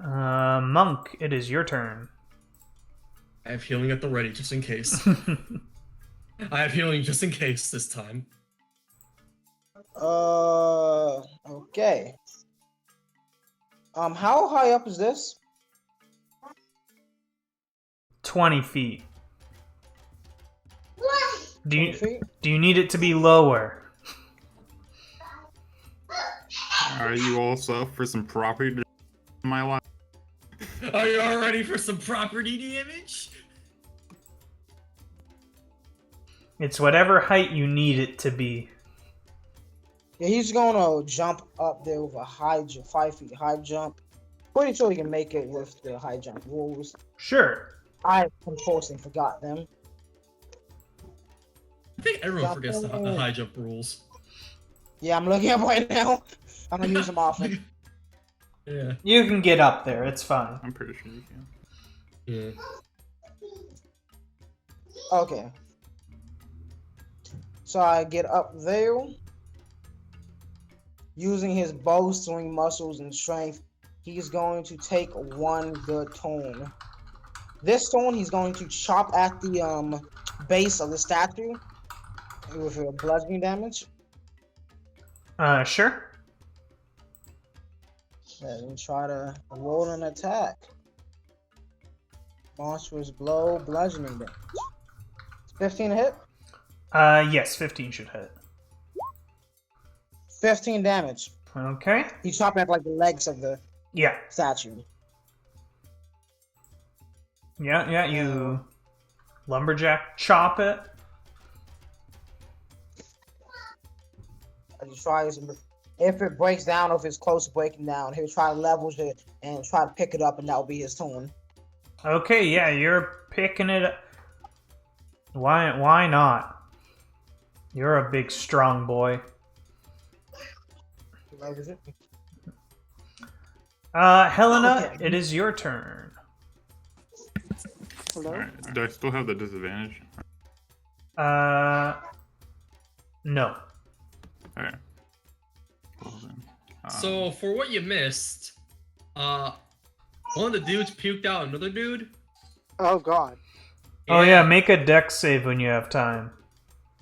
A: Monk, it is your turn.
E: I have healing at the ready, just in case. I have healing just in case this time.
C: Okay. How high up is this?
A: 20 feet. Do
C: 20
A: you
C: feet?
A: do you need it to be lower?
B: Are you also up for some property my life.
E: Are you all ready for some property damage?
A: It's whatever height you need it to be.
C: Yeah, he's gonna jump up there with a 5 feet high jump. Pretty sure he can make it with the high jump rules.
A: Sure.
C: I unfortunately forgot them.
E: I think everyone
C: Jump
E: forgets the
C: in.
E: high jump rules.
C: Yeah, I'm looking up right now. I'm gonna use them often.
E: Yeah.
A: You can get up there. It's fine.
B: I'm pretty sure you can.
E: Yeah.
C: Okay. So I get up there. Using his bowstring muscles and strength, he's going to take one good turn. This turn, he's going to chop at the base of the statue with a bludgeoning damage.
A: Sure.
C: And try to roll an attack. Monstrous blow, bludgeoning damage. 15 hit?
A: Yes, 15 should hit.
C: 15 damage.
A: Okay.
C: You chop at like the legs of the
A: Yeah.
C: statue.
A: Yeah, you lumberjack chop it.
C: He tries, if it breaks down, or if it's close to breaking down, he'll try to leverage it and try to pick it up, and that will be his turn.
A: Okay, yeah, you're picking it up. Why not? You're a big, strong boy.
C: Leverage it.
A: Helena,
C: Okay.
A: it is your turn.
D: Hello?
B: Alright, do I still have the disadvantage?
A: No.
B: Alright. Well then,
E: So for what you missed, one of the dudes puked out another dude.
D: Oh god.
A: Oh yeah, make a dex save when you have time.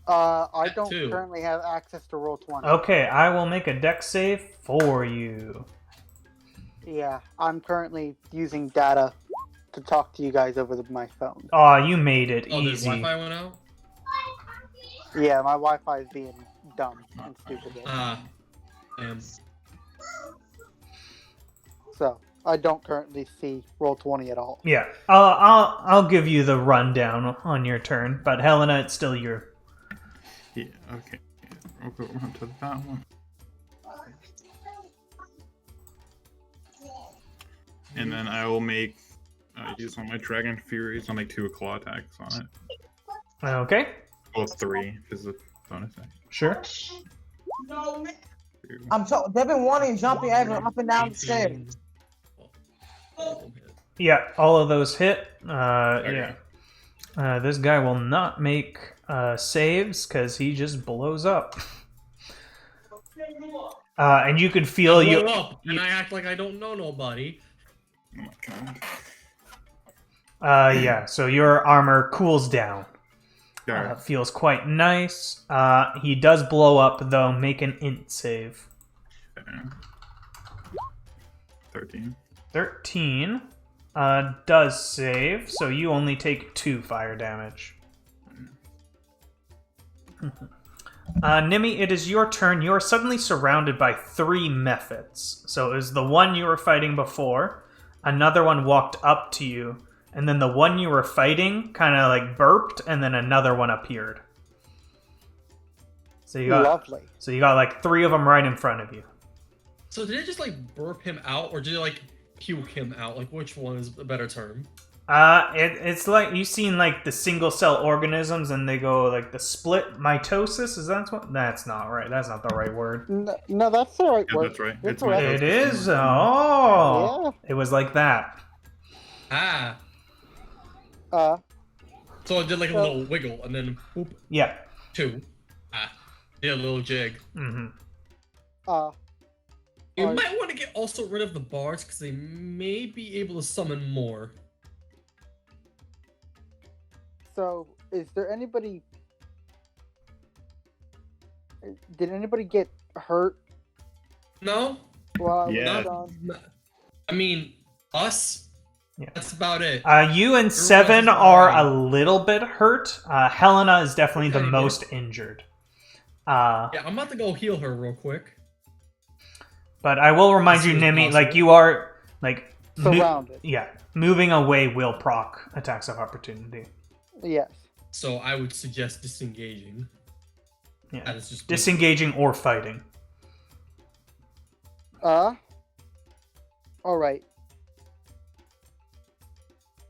D: I
E: That
D: don't
E: too.
D: currently have access to roll 20.
A: Okay, I will make a dex save for you.
D: Yeah, I'm currently using data to talk to you guys over my phone.
A: Aw, you made it
E: Oh, the
A: easy.
E: Wi-Fi went out.
D: Yeah, my Wi-Fi is being dumb and stupid.
E: Damn.
D: So I don't currently see roll 20 at all.
A: Yeah, I'll give you the rundown on your turn, but Helena, it's still your.
B: yeah, okay. I'll go on to that one. And then I will make use one of my Dragon Furies. I'll make 2 claw attacks on it.
A: Okay,
B: Well, 3 because of bonus action.
A: sure.
C: They've been wanting jumping up and down the stairs.
A: Yeah, all of those hit. Yeah. This guy will not make saves because he just blows up. And you can feel
E: Blow
A: you.
E: up, and I act like I don't know nobody.
B: Oh my god.
A: Yeah. So your armor cools down.
B: Alright.
A: Feels quite nice. He does blow up though. Make an int save.
B: Okay. 13.
A: 13 does save, so you only take 2 fire damage. Nimi, it is your turn. You are suddenly surrounded by 3 mephits. So it was the one you were fighting before, another one walked up to you, and then the one you were fighting kind of like burped, and then another one appeared. So you got
D: Lovely.
A: So you got like 3 of them right in front of you.
E: So did it just like burp him out, or did it like puke him out? Like which one is a better term?
A: It's like you've seen like the single cell organisms, and they go like the split mitosis. Is that what? That's not right. That's not the right word.
D: No, that's the right
B: Yeah,
D: word.
B: that's right.
D: It's
B: It's
D: the right
B: mitosis.
A: It is. Oh,
D: Yeah.
A: it was like that.
E: Ah.
D: Uh,
E: So it did like a little wiggle, and then whoop,
A: Yeah.
E: 2. Ah. Did a little jig.
A: Mm-hmm.
E: You
D: Alright.
E: might want to get also rid of the bars, because they may be able to summon more.
D: so is there anybody? Did anybody get hurt?
E: No?
D: While I was
B: Yeah.
D: gone?
E: I mean, us?
A: Yeah.
E: That's about it.
A: You and
E: Everyone's
A: Seven
E: just
A: are a
E: fine.
A: little bit hurt. Helena is definitely the
E: Okay,
A: most injured.
E: Yeah, I'm about to go heal her real quick.
A: But I will remind
E: As
A: you,
E: soon as
A: Nimi,
E: possible.
A: like you are, Like,
D: Surrounded.
A: yeah, moving away will proc attacks of opportunity.
D: Yes.
E: So I would suggest disengaging.
A: Yeah,
E: That is just
A: disengaging or fighting.
D: All right.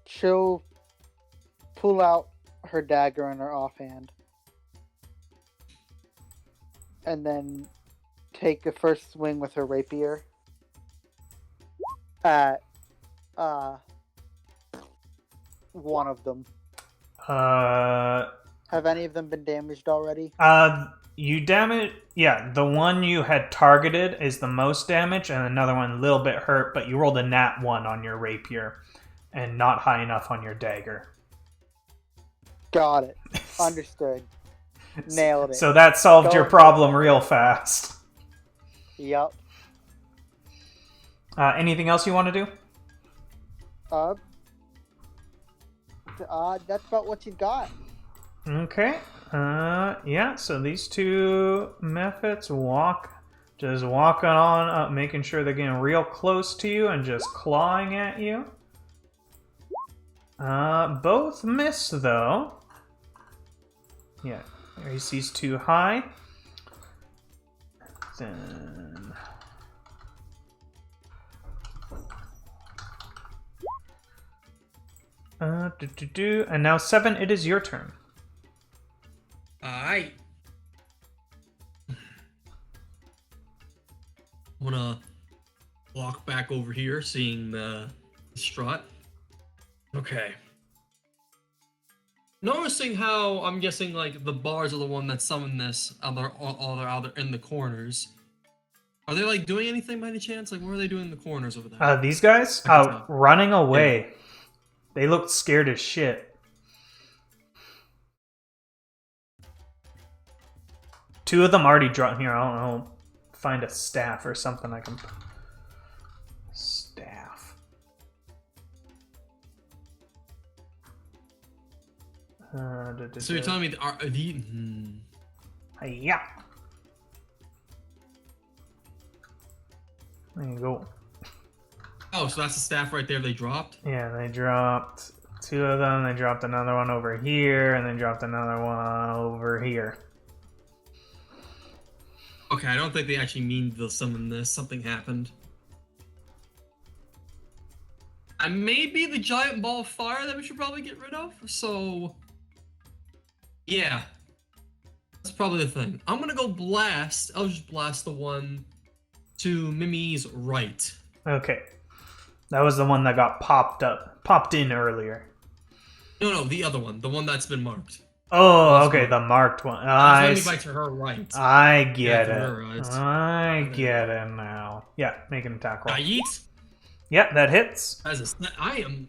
D: She'll pull out her dagger in her offhand, and then take a first swing with her rapier at one of them. Have any of them been damaged already?
A: You damage. Yeah, the one you had targeted is the most damage, and another one a little bit hurt. But you rolled a nat 1 on your rapier, and not high enough on your dagger.
D: Got it. Understood. Nailed it.
A: So that solved your
D: Going
A: problem
D: for it.
A: real fast.
D: Yep.
A: Anything else you want to do?
D: That's about what you got.
A: Okay. Yeah, so these two methods just walking on up, making sure they're getting real close to you and just clawing at you. Both miss, though. Yeah, AC's too high. Then... And now 7, it is your turn.
E: Alright. I'm gonna walk back over here, seeing the strut. Okay. Noticing how I'm guessing like the bars are the one that summoned this, they're out in the corners. Are they like doing anything by any chance? Like what are they doing in the corners over there?
A: These guys? Running away. Yeah. They looked scared as shit. Two of them already dropped here. I don't know. Find a staff or something I can... Staff.
E: So you're telling me are the...
A: Yeah. There you go.
E: Oh, so that's the staff right there they dropped?
A: Yeah, they dropped 2 of them. They dropped another one over here, and then dropped another one over here.
E: Okay, I don't think they actually mean to summon this. Something happened. And maybe the giant ball of fire that we should probably get rid of. So, yeah. That's probably the thing. I'm gonna go blast. I'll just blast the one to Mimi's right.
A: Okay. That was the one that got popped in earlier.
E: No, the other one. The one that's been marked.
A: Oh, okay, the marked one.
E: Let me bite to her right.
A: I get it. I get it now. Yeah, make an attack roll.
E: I eat.
A: Yeah, that hits.
E: I am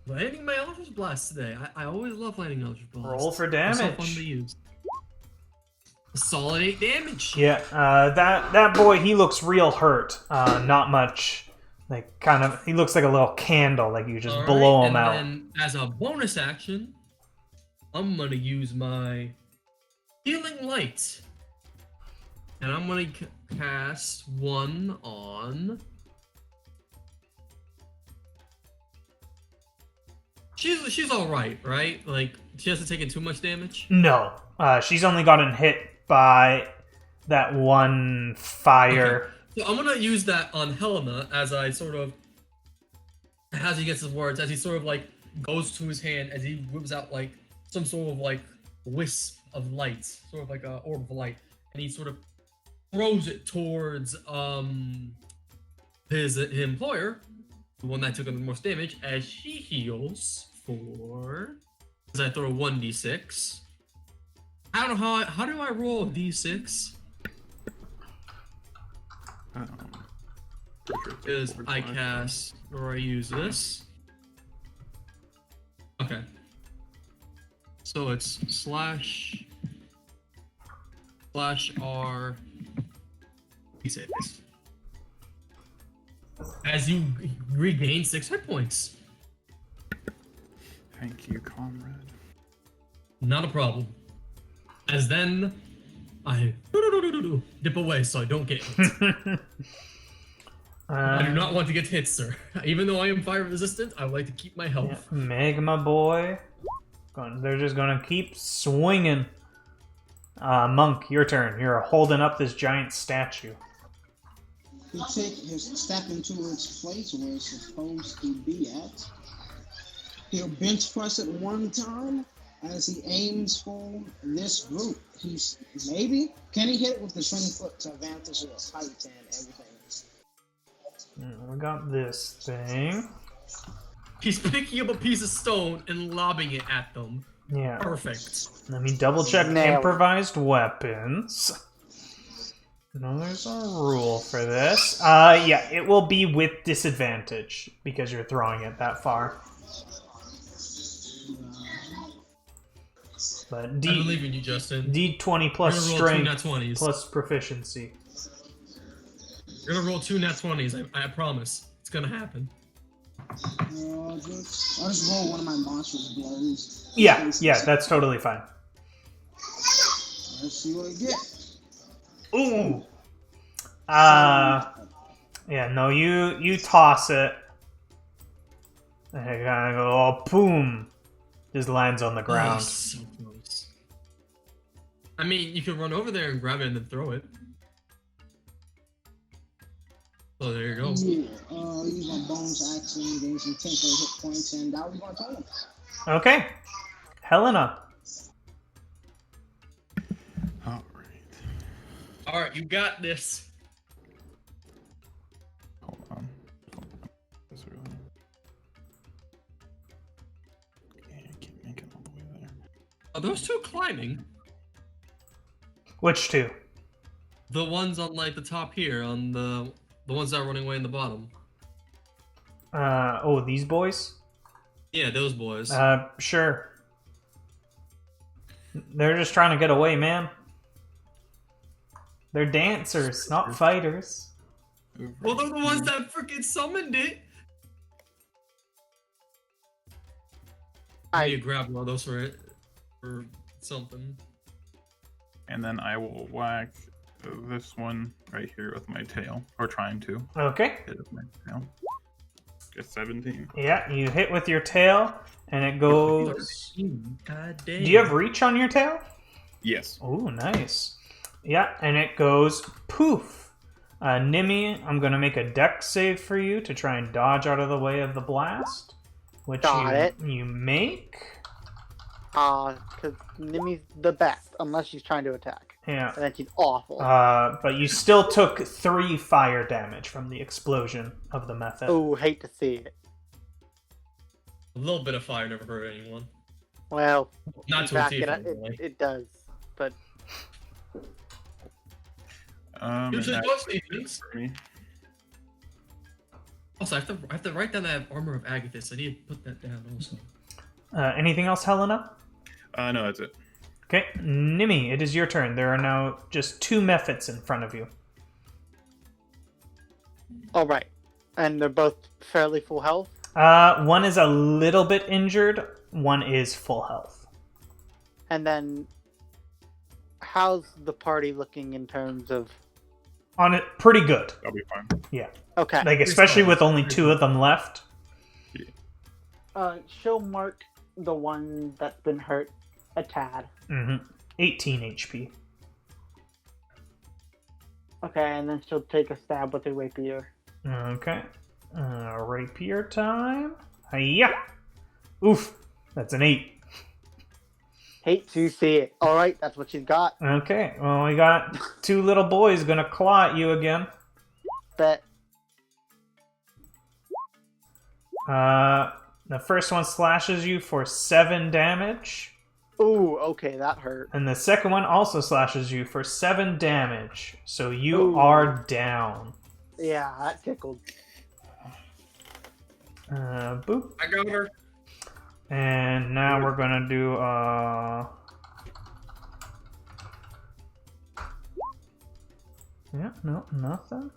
E: landing my Eldritch Blast today. I always love landing Eldritch Blast.
A: Roll for
E: They're
A: damage.
E: so fun to use. A solid 8 damage.
A: Yeah, that boy, he looks real hurt. Not much. Like, kind of, he looks like a little candle, like you just blow him out.
E: And then, as a bonus action, I'm gonna use my Healing Light. And I'm gonna cast one on... She's alright, right? Like, she hasn't taken too much damage?
A: No. She's only gotten hit by that one fire...
E: Okay. So I'm gonna use that on Helena as I sort of, as he gets his words, as he sort of like goes to his hand, as he whips out like some sort of like wisp of light, sort of like a orb of light, and he sort of throws it towards his employer, the one that took him the most damage, as she heals for. As I throw a 1d6. I don't know how do I roll a d6? Is I cast or I use this. Okay. So it's slash R d6. As you regain 6 hit points.
B: Thank you, comrade.
E: Not a problem. As then I dip away so I don't get hit. I do not want to get hit, sir. Even though I am fire resistant, I would like to keep my
A: Yeah,
E: health.
A: Magma boy. They're just gonna keep swinging. Monk, your turn. You're holding up this giant statue.
C: He'll take his step into its place where it's supposed to be at. He'll bench press it one time as he aims for this group. He's maybe can he hit with the 20-foot to advantage of height and everything?
A: We got this thing.
E: He's picking up a piece of stone and lobbing it at them.
A: Yeah.
E: Perfect.
A: Let me double check
D: Nailed.
A: improvised weapons. No, there's a rule for this. Yeah, it will be with disadvantage because you're throwing it that far. But
E: I believe in you, Justin.
A: D20 plus
E: We're gonna roll two nat
A: strength
E: 20s.
A: plus proficiency.
E: We're gonna roll 2 nat 20s. I promise. It's gonna happen.
C: I'll just roll one of my monstrous blows.
A: Yeah, that's totally fine.
C: Let's see what I get.
A: Ooh. Yeah, no, you toss it. And it kind of go, oh, boom. Just lands on the
E: Oh,
A: ground.
E: so close. I mean, you could run over there and grab it and then throw it. Oh, there you go.
C: Yeah, use my bonus action, gain some temporary hit points, and that was my turn.
A: Okay. Helena.
B: All right.
E: Alright, you got this.
B: Hold on. This really. Yeah, I can't make it all the way there.
E: Are those two climbing?
A: Which two?
E: The ones on like the top here, on the ones that are running away in the bottom.
A: Oh, these boys?
E: Yeah, those boys.
A: Sure. They're just trying to get away, man. They're dancers, not fighters.
E: Well, they're the ones that freaking summoned it. I need to grab one of those for it, or something.
B: And then I will whack this one right here with my tail, or trying to
A: Okay.
B: hit it with my tail. Get 17.
A: Yeah, you hit with your tail, and it goes...
E: God damn.
A: Do you have reach on your tail?
B: Yes.
A: Oh, nice. Yeah, and it goes poof. Nimi, I'm going to make a dex save for you to try and dodge out of the way of the blast. Which you make.
D: Because Nimi's the best, unless she's trying to attack.
A: Yeah.
D: And then she's awful.
A: But you still took 3 fire damage from the explosion of the method.
D: Oh, hate to see it.
E: A little bit of fire never hurt anyone.
D: Well,
E: Not
D: in
E: to a
D: fact,
E: tiefling, anyway.
D: it does. But
E: Usually
B: and
E: those
B: that's
E: things.
B: for me.
E: Also, I have to write down that armor of Agathis. I need to put that down also.
A: Anything else, Helena?
B: No, that's it.
A: Okay, Nimi, it is your turn. There are now just 2 methods in front of you.
D: all right, and they're both fairly full health.
A: One is a little bit injured. One is full health.
D: And then, how's the party looking in terms of?
A: On it, pretty good.
B: I'll be fine.
A: Yeah,
D: Okay,
A: like especially with only 2 of them left.
D: she'll mark the one that's been hurt a tad.
A: 18 HP.
D: Okay, and then she'll take a stab with her rapier.
A: Okay. Rapier time. Hiya! Oof. That's an 8.
D: Hate to see it. All right, that's what she's got.
A: Okay. Well, we got 2 little boys gonna claw at you again.
D: Bet.
A: The first one slashes you for 7 damage.
D: Ooh, okay, that hurt.
A: And the second one also slashes you for 7 damage. So you
D: Ooh.
A: are down.
D: Yeah, that tickled.
A: Boop.
E: I got her.
A: And now we're gonna do yeah, no, nothing.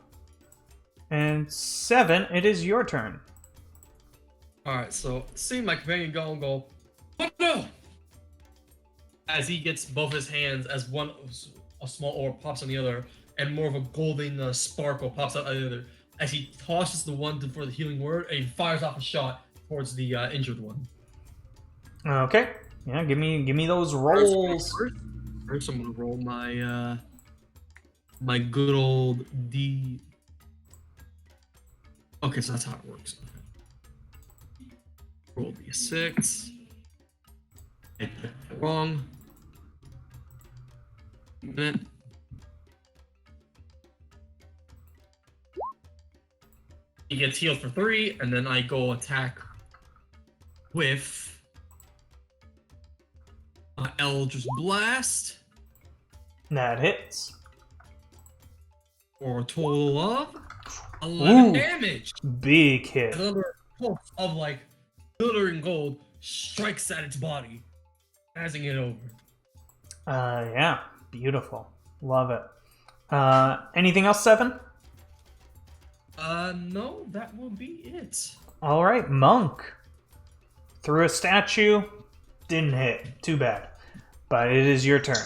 A: And 7, it is your turn.
E: Alright, so seeing my companion go and go, oh no! As he gets both his hands, as one a small orb pops on the other, and more of a golden sparkle pops out on the other. as he tosses the one for the healing word, and he fires off a shot towards the injured one.
A: Okay. Yeah, give me those rolls.
E: First I'm gonna roll my my good old D. Okay, so that's how it works. Roll D6. I picked it wrong. Minute. He gets healed for 3, and then I go attack with Eldritch Blast
A: That hits.
E: for a total of 11 damage.
A: Big hit.
E: Another pulse of like glittering gold strikes at its body, passing it over.
A: Yeah. Beautiful. Love it. Anything else, 7?
E: No, that will be it.
A: All right, Monk. Threw a statue. Didn't hit. Too bad. But it is your turn.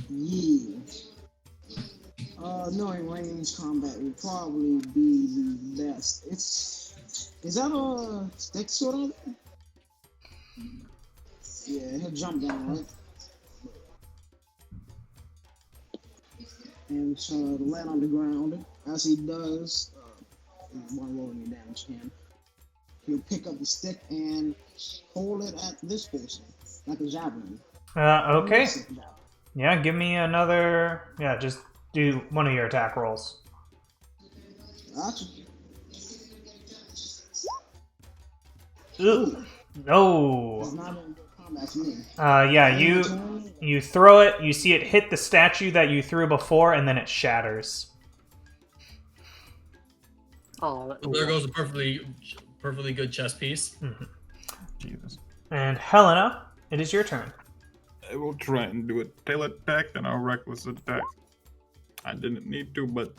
C: Yeah. Knowing range combat would probably be the best. Is that a stick sort of? Yeah, he'll jump down, right? And so land on the ground. As he does, one rolling the damage can. He'll pick up the stick and hold it at this person, like a javelin.
A: Okay. Yeah, give me another... Yeah, just do one of your attack rolls.
C: Gotcha.
A: Ooh. No.
C: It's not in good combat to me.
A: Yeah, you throw it, you see it hit the statue that you threw before, and then it shatters.
F: Oh,
E: There goes a perfectly good chess piece.
A: Mm-hmm.
B: Jesus.
A: And Helena, it is your turn.
B: I will try and do a tail attack, then I'll reckless attack. I didn't need to, but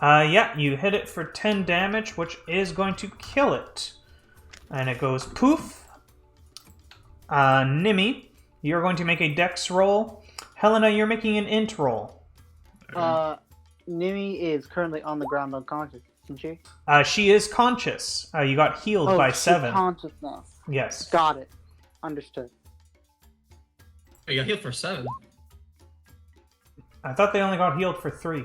A: Yeah, you hit it for 10 damage, which is going to kill it. And it goes poof. Nimi, you're going to make a dex roll. Helena, you're making an int roll.
F: Nimi is currently on the ground unconscious, isn't she?
A: She is conscious. You got healed by
F: she's
A: 7.
F: conscious now.
A: Yes.
F: Got it. Understood.
E: Oh, you got healed for 7.
A: I thought they only got healed for 3.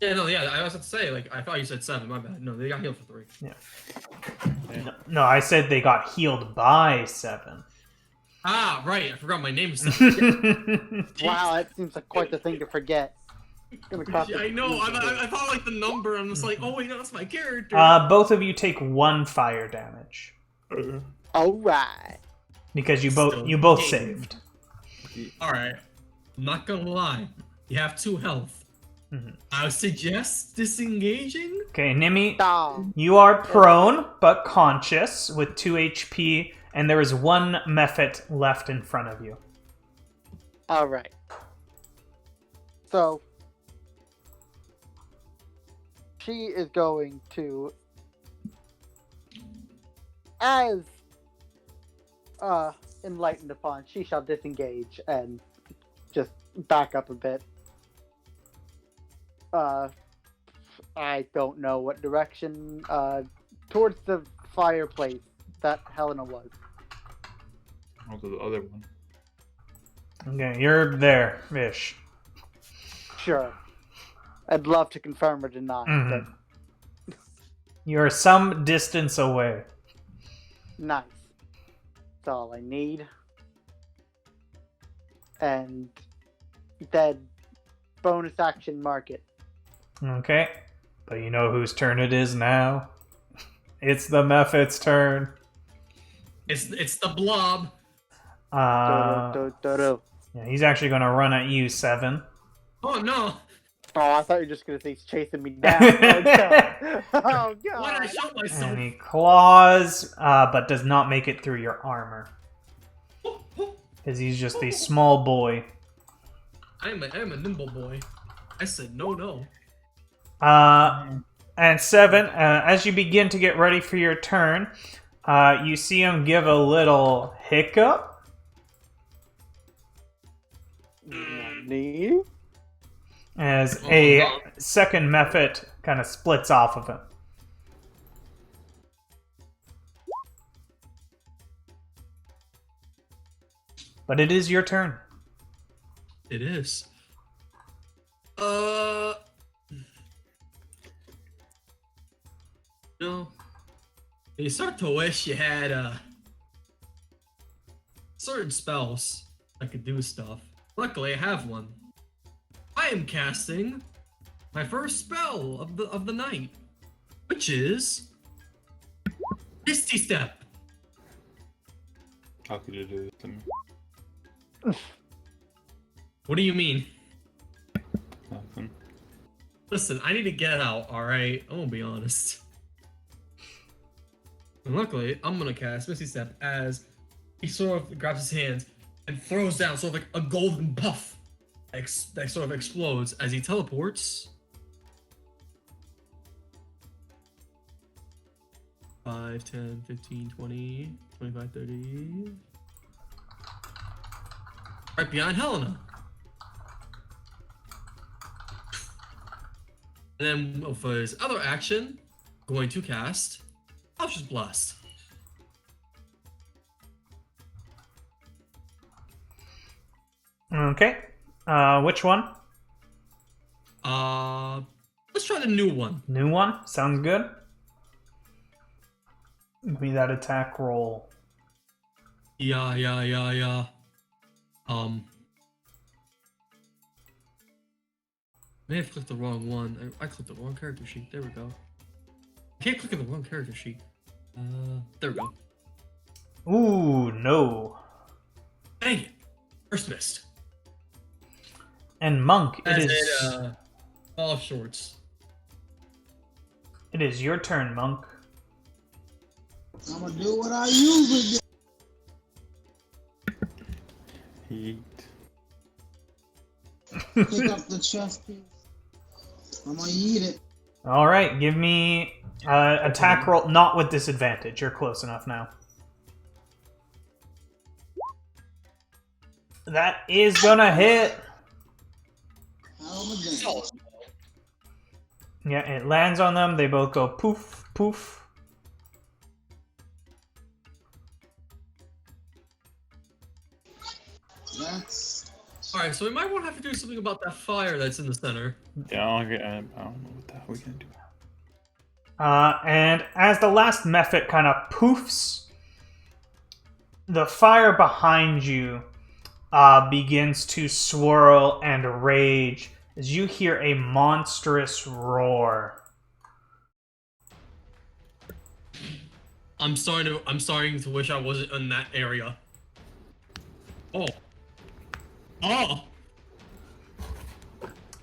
E: Yeah, no, yeah, I was about to say, like, I thought you said 7, my bad. No, they got healed for 3.
A: Yeah. No, I said they got healed by 7.
E: Ah, right, I forgot my name is 7.
F: Wow, that seems like quite the thing to forget. Gonna cost
E: Yeah, I know, I thought, like, the number, I'm just like, oh, wait, no, that's my character.
A: Both of you take 1 fire damage.
F: Alright.
A: Because you
E: Still
A: both
E: game.
A: saved.
E: Alright, I'm not gonna lie, you have 2 health.
A: Mhm.
E: I would suggest disengaging.
A: Okay, Nimi,
F: Dom.
A: you are prone but conscious with 2 HP, and there is 1 Mephit left in front of you.
F: Alright. So, she is going to, as enlightened upon, she shall disengage and just back up a bit. I don't know what direction, towards the fireplace that Helena was.
B: also the other one.
A: Okay, you're there-ish.
F: Sure. I'd love to confirm or deny,
A: Mhm.
F: but
A: You're some distance away.
F: nice. That's all I need. And then bonus action market.
A: Okay, but you know whose turn it is now? It's the Mephit's turn.
E: It's the blob.
A: Yeah, he's actually going to run at you, 7.
E: Oh, no.
F: Oh, I thought you were just gonna say he's chasing me down. Oh god! Oh
E: Why did I
F: god!
E: shoot myself?
A: And he claws, but does not make it through your armor. Because he's just a small boy.
E: I am a nimble boy. I said no.
A: And 7, as you begin to get ready for your turn, you see him give a little hiccup.
F: Me?
A: As a second method kind of splits off of him. But it is your turn.
E: It is. No. You start to wish you had certain spells that could do stuff. Luckily, I have one. I am casting my first spell of the night, which is Misty Step.
B: How could you do this to me?
E: What do you mean?
B: Nothing.
E: Listen, I need to get out, alright? I'm gonna be honest. And luckily, I'm gonna cast Misty Step as he sort of grabs his hands and throws down sort of like a golden puff that sort of explodes as he teleports. 5, 10, 15, 20, 25, 30. Right behind Helena. And then for his other action, going to cast Elfish Blast.
A: Okay. Which one?
E: Let's try the new one.
A: New one? Sounds good. Give me that attack roll.
E: Yeah. May have clicked the wrong one. I clicked the wrong character sheet. There we go. I can't click on the wrong character sheet. There we go.
A: Ooh, no.
E: Dang it. First missed.
A: And Monk,
E: As
A: it is...
E: it, fall off shorts.
A: It is your turn, Monk.
C: I'm gonna do what I usually do.
B: Heat.
C: Pick up the chest piece. I'm gonna eat it.
A: Alright, give me attack roll, not with disadvantage. You're close enough now. That is gonna hit.
C: How am I doing?
A: Yeah, it lands on them. They both go poof, poof.
C: That's
E: Alright, so we might want to have to do something about that fire that's in the center.
B: Yeah, I don't know what the hell we can do.
A: And as the last method kind of poofs, the fire behind you begins to swirl and rage as you hear a monstrous roar.
E: I'm starting to wish I wasn't in that area. Oh.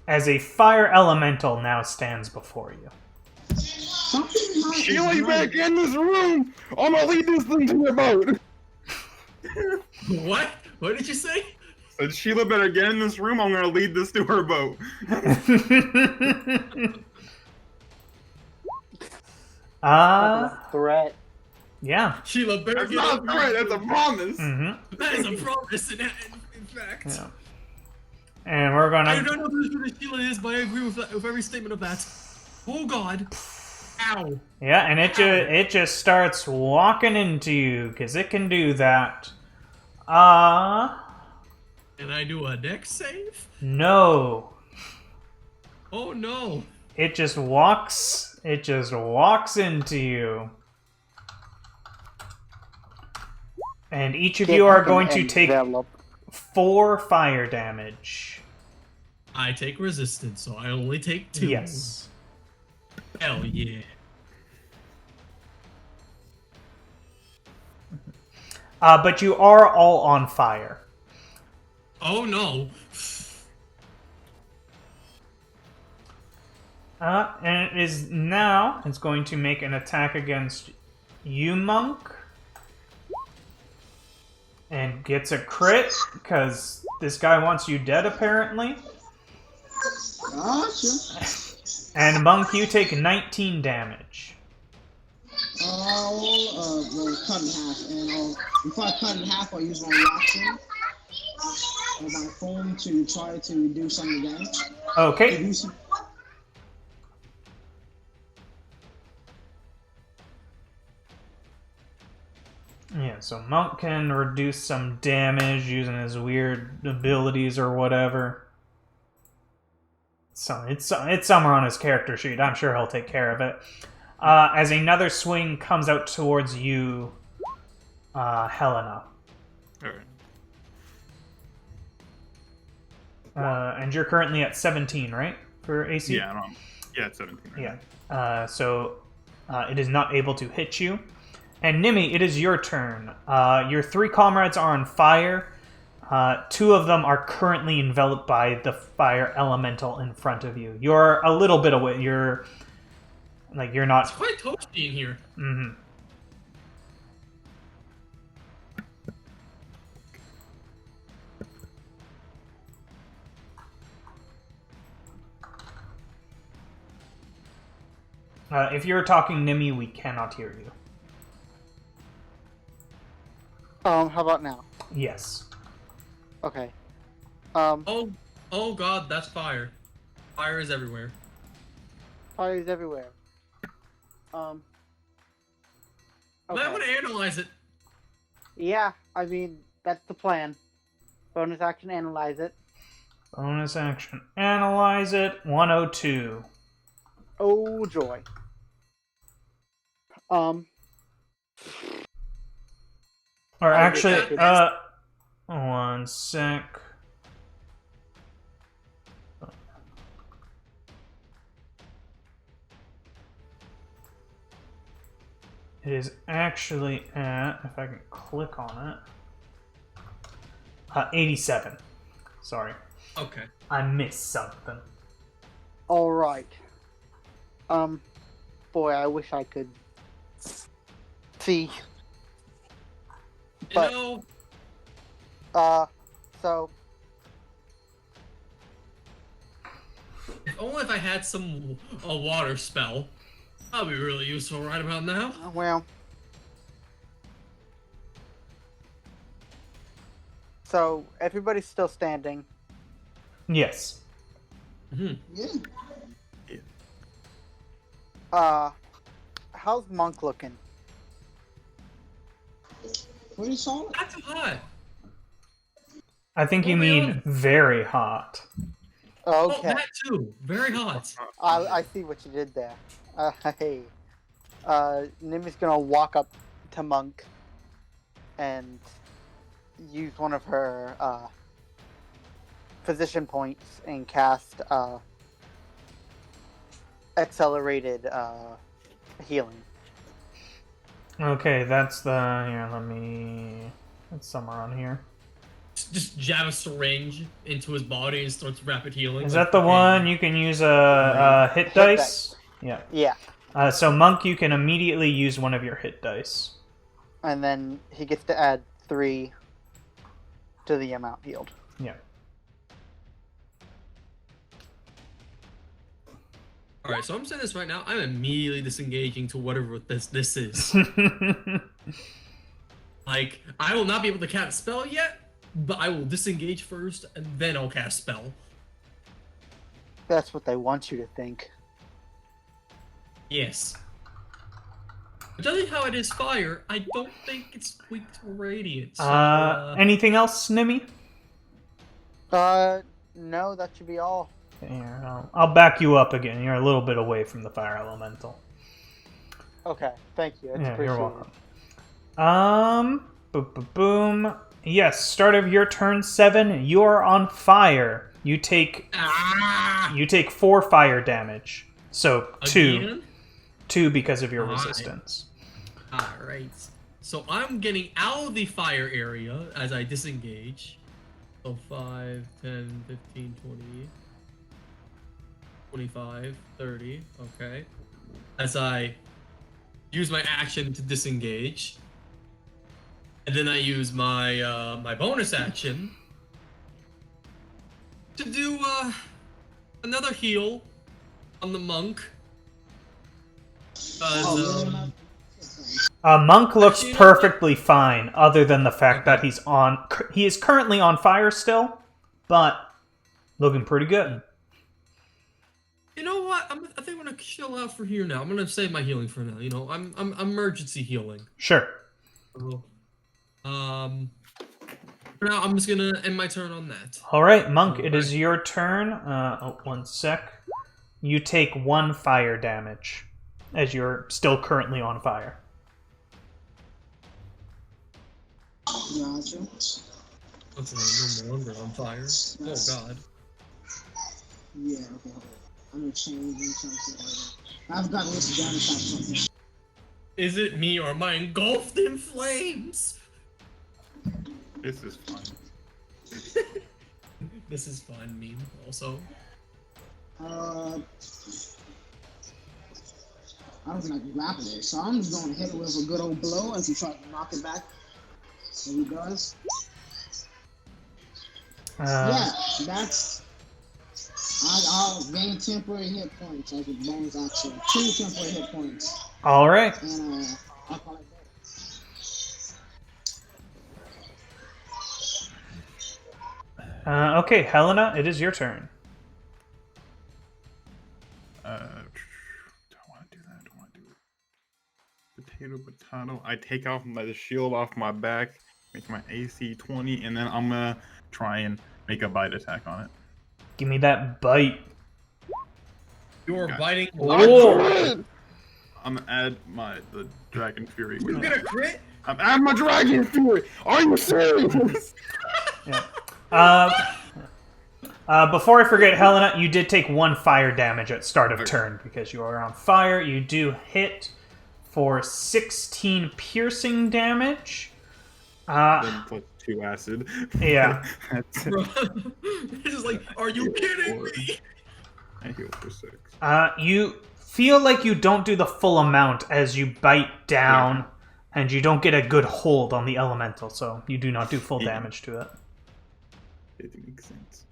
A: As a fire elemental now stands before you.
C: something not
B: Sheila, you
C: is right.
B: back in this room! I'm gonna lead this thing to your boat!
E: What? What did you say?
B: Said Sheila better get in this room, I'm gonna lead this to her boat.
F: Threat.
A: Yeah.
E: Sheila, better
B: That's
E: get
B: not
E: up.
B: right, that's a promise!
A: Mm-hmm.
E: That is a promise in fact.
A: Yeah. And we're
E: I
A: gonna...
E: don't know who the Sheila is, but I agree with every statement of that. Oh god. Ow.
A: Yeah, and it just starts walking into you, because it can do that.
E: Can I do a dex save?
A: No.
E: Oh no.
A: It just walks into you. And each of you are going to take 4 fire damage.
E: I take resistance, so I only take 2.
A: Yes.
E: Hell yeah.
A: But you are all on fire.
E: Oh no.
A: And it is now, it's going to make an attack against you, Monk. And gets a crit, because this guy wants you dead, apparently.
C: Gotcha.
A: And Monk, you take 19 damage.
C: Well, cut in half, and before I cut in half, I'll use my reaction or my phone to try to do some damage.
A: Okay. Yeah, so Monk can reduce some damage using his weird abilities or whatever. So it's somewhere on his character sheet. I'm sure he'll take care of it. As another swing comes out towards you, Helena.
B: Alright.
A: And you're currently at 17, right? For AC?
B: Yeah, I'm on. Yeah, it's 17. Right?
A: Yeah. So it is not able to hit you. And Nimi, it is your turn. Your 3 comrades are on fire. 2 of them are currently enveloped by the fire elemental in front of you. You're a little bit away. You're not.
E: It's quite toasty in here.
A: Mm-hmm. If you're talking Nimi, we cannot hear you.
F: How about now?
A: Yes.
F: Okay.
E: Oh God, that's fire. Fire is everywhere.
F: Fires everywhere.
E: Might
F: Okay.
E: want to analyze it.
F: Yeah, I mean, that's the plan. Bonus action, analyze it.
A: Bonus action. Analyze it. 102.
F: Oh, joy.
A: Or
F: I
A: actually,
F: get that.
A: one sec. It is actually at, if I can click on it, 87. Sorry,
E: Okay.
A: I missed something.
F: All right. Boy, I wish I could see.
E: You
F: But-
E: know,
F: So
E: if only if I had a water spell, that'd be really useful right about now.
F: well. So everybody's still standing.
A: Yes.
E: Hmm.
C: Yeah.
F: How's Monk looking?
C: Pretty solid.
E: Not too hot.
A: I think you
E: Moving
A: mean
E: on.
A: very hot.
E: Oh,
F: Okay,
E: that too. Very hot.
F: I see what you did there. Hey, Nimi's gonna walk up to Monk and use one of her position points and cast accelerated healing.
A: Okay, that's the, here, it's somewhere on here.
E: Just jab a syringe into his body and starts rapid healing.
A: Is
E: like
A: that the
E: fucking-
A: one you can use a hit dice? Yeah.
F: Yeah,
A: So Monk, you can immediately use one of your hit dice.
F: and then he gets to add 3 to the amount healed.
A: Yeah.
E: All right, so I'm saying this right now. I'm immediately disengaging to whatever this is. Like, I will not be able to cast a spell yet, but I will disengage first, and then I'll cast spell.
F: That's what they want you to think.
E: Yes. But judging how it is fire, I don't think it's weak to radiant. So,
A: Anything else, Nimi?
F: No, that should be all.
A: Here, I'll back you up again. You're a little bit away from the fire elemental.
F: Okay, thank you. It's
A: Yeah,
F: appreciated.
A: you're welcome. Boom. Yes, start of your turn 7. You're on fire. You take 4 fire damage. So 2.
E: Again?
A: 2 because of your
E: Alright.
A: resistance.
E: Alright. So I'm getting out of the fire area as I disengage. So 5, 10, 15, 20, 25, 30. Okay. As I use my action to disengage. And then I use my my bonus action to do another heal on the monk.
C: Oh,
A: Monk looks
E: Actually, you know
A: perfectly fine, other than the fact that he is currently on fire still, but looking pretty good.
E: You know what? I think I'm gonna chill out for here now. I'm gonna save my healing for now. You know, I'm emergency healing.
A: Sure.
E: So, For now, I'm just gonna end my turn on that.
A: All right, Monk, it is your turn. One sec. You take 1 fire damage as you're still currently on fire.
C: Gotcha.
E: Okay, no longer on fire. Oh god.
C: Yeah, okay, hold on. I'm gonna change something later. I've got this damage type something.
E: Is it me or am I engulfed in flames?
B: This is fun.
E: This is fun, meme, also.
C: I was gonna grapple it, so I'm just gonna hit it with a good old blow as he tries to knock it back. So he does. Yeah, that's. I'll gain temporary hit points as a bonus action. 2 temporary hit points.
A: All right.
C: And I'll call it that.
A: Okay, Helena, it is your turn.
B: Don't want to do that. Don't want to do it. Potato. I take off the shield off my back, make my AC 20, and then I'm gonna try and make a bite attack on it.
A: Give me that bite.
E: You're
B: Gotcha.
E: biting.
A: Oh.
B: I'm gonna add the Dragon Fury.
E: You get a crit?
B: I'm adding my Dragon Fury. Are you serious?
A: Yeah. Before I forget, Helena, you did take 1 fire damage at start of turn because you are on fire. You do hit for 16 piercing damage.
B: Then plus 2 acid.
A: Yeah.
E: Bro, this is like, are you kidding me?
B: I heal for 6.
A: You feel like you don't do the full amount as you bite down, and you don't get a good hold on the elemental, so you do not do full damage to it.
B: It makes sense.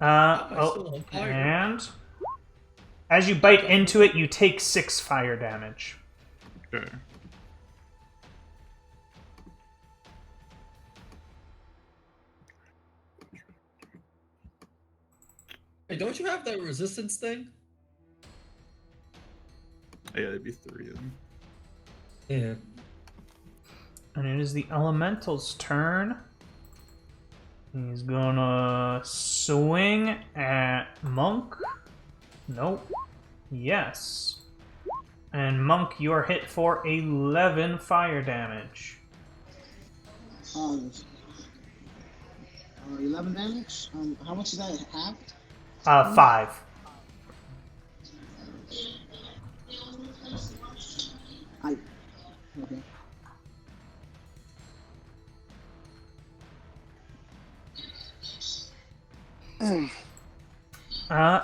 A: And as you bite into it, you take 6 fire damage.
B: Okay.
E: Hey, don't you have that resistance thing?
B: Yeah, it'd be 3 of them.
E: Yeah.
A: And it is the elemental's turn. He's gonna swing at Monk. Nope. Yes. And Monk, you are hit for 11 fire damage.
C: 11 damage? How much is that? Half?
A: 5.
C: Okay.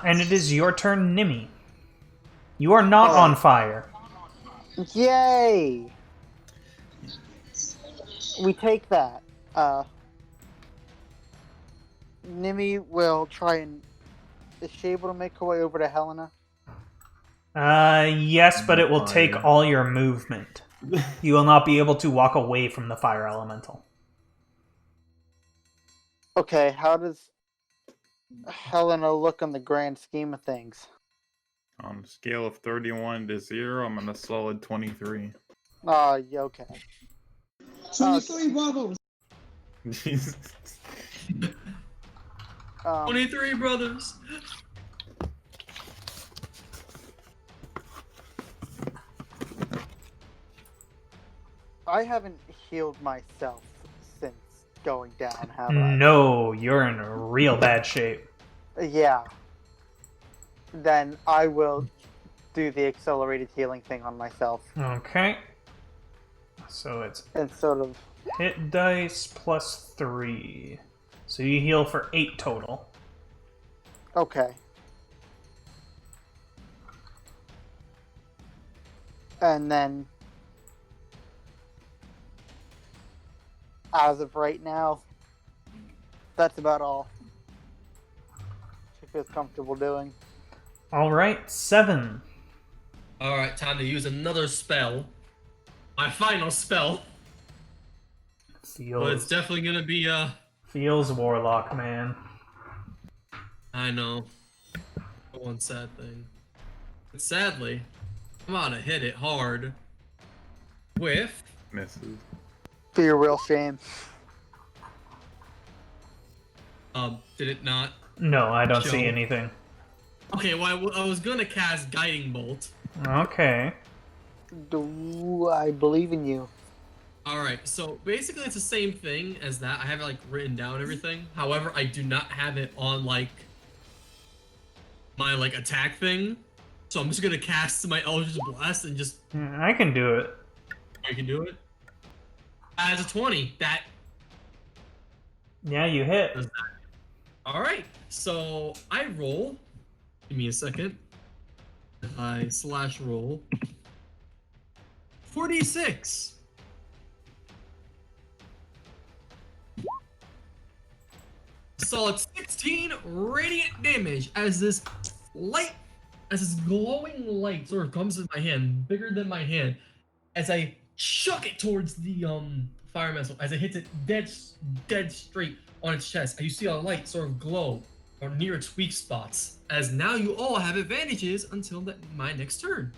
A: And it is your turn, Nimmy. You are not on fire.
F: Yay! We take that. Nimmy will try and... Is she able to make her way over to Helena?
A: Yes, but it will take all your movement. You will not be able to walk away from the fire elemental.
F: Okay, how does Helena look on the grand scheme of things?
B: On a scale of 31 to 0, I'm on a solid 23.
F: Yeah, okay.
C: 23 brothers!
B: Jesus.
E: 23 brothers.
F: I haven't healed myself since going down, have I?
A: No, you're in real bad shape.
F: Yeah. Then I will do the accelerated healing thing on myself.
A: Okay. So it's
F: And sort of...
A: hit dice plus 3. So you heal for 8 total.
F: Okay. And then... As of right now, that's about all she feels comfortable doing.
A: Alright, 7.
E: Alright, time to use another spell. My final spell. But it's definitely gonna be,
A: Feels warlock, man.
E: I know. One sad thing. But sadly, I'm gonna hit it hard with
B: Misses.
F: For your real shame.
E: Did it not?
A: No, I don't see
E: Show.
A: anything.
E: Okay, well, I was gonna cast Guiding Bolt.
A: Okay.
F: Do I believe in you?
E: Alright, so basically it's the same thing as that. I have it, like, written down everything. However, I do not have it on, like, my, like, attack thing. So I'm just gonna cast my Eldritch Blast and just...
A: I can do it.
E: I can do it. As a 20, that...
A: Yeah, you hit.
E: Alright, so I roll. Give me a second. I slash roll. 4d6. Solid 16 radiant damage as this glowing light sort of comes in my hand, bigger than my hand, as I chuck it towards the fire missile. As it hits it dead straight on its chest, you see a light sort of glow or near its weak spots. As now you all have advantages until my next turn.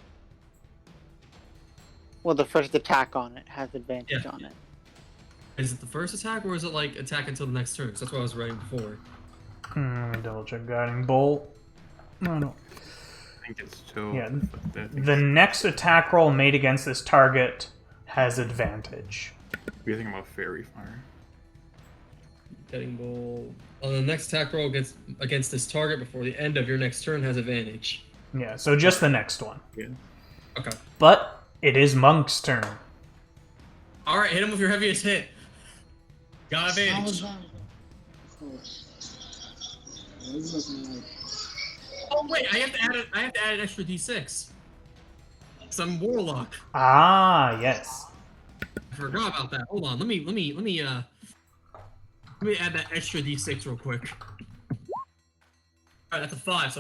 F: Well, the first attack on it has advantage
E: Yeah.
F: on it.
E: Is it the first attack or is it like attack until the next turn? 'Cause that's what I was writing before.
A: Let me double check Guiding Bolt. No.
B: I think it's still.
A: Yeah.
B: I think
A: The next attack roll made against this target has advantage.
B: we're thinking about fairy fire.
E: Guiding Bolt. On the next attack roll against this target before the end of your next turn has advantage.
A: Yeah, so just the next one.
B: Yeah.
E: Okay.
A: But it is Monk's turn.
E: Alright, hit him with your heaviest hit. Got
C: How was
E: advantage.
C: that? Oh. Yeah, it's looking like.
E: Oh wait, I have to add an extra d6. Cause I'm Warlock.
A: Ah, yes.
E: I forgot about that. Hold on, let me add that extra d6 real quick. Alright, that's a 5,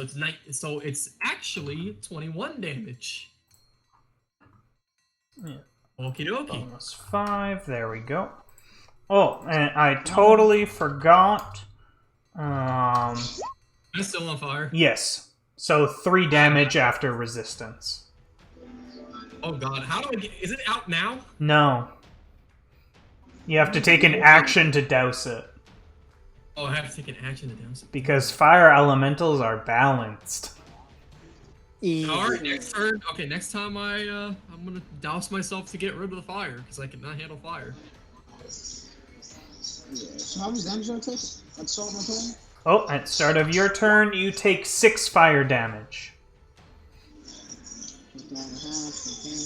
E: so it's actually 21 damage.
A: Yeah.
E: Okie dokie.
A: Bonus 5, there we go. Oh, and I totally forgot.
E: It's still on fire.
A: Yes. So 3 damage after resistance.
E: Oh god, how do I get... Is it out now?
A: No. You have to take an action to douse it.
E: Oh, I have to take an action to douse it.
A: Because fire elementals are balanced.
F: Easy.
E: Alright, next turn. Okay, next time I'm gonna douse myself to get rid of the fire, because I cannot handle fire.
C: Yeah. So how much damage did I take? At start of my turn?
A: Oh, at start of your turn, you take 6 fire damage.
C: Put that in half, okay.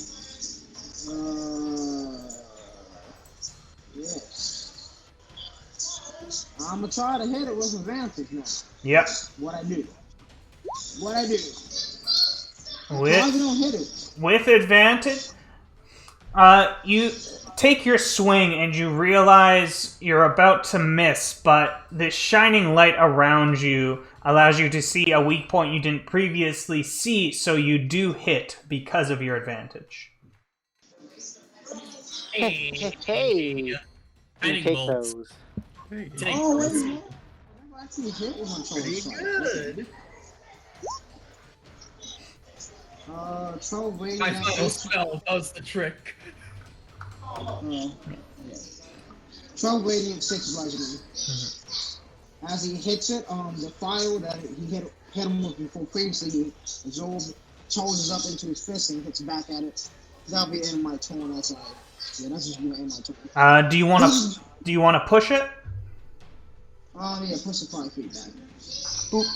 C: Yes. I'm gonna try to hit it with advantage now.
A: Yep.
C: What I do? Probably
A: With,
C: don't hit it.
A: with advantage, you take your swing and you realize you're about to miss, but this shining light around you allows you to see a weak point you didn't previously see, so you do hit because of your advantage.
F: Hey, you
E: Guiding
F: take
E: Bolt.
F: those.
B: Hey.
E: Take
C: Oh, wait a
E: those.
C: minute. I actually hit with my
E: Pretty good.
C: Troll rating
E: My
C: at
E: final spell does the trick.
C: yeah. Troll rating 6 legendary. As he hits it, the fire that he hit him with before previously, he absorbs, charges up into his fist and hits back at it. That'll be the end of my turn. That's all. Yeah, that's just gonna end my turn.
A: Do you want to push it?
C: Yeah, push it 5 feet back.
A: Oop.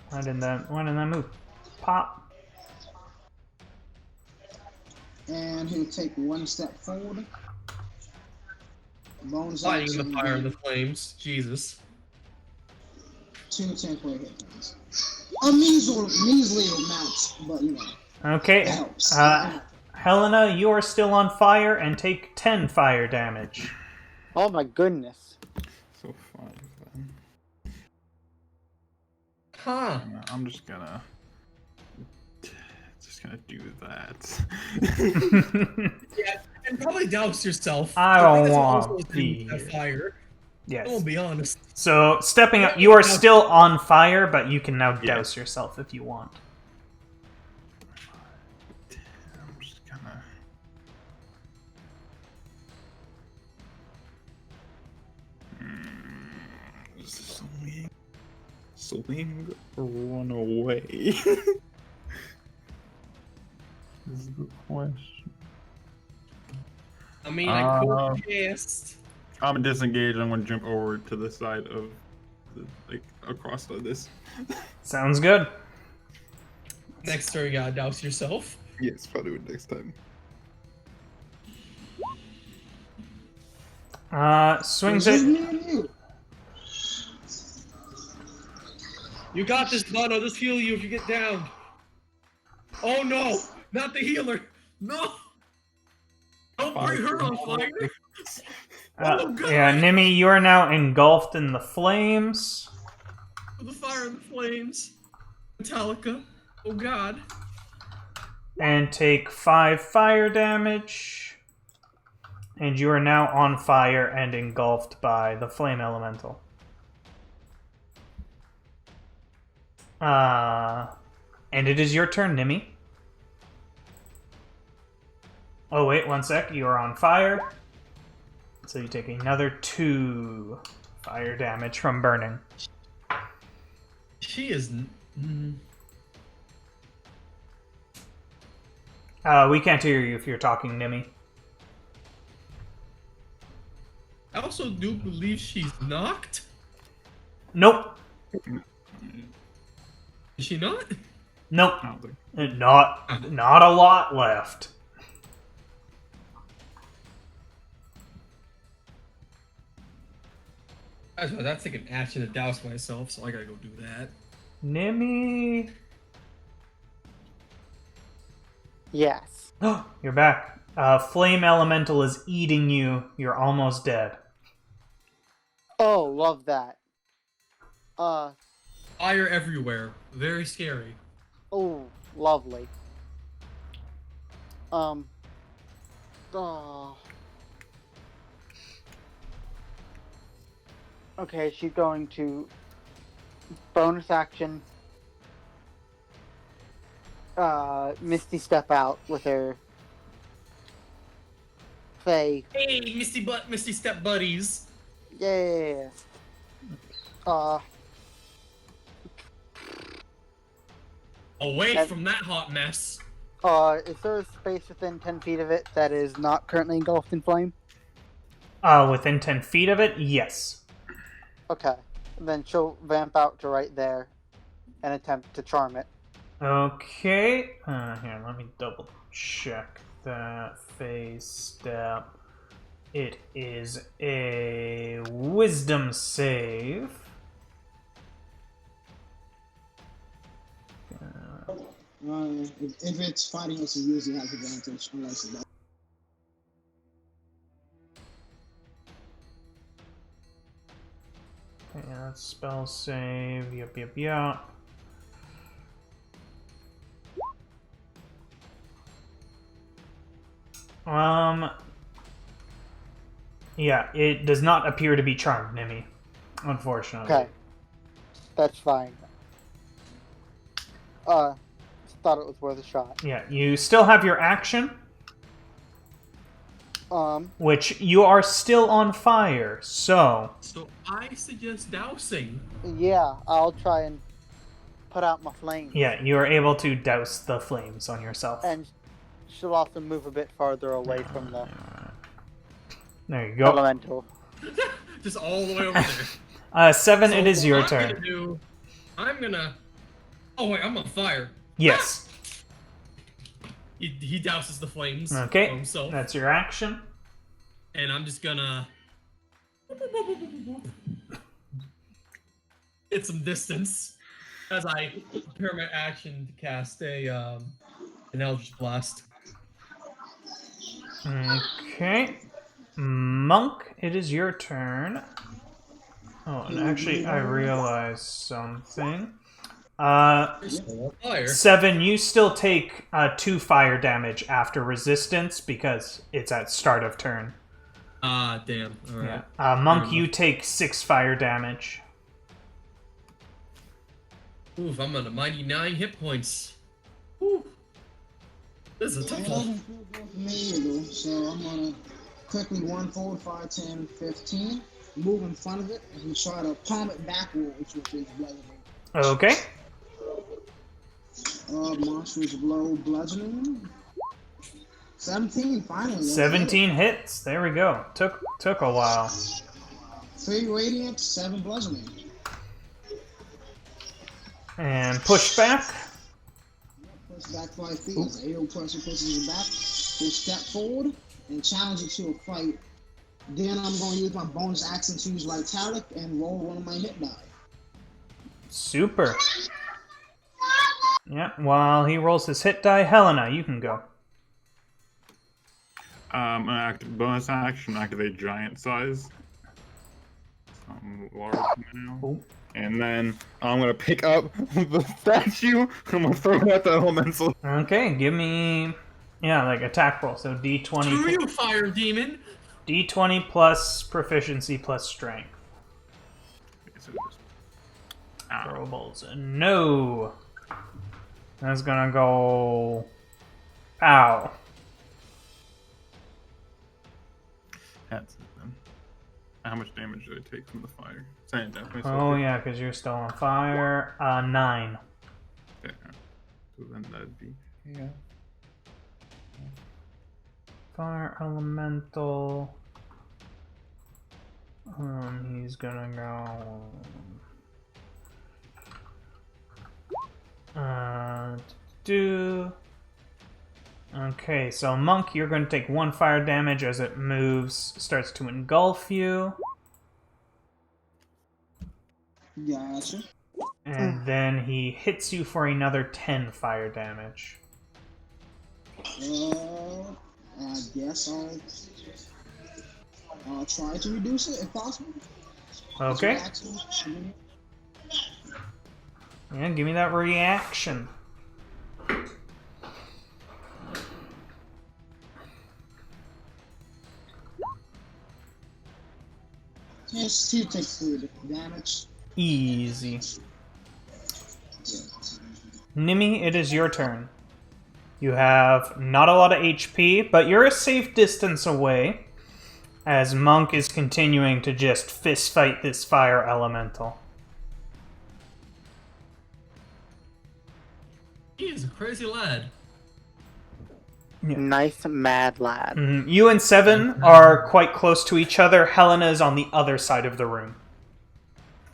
A: Why didn't that move? Pop.
C: And he'll take 1 step forward. Bonus
E: Fighting
C: action,
E: the fire and the flames. Jesus.
C: 2 temporary hit points. A measly amount, but you know.
A: Okay.
C: It helps.
A: Helena, you are still on fire and take 10 fire damage.
F: Oh my goodness.
B: So 5 then.
E: Huh.
B: I'm just gonna do that.
E: Yeah, and probably douse yourself.
A: I don't
E: think that's
A: want
E: also
A: to be
E: that
A: here.
E: fire.
A: Yes.
E: I'll be honest.
A: So, stepping up, you are still on fire, but you can now douse yourself if you want.
B: I'm just gonna. Swing or run away? This is the question.
E: I mean, I
B: Uh,
E: could cast.
B: I'm disengaged. I'm gonna jump over to the side of, like, across like this.
A: Sounds good.
E: Next turn, you gotta douse yourself.
B: Yes, probably would next time.
A: Swings
C: It's just
A: it.
C: me and you.
E: You got this, bud. I'll just heal you if you get down. Oh no! Not the healer! No! Don't bring her on fire! Oh, God.
A: Yeah, Nimi, you are now engulfed in the flames.
E: The fire and the flames. Metallica. Oh god.
A: And take 5 fire damage. And you are now on fire and engulfed by the flame elemental. And it is your turn, Nimi. Oh wait, one sec. You are on fire. So you take another 2 fire damage from burning.
E: She is.
A: We can't hear you if you're talking, Nimi.
E: I also do believe she's knocked.
A: Nope.
E: Is she not?
A: Nope.
B: I don't think.
A: Not a lot left.
E: That's like an action to douse myself, so I gotta go do that.
A: Nimi.
F: Yes.
A: You're back. Flame elemental is eating you. You're almost dead.
F: Oh, love that.
E: Fire everywhere. Very scary.
F: Oh, lovely. Oh. Okay, she's going to bonus action. Misty step out with her Faye.
E: Hey, Misty Step buddies.
F: Yeah.
E: Away
F: That-
E: from that hot mess.
F: Is there a space within 10 feet of it that is not currently engulfed in flame?
A: Within 10 feet of it, yes.
F: Okay. Then she'll vamp out to right there and attempt to charm it.
A: Okay. Here, let me double check that phase step. It is a wisdom save.
C: If it's fighting us, it usually has advantage unless it's
A: Okay, that's spell save. Yep. Yeah, it does not appear to be charmed, Nimi. Unfortunately.
F: Okay. That's fine. Thought it was worth a shot.
A: Yeah, you still have your action, which you are still on fire, so...
E: So I suggest dousing.
F: Yeah, I'll try and put out my flame.
A: Yeah, you are able to douse the flames on yourself.
F: And she'll also move a bit farther away from the
A: There you go.
F: elemental.
E: Just all the way over there.
A: 7,
E: So
A: it is your
E: what
A: turn.
E: I'm gonna. Oh wait, I'm on fire.
A: Yes.
E: He douses the flames
A: Okay,
E: on himself,
A: that's your action.
E: and I'm just gonna get some distance as I prepare my action to cast an Eldritch Blast.
A: Okay. Monk, it is your turn. Oh, and actually, I realized something.
E: Fire.
A: 7, you still take 2 fire damage after resistance because it's at start of turn.
E: Damn. All right.
A: Yeah. Monk, you take 6 fire damage.
E: Oof, I'm at a mighty 9 hit points. Whew. This is a tough
C: It
E: one.
C: doesn't feel good for me either, so I'm gonna quickly 1, 4, 5, 10, 15. move in front of it and try to palm it backwards with his bludgeoning.
A: Okay.
C: Monstrous blow, bludgeoning. 17, finally. that's
A: 17 hits. There we go. Took a while.
C: it. 3 radiant, 7 bludgeoning.
A: And push back.
C: Push back 5 feet. As AO person pushes it back, he'll step forward and challenge it to a fight. Then I'm going to use my bonus action to use Vitalic and roll one of my hit die.
A: Super. Yep, while he rolls his hit die, Helena, you can go.
B: Bonus action, activate giant size. Large now.
A: Oh.
B: And then I'm gonna pick up the statue. I'm gonna throw it at the elemental.
A: Okay, give me, like attack roll. So D20.
E: Screw you, fire demon!
A: D20 plus proficiency plus strength. Throwables. No. That's gonna go. Ow.
B: That's it then. How much damage did I take from the fire? Same, definitely.
A: Oh yeah, because you're still on fire. 9.
B: Okay. So then that'd be. Yeah.
A: Fire elemental. He's gonna go. Okay, so Monk, you're going to take 1 fire damage as it moves, starts to engulf you.
C: Gotcha.
A: And then he hits you for another 10 fire damage.
C: I guess I'll try to reduce it if possible.
A: Okay. Yeah, give me that reaction.
C: Yes, he takes 3 damage.
A: Easy. Nimi, it is your turn. You have not a lot of HP, but you're a safe distance away as Monk is continuing to just fist fight this fire elemental.
E: He is a crazy lad.
A: Yeah.
F: Nice mad lad.
A: You and Seven are quite close to each other. Helena is on the other side of the room.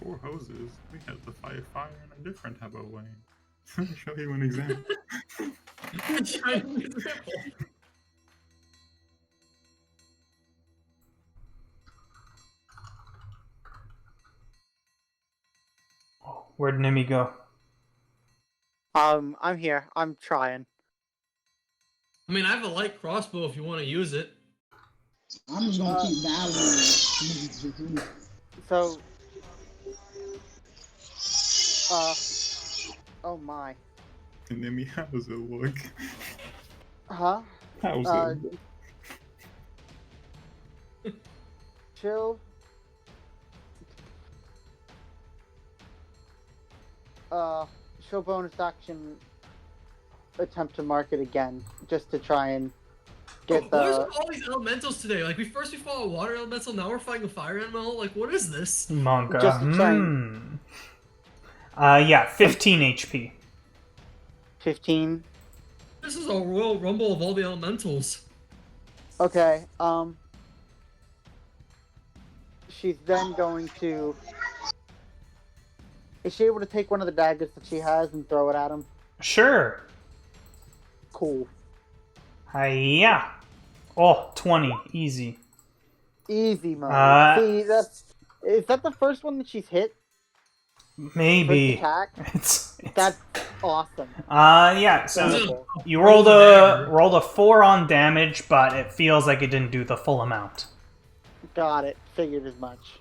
B: 4 hoses. We have the fire in a different type of way. Let me show you an example.
A: Where'd Nimi go?
F: I'm here. I'm trying.
E: I mean, I have a light crossbow if you want to use it.
C: I'm just gonna keep battling.
F: So, oh my.
B: Nimi, how does it look?
F: Huh?
B: How's it?
F: Chill. Show bonus action. Attempt to mark it again, just to try and get
E: What is all these elementals today? Like, we fought a water elemental, now we're fighting a fire elemental? Like, what is this?
A: Monka.
F: Just to try and...
A: Yeah, 15 HP.
F: 15.
E: This is a royal rumble of all the elementals.
F: Okay, she's then going to... Is she able to take one of the daggers that she has and throw it at him?
A: Sure.
F: Cool.
A: Hiya. Oh, 20. Easy.
F: Easy mode. See, is that the first one that she's hit?
A: Maybe.
F: First attack?
A: It's
F: That's awesome.
A: Yeah, so you rolled a 4 on damage, but it feels like it didn't do the full amount.
F: Got it. Figured as much.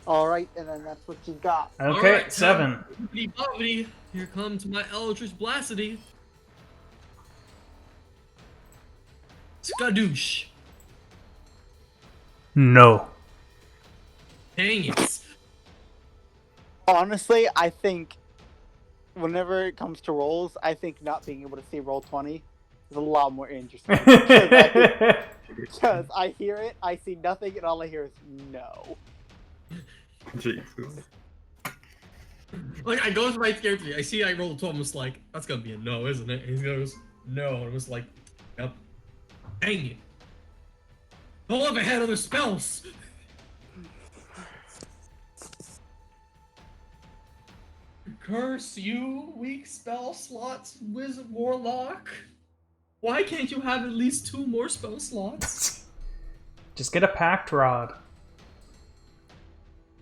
F: Alright, and then that's what you got.
A: Okay,
E: Alright,
A: 7.
E: Bobbity, here comes my Eldritch Blasity. Skadoosh.
A: No.
E: Dang it.
F: Honestly, I think whenever it comes to rolls, I think not being able to see roll 20 is a lot more interesting. Because I hear it, I see nothing, and all I hear is no.
B: Jesus.
E: Like, I go to my character, I see I roll a 12, I'm just like, that's gonna be a no, isn't it? And he goes, no. And I'm just like, yep. Dang it. Oh, if I had other spells! Curse you, weak spell slots, wizard, warlock. Why can't you have at least 2 more spell slots?
A: Just get a packed rod.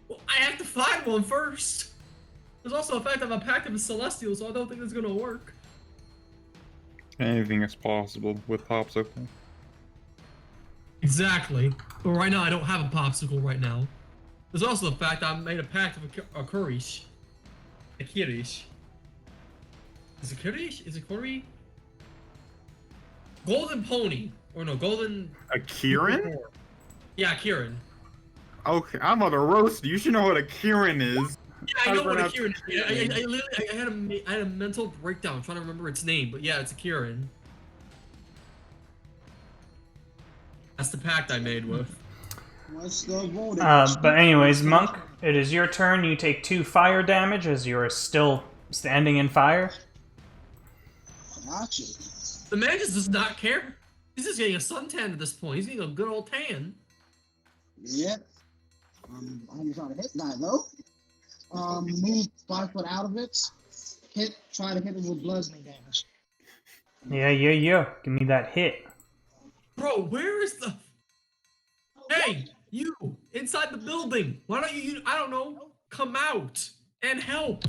E: Well, I have to find one first. There's also the fact that I'm packed with Celestial, so I don't think it's gonna work.
B: Anything is possible with Popsicle.
E: Exactly. But right now, I don't have a popsicle right now. There's also the fact that I made a pact with a Kurish. A Kirish. Is it Kirish? Is it Kori? Golden Pony. Or no, Golden...
B: A Kieran?
E: Yeah, Kieran.
B: Okay, I'm about to roast you. You should know what a Kieran is.
E: Yeah, I know what a Kieran is. I had a mental breakdown trying to remember its name, but yeah, it's a Kieran. That's the pact I made with.
C: What's the vote?
A: But anyways, Monk, it is your turn. You take 2 fire damage as you are still standing in fire.
C: Gotcha.
E: The man just does not care. He's just getting a suntan at this point. He's getting a good old tan.
C: Yep. I'm trying to hit that though. Move 5 foot out of it. Try to hit it with bludgeoning damage.
A: Yeah. Give me that hit.
E: Bro, where is the... Hey, you, inside the building. Why don't you, I don't know, come out and help?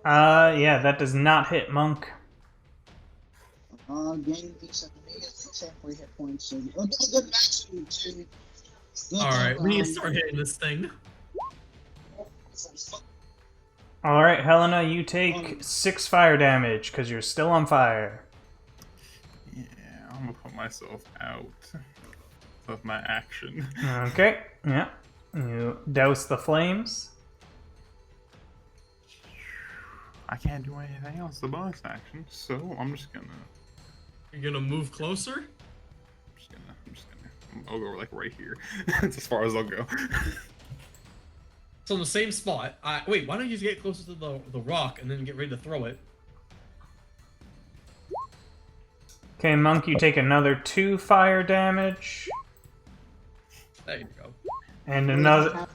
A: Yeah, that does not hit, Monk.
C: Gain temporary hit points. So good match too.
E: Alright, we need to start hitting this thing.
A: Alright, Helena, you take 6 fire damage because you're still on fire.
B: Yeah, I'm gonna put myself out of my action.
A: Okay, yeah. You douse the flames.
B: I can't do anything else, the bonus action, so I'm just gonna...
E: You're gonna move closer?
B: I'll go like right here. That's as far as I'll go.
E: So in the same spot. Wait, why don't you just get closer to the rock and then get ready to throw it?
A: Okay, Monk, you take another 2 fire damage.
E: There you go.
A: And another...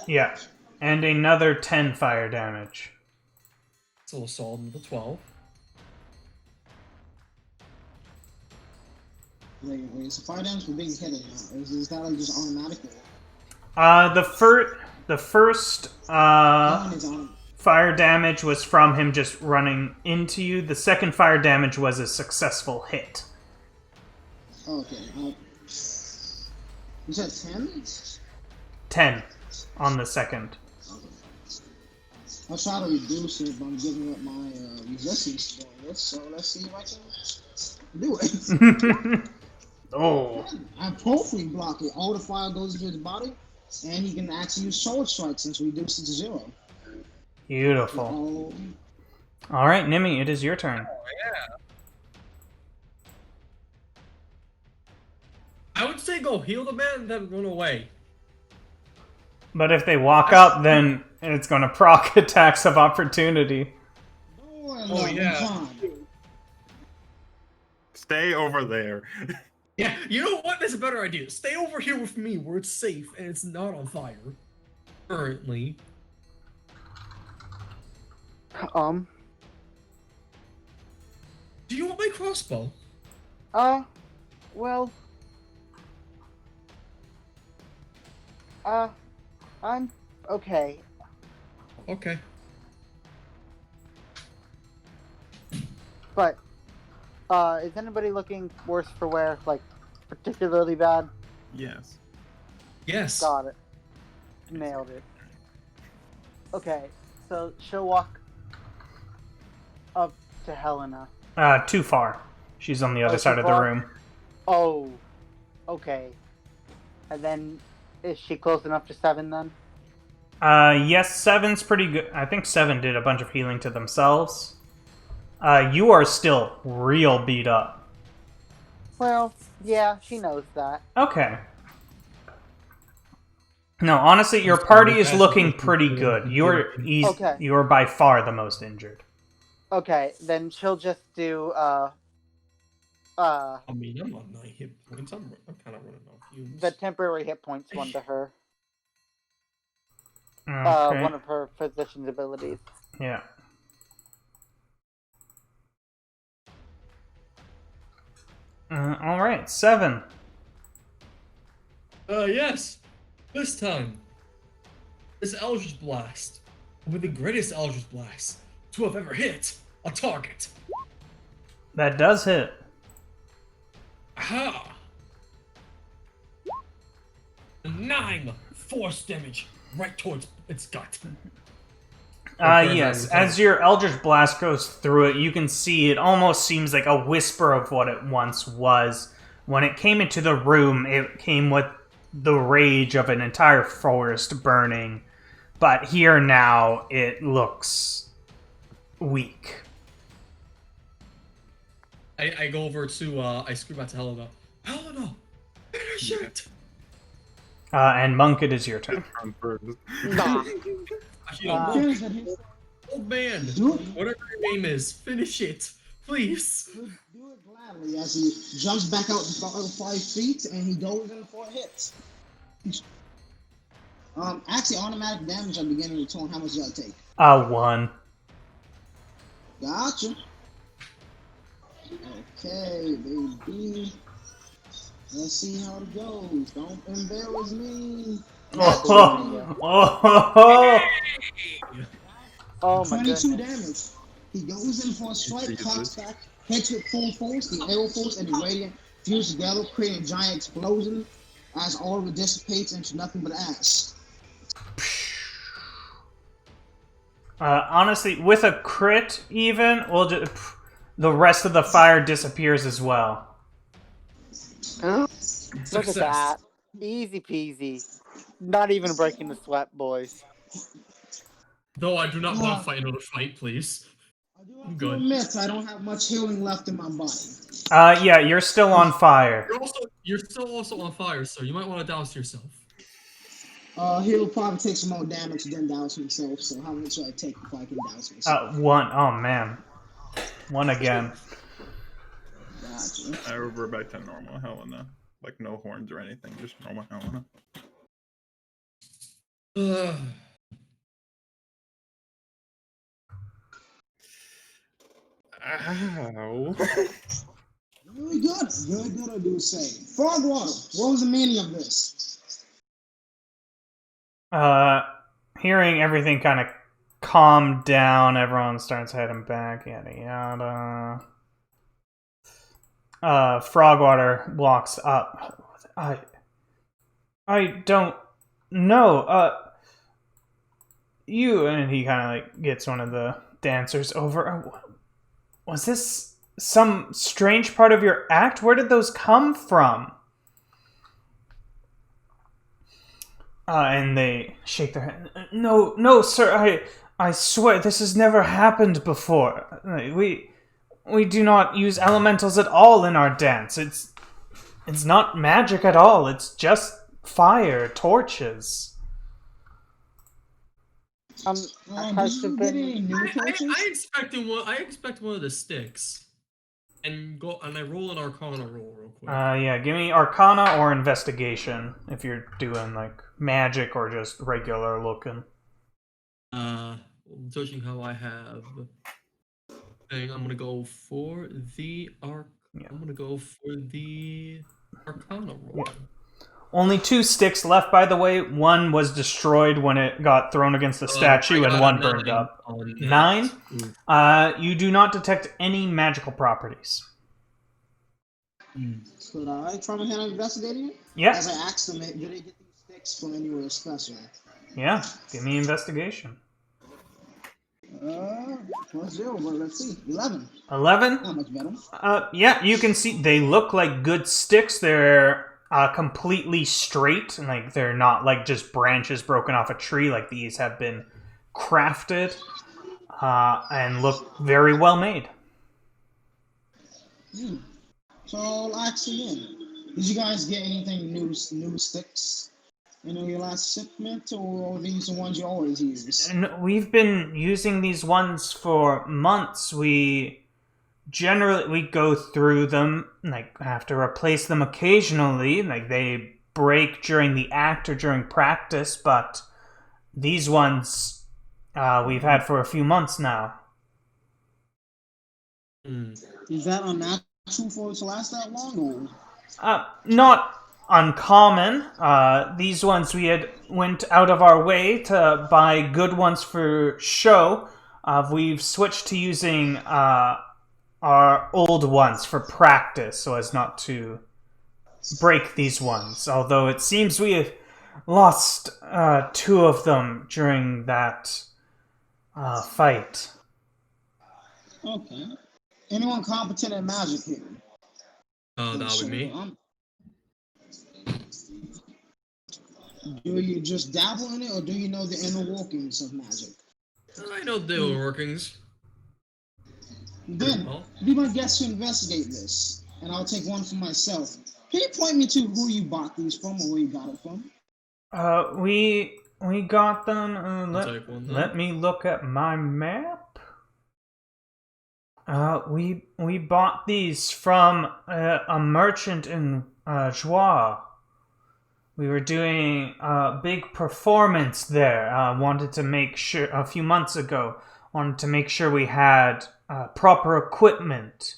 A: Yeah. And another 10 fire damage.
E: So assault into 12.
C: Wait, so fire damage for being hit now. Is that like just automatically?
A: The first fire damage was from him just running into you. The second fire damage was a successful hit.
C: Okay. You said 10?
A: 10 on the second.
C: I'll try to reduce it by giving up my resistance to this, so let's see if I can do it.
A: Oh.
C: I hopefully block it. All the fire goes into his body, and he can actually use sword strike since we reduced it to 0.
A: Beautiful. Alright, Nimi, it is your turn.
E: Oh, yeah. I would say go heal the man and then run away.
A: But if they walk up, then it's going to proc attacks of opportunity.
E: Oh, yeah.
B: Stay over there.
E: Yeah, you know what? That's a better idea. Stay over here with me where it's safe and it's not on fire. Currently. Do you want my crossbow?
F: Well... I'm okay.
E: Okay.
F: But, is anybody looking worse for wear? Like, particularly bad?
B: Yes.
E: Yes.
F: Got it. Nailed it. Okay, so she'll walk up to Helena.
A: Too far. She's on the other
F: Oh,
A: side
F: too
A: of the
F: far?
A: room.
F: Oh, okay. And then, is she close enough to 7 then?
A: Yes, 7's pretty good. I think 7 did a bunch of healing to themselves. You are still real beat up.
F: Well, yeah, she knows that.
A: Okay. No, honestly, your party is looking pretty good.
F: Okay.
A: You're by far the most injured.
F: Okay, then she'll just do
E: I mean, I'm on 9 hit points. I'm kind of running off fumes.
F: the temporary hit points one to her.
A: Okay.
F: One of her physician's abilities.
A: Yeah. All right, 7.
E: Yes. This time, this Eldritch Blast will be the greatest Eldritch Blast to have ever hit a target.
A: That does hit.
E: Aha! 9 force damage right towards its gut.
A: Yes. As your Eldritch Blast goes through it, you can see it almost seems like a whisper of what it once was. When it came into the room, it came with the rage of an entire forest burning. But here now, it looks weak.
E: I go over to, I scream out to Helena. Helena! Finish it!
A: And Monk, it is your turn.
F: Nah.
E: Old man, whatever your name is, finish it, please.
C: Do it gladly as he jumps back out about 5 feet and he goes in for a hit. Actually, automatic damage at the beginning of the turn. How much does that take?
A: 1.
C: Gotcha. Okay, baby. Let's see how it goes. Don't embarrass me.
F: Oh my
C: 22
F: goodness.
C: damage. He goes in for a strike, cocks back, hits with full force, the arrow force and the radiant fuse together, creating a giant explosion as all of it dissipates into nothing but ash.
A: Honestly, with a crit, even, the rest of the fire disappears as well.
F: Look at that. Easy peasy. Not even breaking the sweat, boys.
E: Though I do not want to fight another fight, please.
C: I do have to admit, I don't have much healing left in my body.
A: Yeah, you're still on fire.
E: You're still also on fire, sir. You might want to douse yourself.
C: He'll probably take some more damage than douse himself, so how much should I take before I can douse myself?
A: 1. Oh, man. 1 again.
C: Gotcha.
B: I revert back to normal Helena. Like, no horns or anything, just normal Helena. Ow.
C: Very good. Very good, I do say. Frogwater, what was the meaning of this?
A: Hearing everything kind of calm down, everyone starts heading back, yada yada. Frogwater walks up. I don't know. You, and he kind of like gets one of the dancers over. Was this some strange part of your act? Where did those come from? And they shake their head. No, sir. I swear this has never happened before. We do not use elementals at all in our dance. It's not magic at all. It's just fire, torches.
C: Has there been any new torches?
E: I expect one of the sticks, and I roll an Arcana roll real quick.
A: Yeah, give me Arcana or Investigation if you're doing like magic or just regular looking.
E: Judging how I have, I'm gonna go for the I'm gonna go for the Arcana roll.
A: Yeah. Only 2 sticks left, by the way. 1 was destroyed when it got thrown against the statue, and 1 burned up. 9? You do not detect any magical properties.
C: Could I try my hand on investigating it?
A: Yeah.
C: As I asked them, did they get these sticks from anywhere special?
A: Yeah, give me Investigation.
C: +0, but let's see. 11.
A: 11?
C: Not much better.
A: Yeah, you can see they look like good sticks. They're completely straight, and like they're not like just branches broken off a tree. Like these have been crafted and look very well made.
C: Hmm. So I'll ask again. Did you guys get anything new sticks? Your last shipment, or are these the ones you always use?
A: And we've been using these ones for months. We go through them, like have to replace them occasionally, like they break during the act or during practice, but these ones we've had for a few months now.
C: Is that unnatural for it to last that long, or?
A: Not uncommon. These ones we had went out of our way to buy good ones for show. We've switched to using our old ones for practice so as not to break these ones. Although it seems we have lost two of them during that fight.
C: Okay. Anyone competent at magic here?
E: That would be me.
C: Do you just dabble in it, or do you know the inner workings of magic?
E: I know the inner workings.
C: Then, be my guest to investigate this, and I'll take one for myself. Can you point me to who you bought these from, or where you got it from?
A: We got them. Let me look at my map. We bought these from a merchant in Joie. We were doing a big performance there. Wanted to make sure a few months ago. Wanted to make sure we had proper equipment.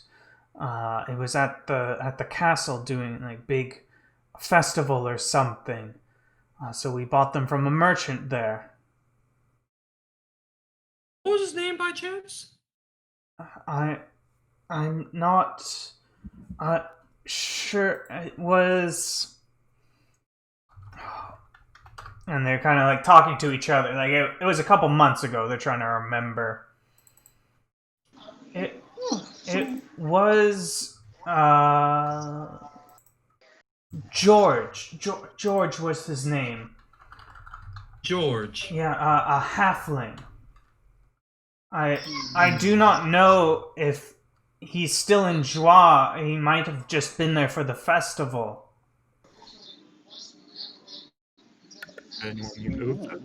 A: It was at the castle doing like big festival or something. So we bought them from a merchant there.
E: What was his name by chance?
A: I'm not sure. It was. And they're kind of like talking to each other. Like it was a couple months ago. They're trying to remember. It was George. George was his name.
E: George.
A: Yeah, a halfling. I do not know if he's still in Joie. He might have just been there for the festival.
B: Anyone you know?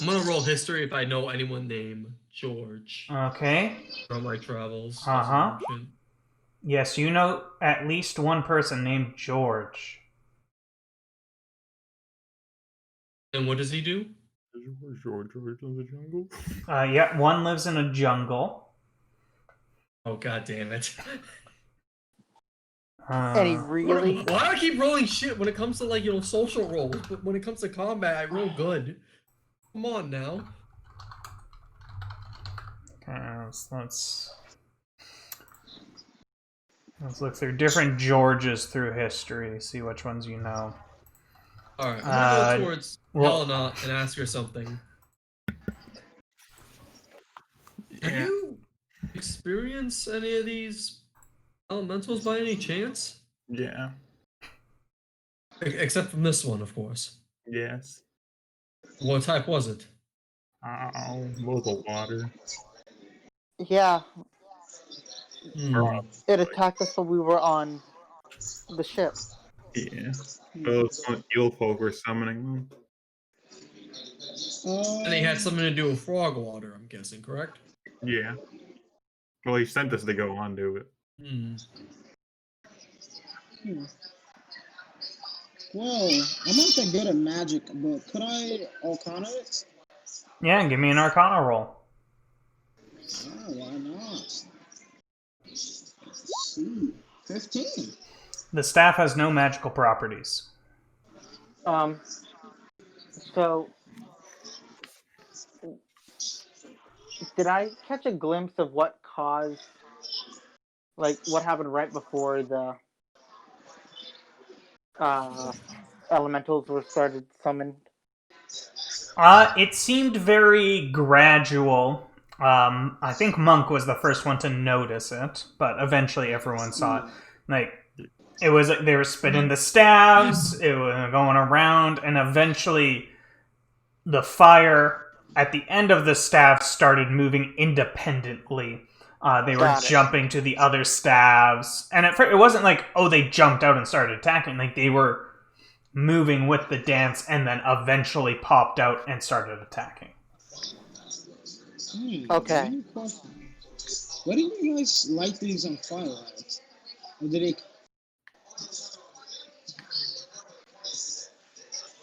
E: I'm gonna roll history if I know anyone named George
A: Okay.
E: from my travels.
A: Uh-huh. Yes, you know at least one person named George.
E: And what does he do?
B: George lives in the jungle.
A: Yeah, one lives in a jungle.
E: Oh, god damn it.
F: And he really.
E: Why do I keep rolling shit when it comes to, like, social roles, but when it comes to combat, I roll good? Come on now.
A: Okay, let's look through different Georges through history, see which ones you know.
E: Alright, I'm gonna go towards Helena and ask her something. Have you experienced any of these elementals by any chance?
B: Yeah.
E: Except from this one, of course.
B: Yes.
E: What type was it?
B: Local water.
F: Yeah,
E: Hmm.
F: it attacked us when we were on the ship.
B: Yeah. Those eel folk were summoning them.
E: And they had something to do with Frogwater, I'm guessing, correct?
B: Yeah. Well, he sent us to go on to it.
C: Well, I'm not that good at magic, but could I Arcana it?
A: Yeah, give me an Arcana roll.
C: Why not? Let's see. 15.
A: The staff has no magical properties.
F: So did I catch a glimpse of what caused, like, what happened right before the elementals were started summoned?
A: It seemed very gradual. I think Monk was the first one to notice it, but eventually everyone saw it. Like, it was like they were spitting the stabs, it was going around, and eventually the fire at the end of the staff started moving independently. They were
F: Got it.
A: jumping to the other staves. And at first, it wasn't like, oh, they jumped out and started attacking. Like, they were moving with the dance and then eventually popped out and started attacking.
F: Okay.
C: One question. Why do you guys light these on fire at? Or did they...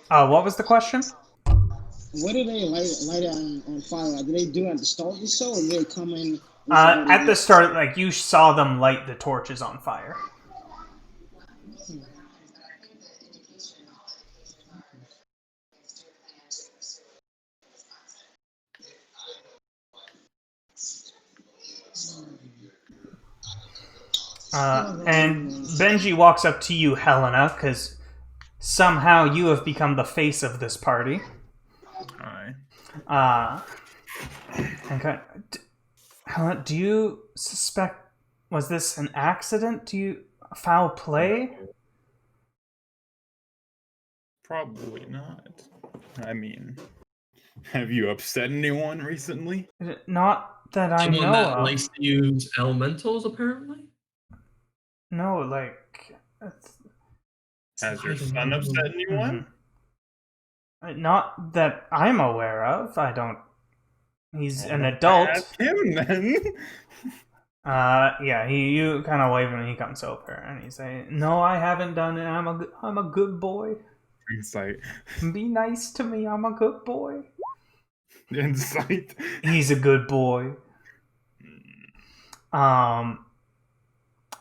A: What was the question?
C: What do they light it on fire at? Did they do it at the start of the show, or did they come in...
A: At the start, like, you saw them light the torches on fire. And Benji walks up to you, Helena, because somehow you have become the face of this party.
B: Alright.
A: Okay. Helena, do you suspect... Was this an accident? Do you... foul play?
B: Probably not. I mean, have you upset anyone recently?
A: Not that I
E: Someone
A: know
E: that
A: of.
E: likes to use elementals, apparently?
A: No, like...
B: Has your son upset anyone?
A: Not that I'm aware of. I don't... He's an adult.
B: Ask him then.
A: Yeah, you kind of wave him and he comes over and he's like, "No, I haven't done it. I'm a good boy.
B: Insight.
A: Be nice to me. I'm a good boy."
B: Insight.
A: He's a good boy.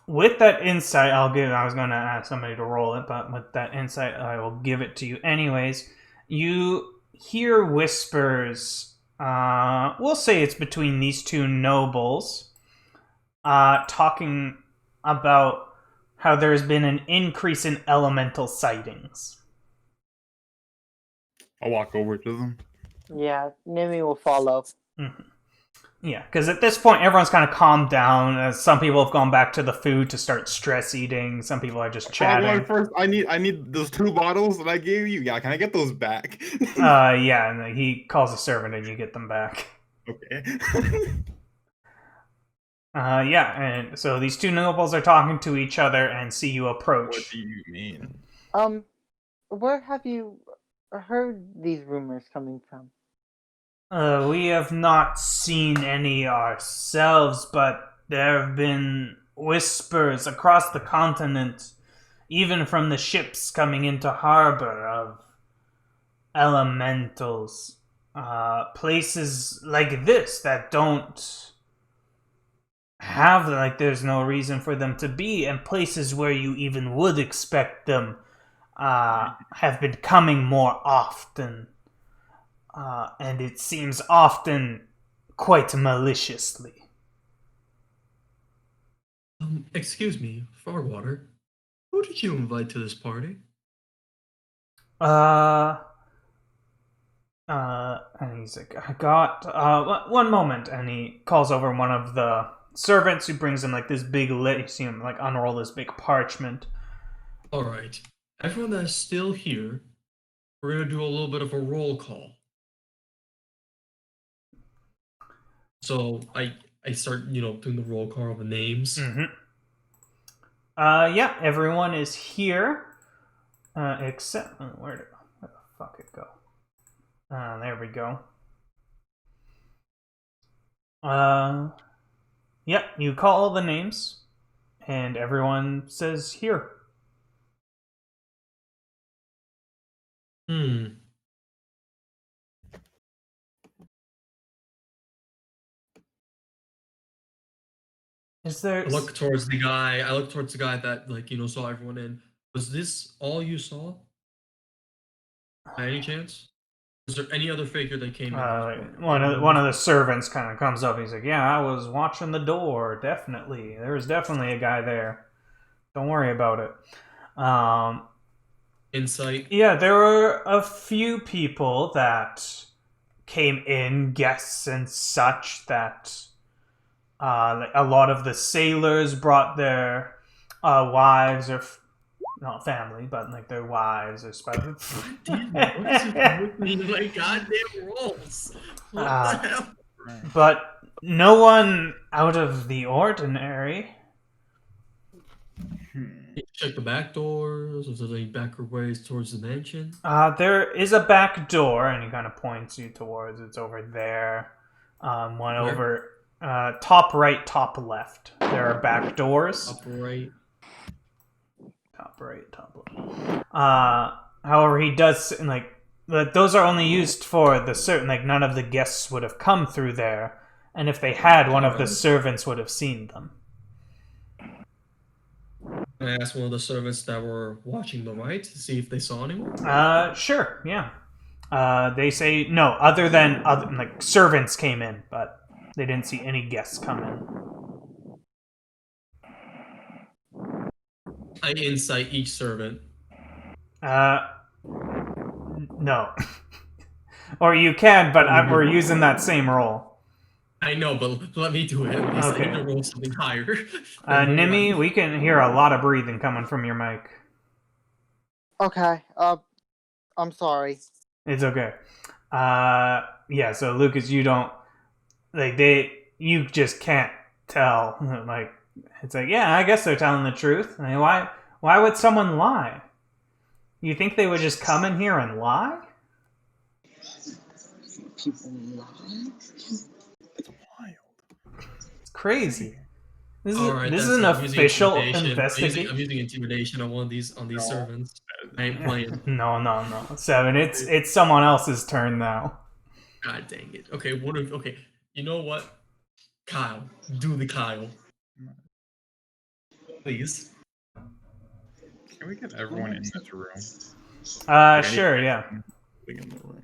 A: With that insight, I was going to ask somebody to roll it, but with that insight, I will give it to you anyways. You hear whispers. We'll say it's between these two nobles, talking about how there's been an increase in elemental sightings.
B: I'll walk over to them.
F: Yeah, Nimi will follow.
A: Mm-hmm. Yeah, because at this point, everyone's kind of calmed down. Some people have gone back to the food to start stress eating. Some people are just chatting.
B: First, I need those 2 bottles that I gave you. Yeah, can I get those back?
A: Yeah, and he calls a servant and you get them back.
B: Okay.
A: Yeah, and so these two nobles are talking to each other and see you approach.
B: What do you mean?
F: Where have you heard these rumors coming from?
A: We have not seen any ourselves, but there have been whispers across the continent, even from the ships coming into harbor, of elementals. Places like this that don't have, like, there's no reason for them to be, and places where you even would expect them have been coming more often. And it seems often quite maliciously.
E: Excuse me, Frogwater. Who did you invite to this party?
A: And he's like, I got, one moment, and he calls over one of the servants who brings him, like, this big lit, you see him, like, unroll this big parchment.
E: Alright, everyone that is still here, we're gonna do a little bit of a roll call. So, I start, doing the roll call of the names.
A: Mm-hmm. Yeah, everyone is here, except, where the fuck it go? There we go. Yeah, you call the names, and everyone says here. Is there...
E: I look towards the guy that, saw everyone in. Was this all you saw? By any chance? Was there any other figure that came in?
A: One of the servants kind of comes up. He's like, "Yeah, I was watching the door. Definitely, there was definitely a guy there. Don't worry about it."
E: Insight.
A: Yeah, there were a few people that came in, guests and such. That a lot of the sailors brought their wives or not family, but like their wives or spouses.
E: Damn it, what's with me in my goddamn rolls? What the hell?
A: But no one out of the ordinary.
E: Check the back doors. Is there any back ways towards the mansion?
A: There is a back door, and he kind of points you towards. It's over there. One
E: Where?
A: over top right, top left. There are back doors.
E: Top right.
A: Top right, top left. However, he does like those are only used for the certain. Like none of the guests would have come through there, and if they had, one of the servants would have seen them.
E: Can I ask one of the servants that were watching the right to see if they saw anyone?
A: Sure, yeah. They say no, other than like servants came in, but they didn't see any guests come in.
E: I insight each servant.
A: No. Or you can, but we're using that same roll.
E: I know, but let me do it at least.
A: Okay.
E: I need to roll something higher.
A: Nimi, we can hear a lot of breathing coming from your mic.
F: Okay. I'm sorry.
A: It's okay. Yeah, so Lucas, you don't like you just can't tell. Like it's like, yeah, I guess they're telling the truth. I mean, why would someone lie? You think they would just come in here and lie?
C: People lie.
B: It's wild.
A: It's crazy. This is
E: Alright,
A: this is
E: that's
A: an
E: it. I'm using
A: official
E: intimidation.
A: investigation.
E: I'm using intimidation on these servants. I ain't playing.
A: No. 7. It's someone else's turn now.
E: God dang it. Okay, okay. You know what? Kyle. Do the Kyle. Please.
B: Can we get everyone in this room?
A: Sure, yeah.
B: In the room.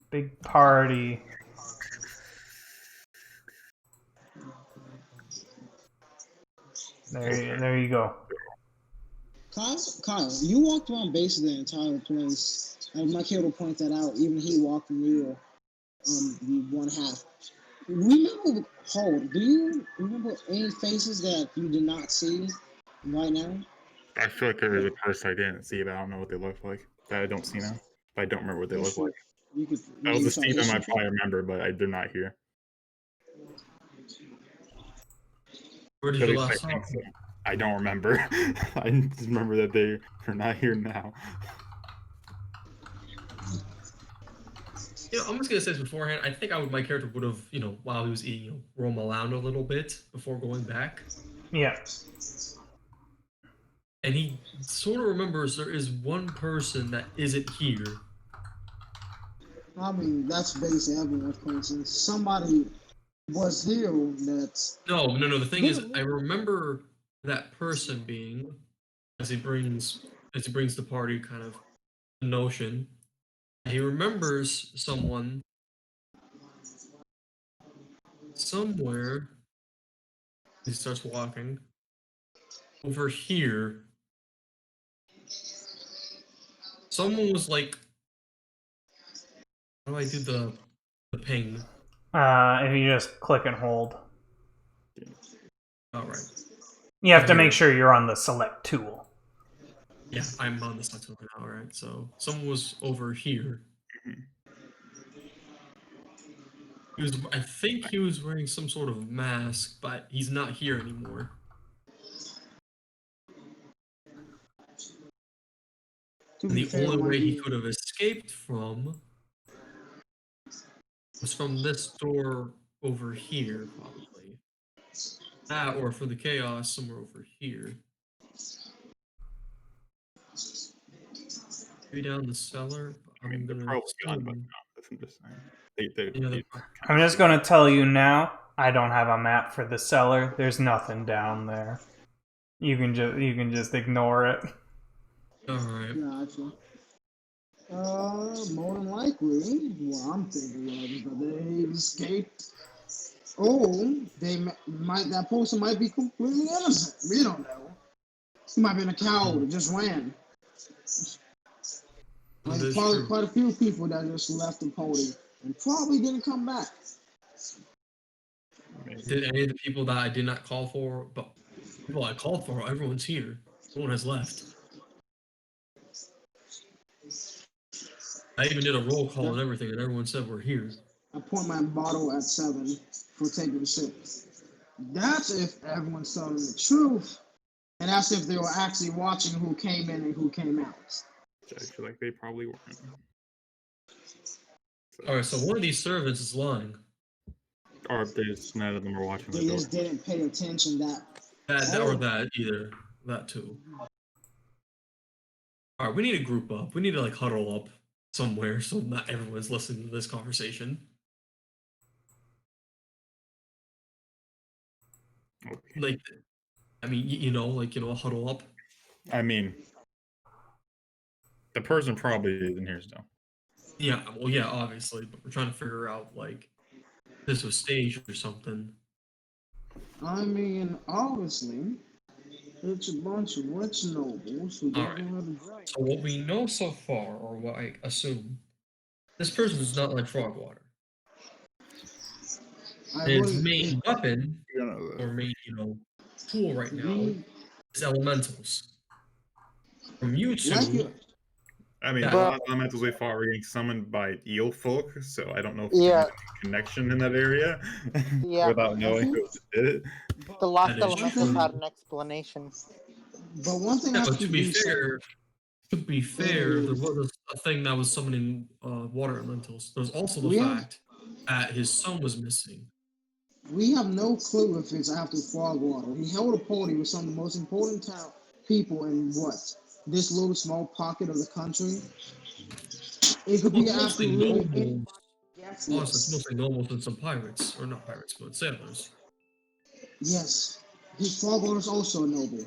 A: Big party. There you go.
C: Kyle, you walked around basically the entire place. And Mike Hill will point that out. Even he walked near the one half. Remember, do you remember any faces that you did not see right now?
B: I feel like there was a person I didn't see, but I don't know what they look like. That I don't see now. But I don't remember what they look like. That was a Steven I probably remember, but they're not here.
E: Where did you last saw?
B: I don't remember. I just remember that they are not here now.
E: You know, I'm just gonna say this beforehand. I think my character would have, while he was eating, roam around a little bit before going back.
A: Yeah.
E: And he sort of remembers there is one person that isn't here.
C: I mean, that's basically everyone's coincidence. Somebody was here that's...
E: No. The thing is, I remember that person being, as he brings the party kind of notion, he remembers someone somewhere. He starts walking over here. Someone was like, how do I do the ping?
A: If you just click and hold.
E: All right.
A: You have to make sure you're on the select tool.
E: Yeah, I'm on the select tool now. All right. So someone was over here. I think he was wearing some sort of mask, but he's not here anymore. And the only way he could have escaped from was from this door over here, probably. That, or for the chaos, somewhere over here. Maybe down the cellar.
B: I mean, they're probably gone, but no, that's what I'm just saying.
A: I'm just going to tell you now, I don't have a map for the cellar. There's nothing down there. You can just ignore it.
E: Alright.
C: Gotcha. More than likely, what I'm thinking is that they escaped. Oh, that person might be completely innocent. We don't know. He might have been a coward that just ran. There's probably quite a few people that just left the party and probably didn't come back.
E: Did any of the people that I did not call for, but People I called for, everyone's here. No one has left. I even did a roll call and everything, and everyone said we're here.
C: I point my bottle at 7 for taking a sip. That's if everyone's telling the truth. And that's if they were actually watching who came in and who came out.
B: I feel like they probably weren't.
E: Alright, so one of these servants is lying.
B: Or if they just none of them were watching
C: They
B: the door.
C: just didn't pay attention
E: That either. That too. Alright, we need to group up. We need to like huddle up somewhere so not everyone's listening to this conversation.
B: Okay.
E: Like, I mean, huddle up.
B: I mean, the person probably isn't here still.
E: Yeah, well, yeah, obviously, but we're trying to figure out, like, if this was staged or something.
C: I mean, obviously, it's a bunch of rich nobles who don't know how to drink.
E: So what we know so far, or what I assume, this person is not like Frogwater. His main weapon, or main, tool right now, is elementals. From you two...
B: I mean,
E: Yeah.
B: a lot of elementals we fought were getting summoned by eel folk, so I don't know if
F: Yeah.
B: there's a connection in that area
F: Yeah.
B: without knowing who did it.
F: The last
E: That is
F: elemental
E: true.
F: had an explanation.
C: But one thing
E: Yeah,
C: I
E: but
C: can
E: to be
C: do
E: fair, there was a thing that was summoning water elementals. There's also the
C: Yeah.
E: fact that his son was missing.
C: we have no clue if it's after Frogwater. He held a party with some of the most important people in this little small pocket of the country. It could be
E: Well, it's
C: after
E: mostly
C: really
E: nobles.
C: Yes,
E: Honestly, it's mostly nobles and some pirates, or not pirates, but sailors.
C: yes. His Frogwater's also a noble.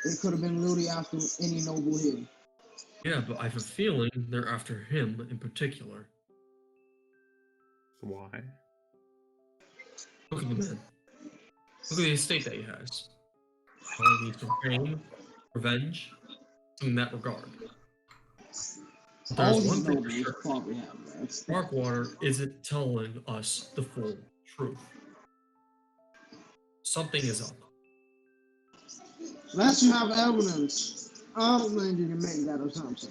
C: It could have been literally after any noble here.
E: Yeah, but I have a feeling they're after him in particular.
B: Why?
E: Look at the man. Look at the estate that he has. All he needs for fame, revenge, in that regard. But
C: All
E: there's
C: these
E: one thing for
C: nobles
E: sure.
C: probably have that.
E: Frogwater isn't telling us the full truth. Something is up.
C: Unless you have evidence, I don't think you can make that assumption.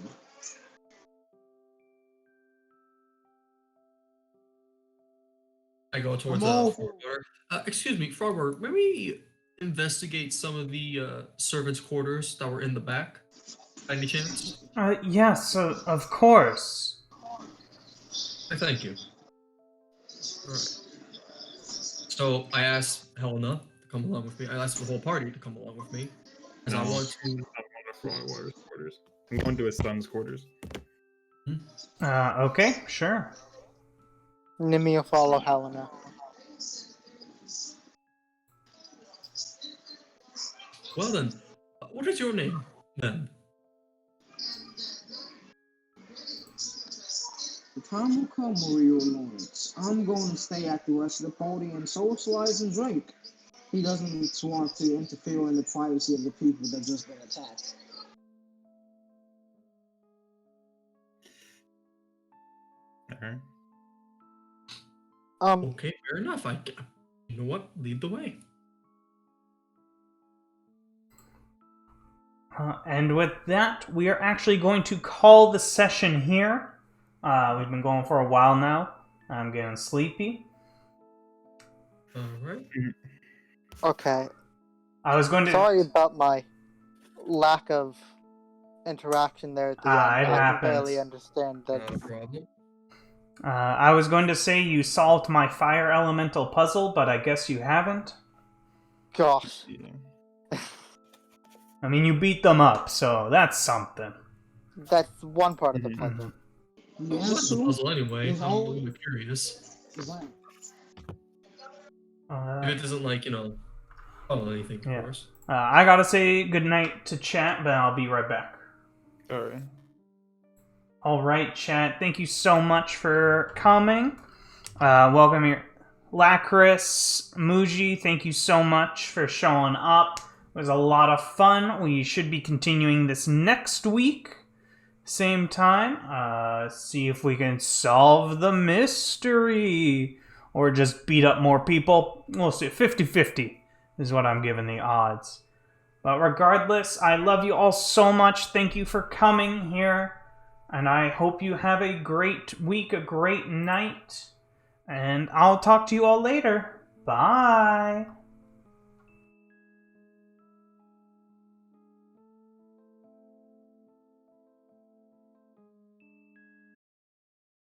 E: I go towards Frogwater. Excuse me, Frogwater, maybe investigate some of the servants' quarters that were in the back? By any chance?
A: Yes, of course.
E: Thank you. Alright. So I asked Helena to come along with me. I asked the whole party to come along with me. Because I want to...
B: I'm going to Frogwater's quarters. I'm going to his son's quarters.
A: Okay, sure.
F: Nimi will follow Helena.
E: Well then, what is your name, then?
C: The time will come, Mario Lawrence. I'm going to stay at the rest of the party and socialize and drink. He doesn't want to interfere in the privacy of the people that just been attacked.
B: Alright.
E: Okay, fair enough. You know what? Lead the way.
A: And with that, we are actually going to call the session here. We've been going for a while now. I'm getting sleepy.
E: Alright.
F: Okay.
A: I was going to...
F: Sorry about my lack of interaction there at the end.
A: It
F: I
A: happens.
F: can barely understand that.
E: Not a problem.
A: I was going to say you solved my fire elemental puzzle, but I guess you haven't.
F: Gosh.
B: Yeah.
A: I mean, you beat them up, so that's something.
F: That's one part of the puzzle.
C: Yeah,
E: What's the
C: so
E: puzzle anyway?
C: It's
E: I'm a
C: all-
E: little bit curious.
C: right.
E: If it doesn't, like, follow anything, of
A: Yeah.
E: course.
A: I gotta say goodnight to chat, but I'll be right back.
B: Alright.
A: Alright, chat. Thank you so much for coming. Welcome here. Lacris, Muji, thank you so much for showing up. It was a lot of fun. We should be continuing this next week. Same time. See if we can solve the mystery. Or just beat up more people. We'll see. 50-50 is what I'm giving the odds. But regardless, I love you all so much. Thank you for coming here. And I hope you have a great week, a great night. And I'll talk to you all later. Bye.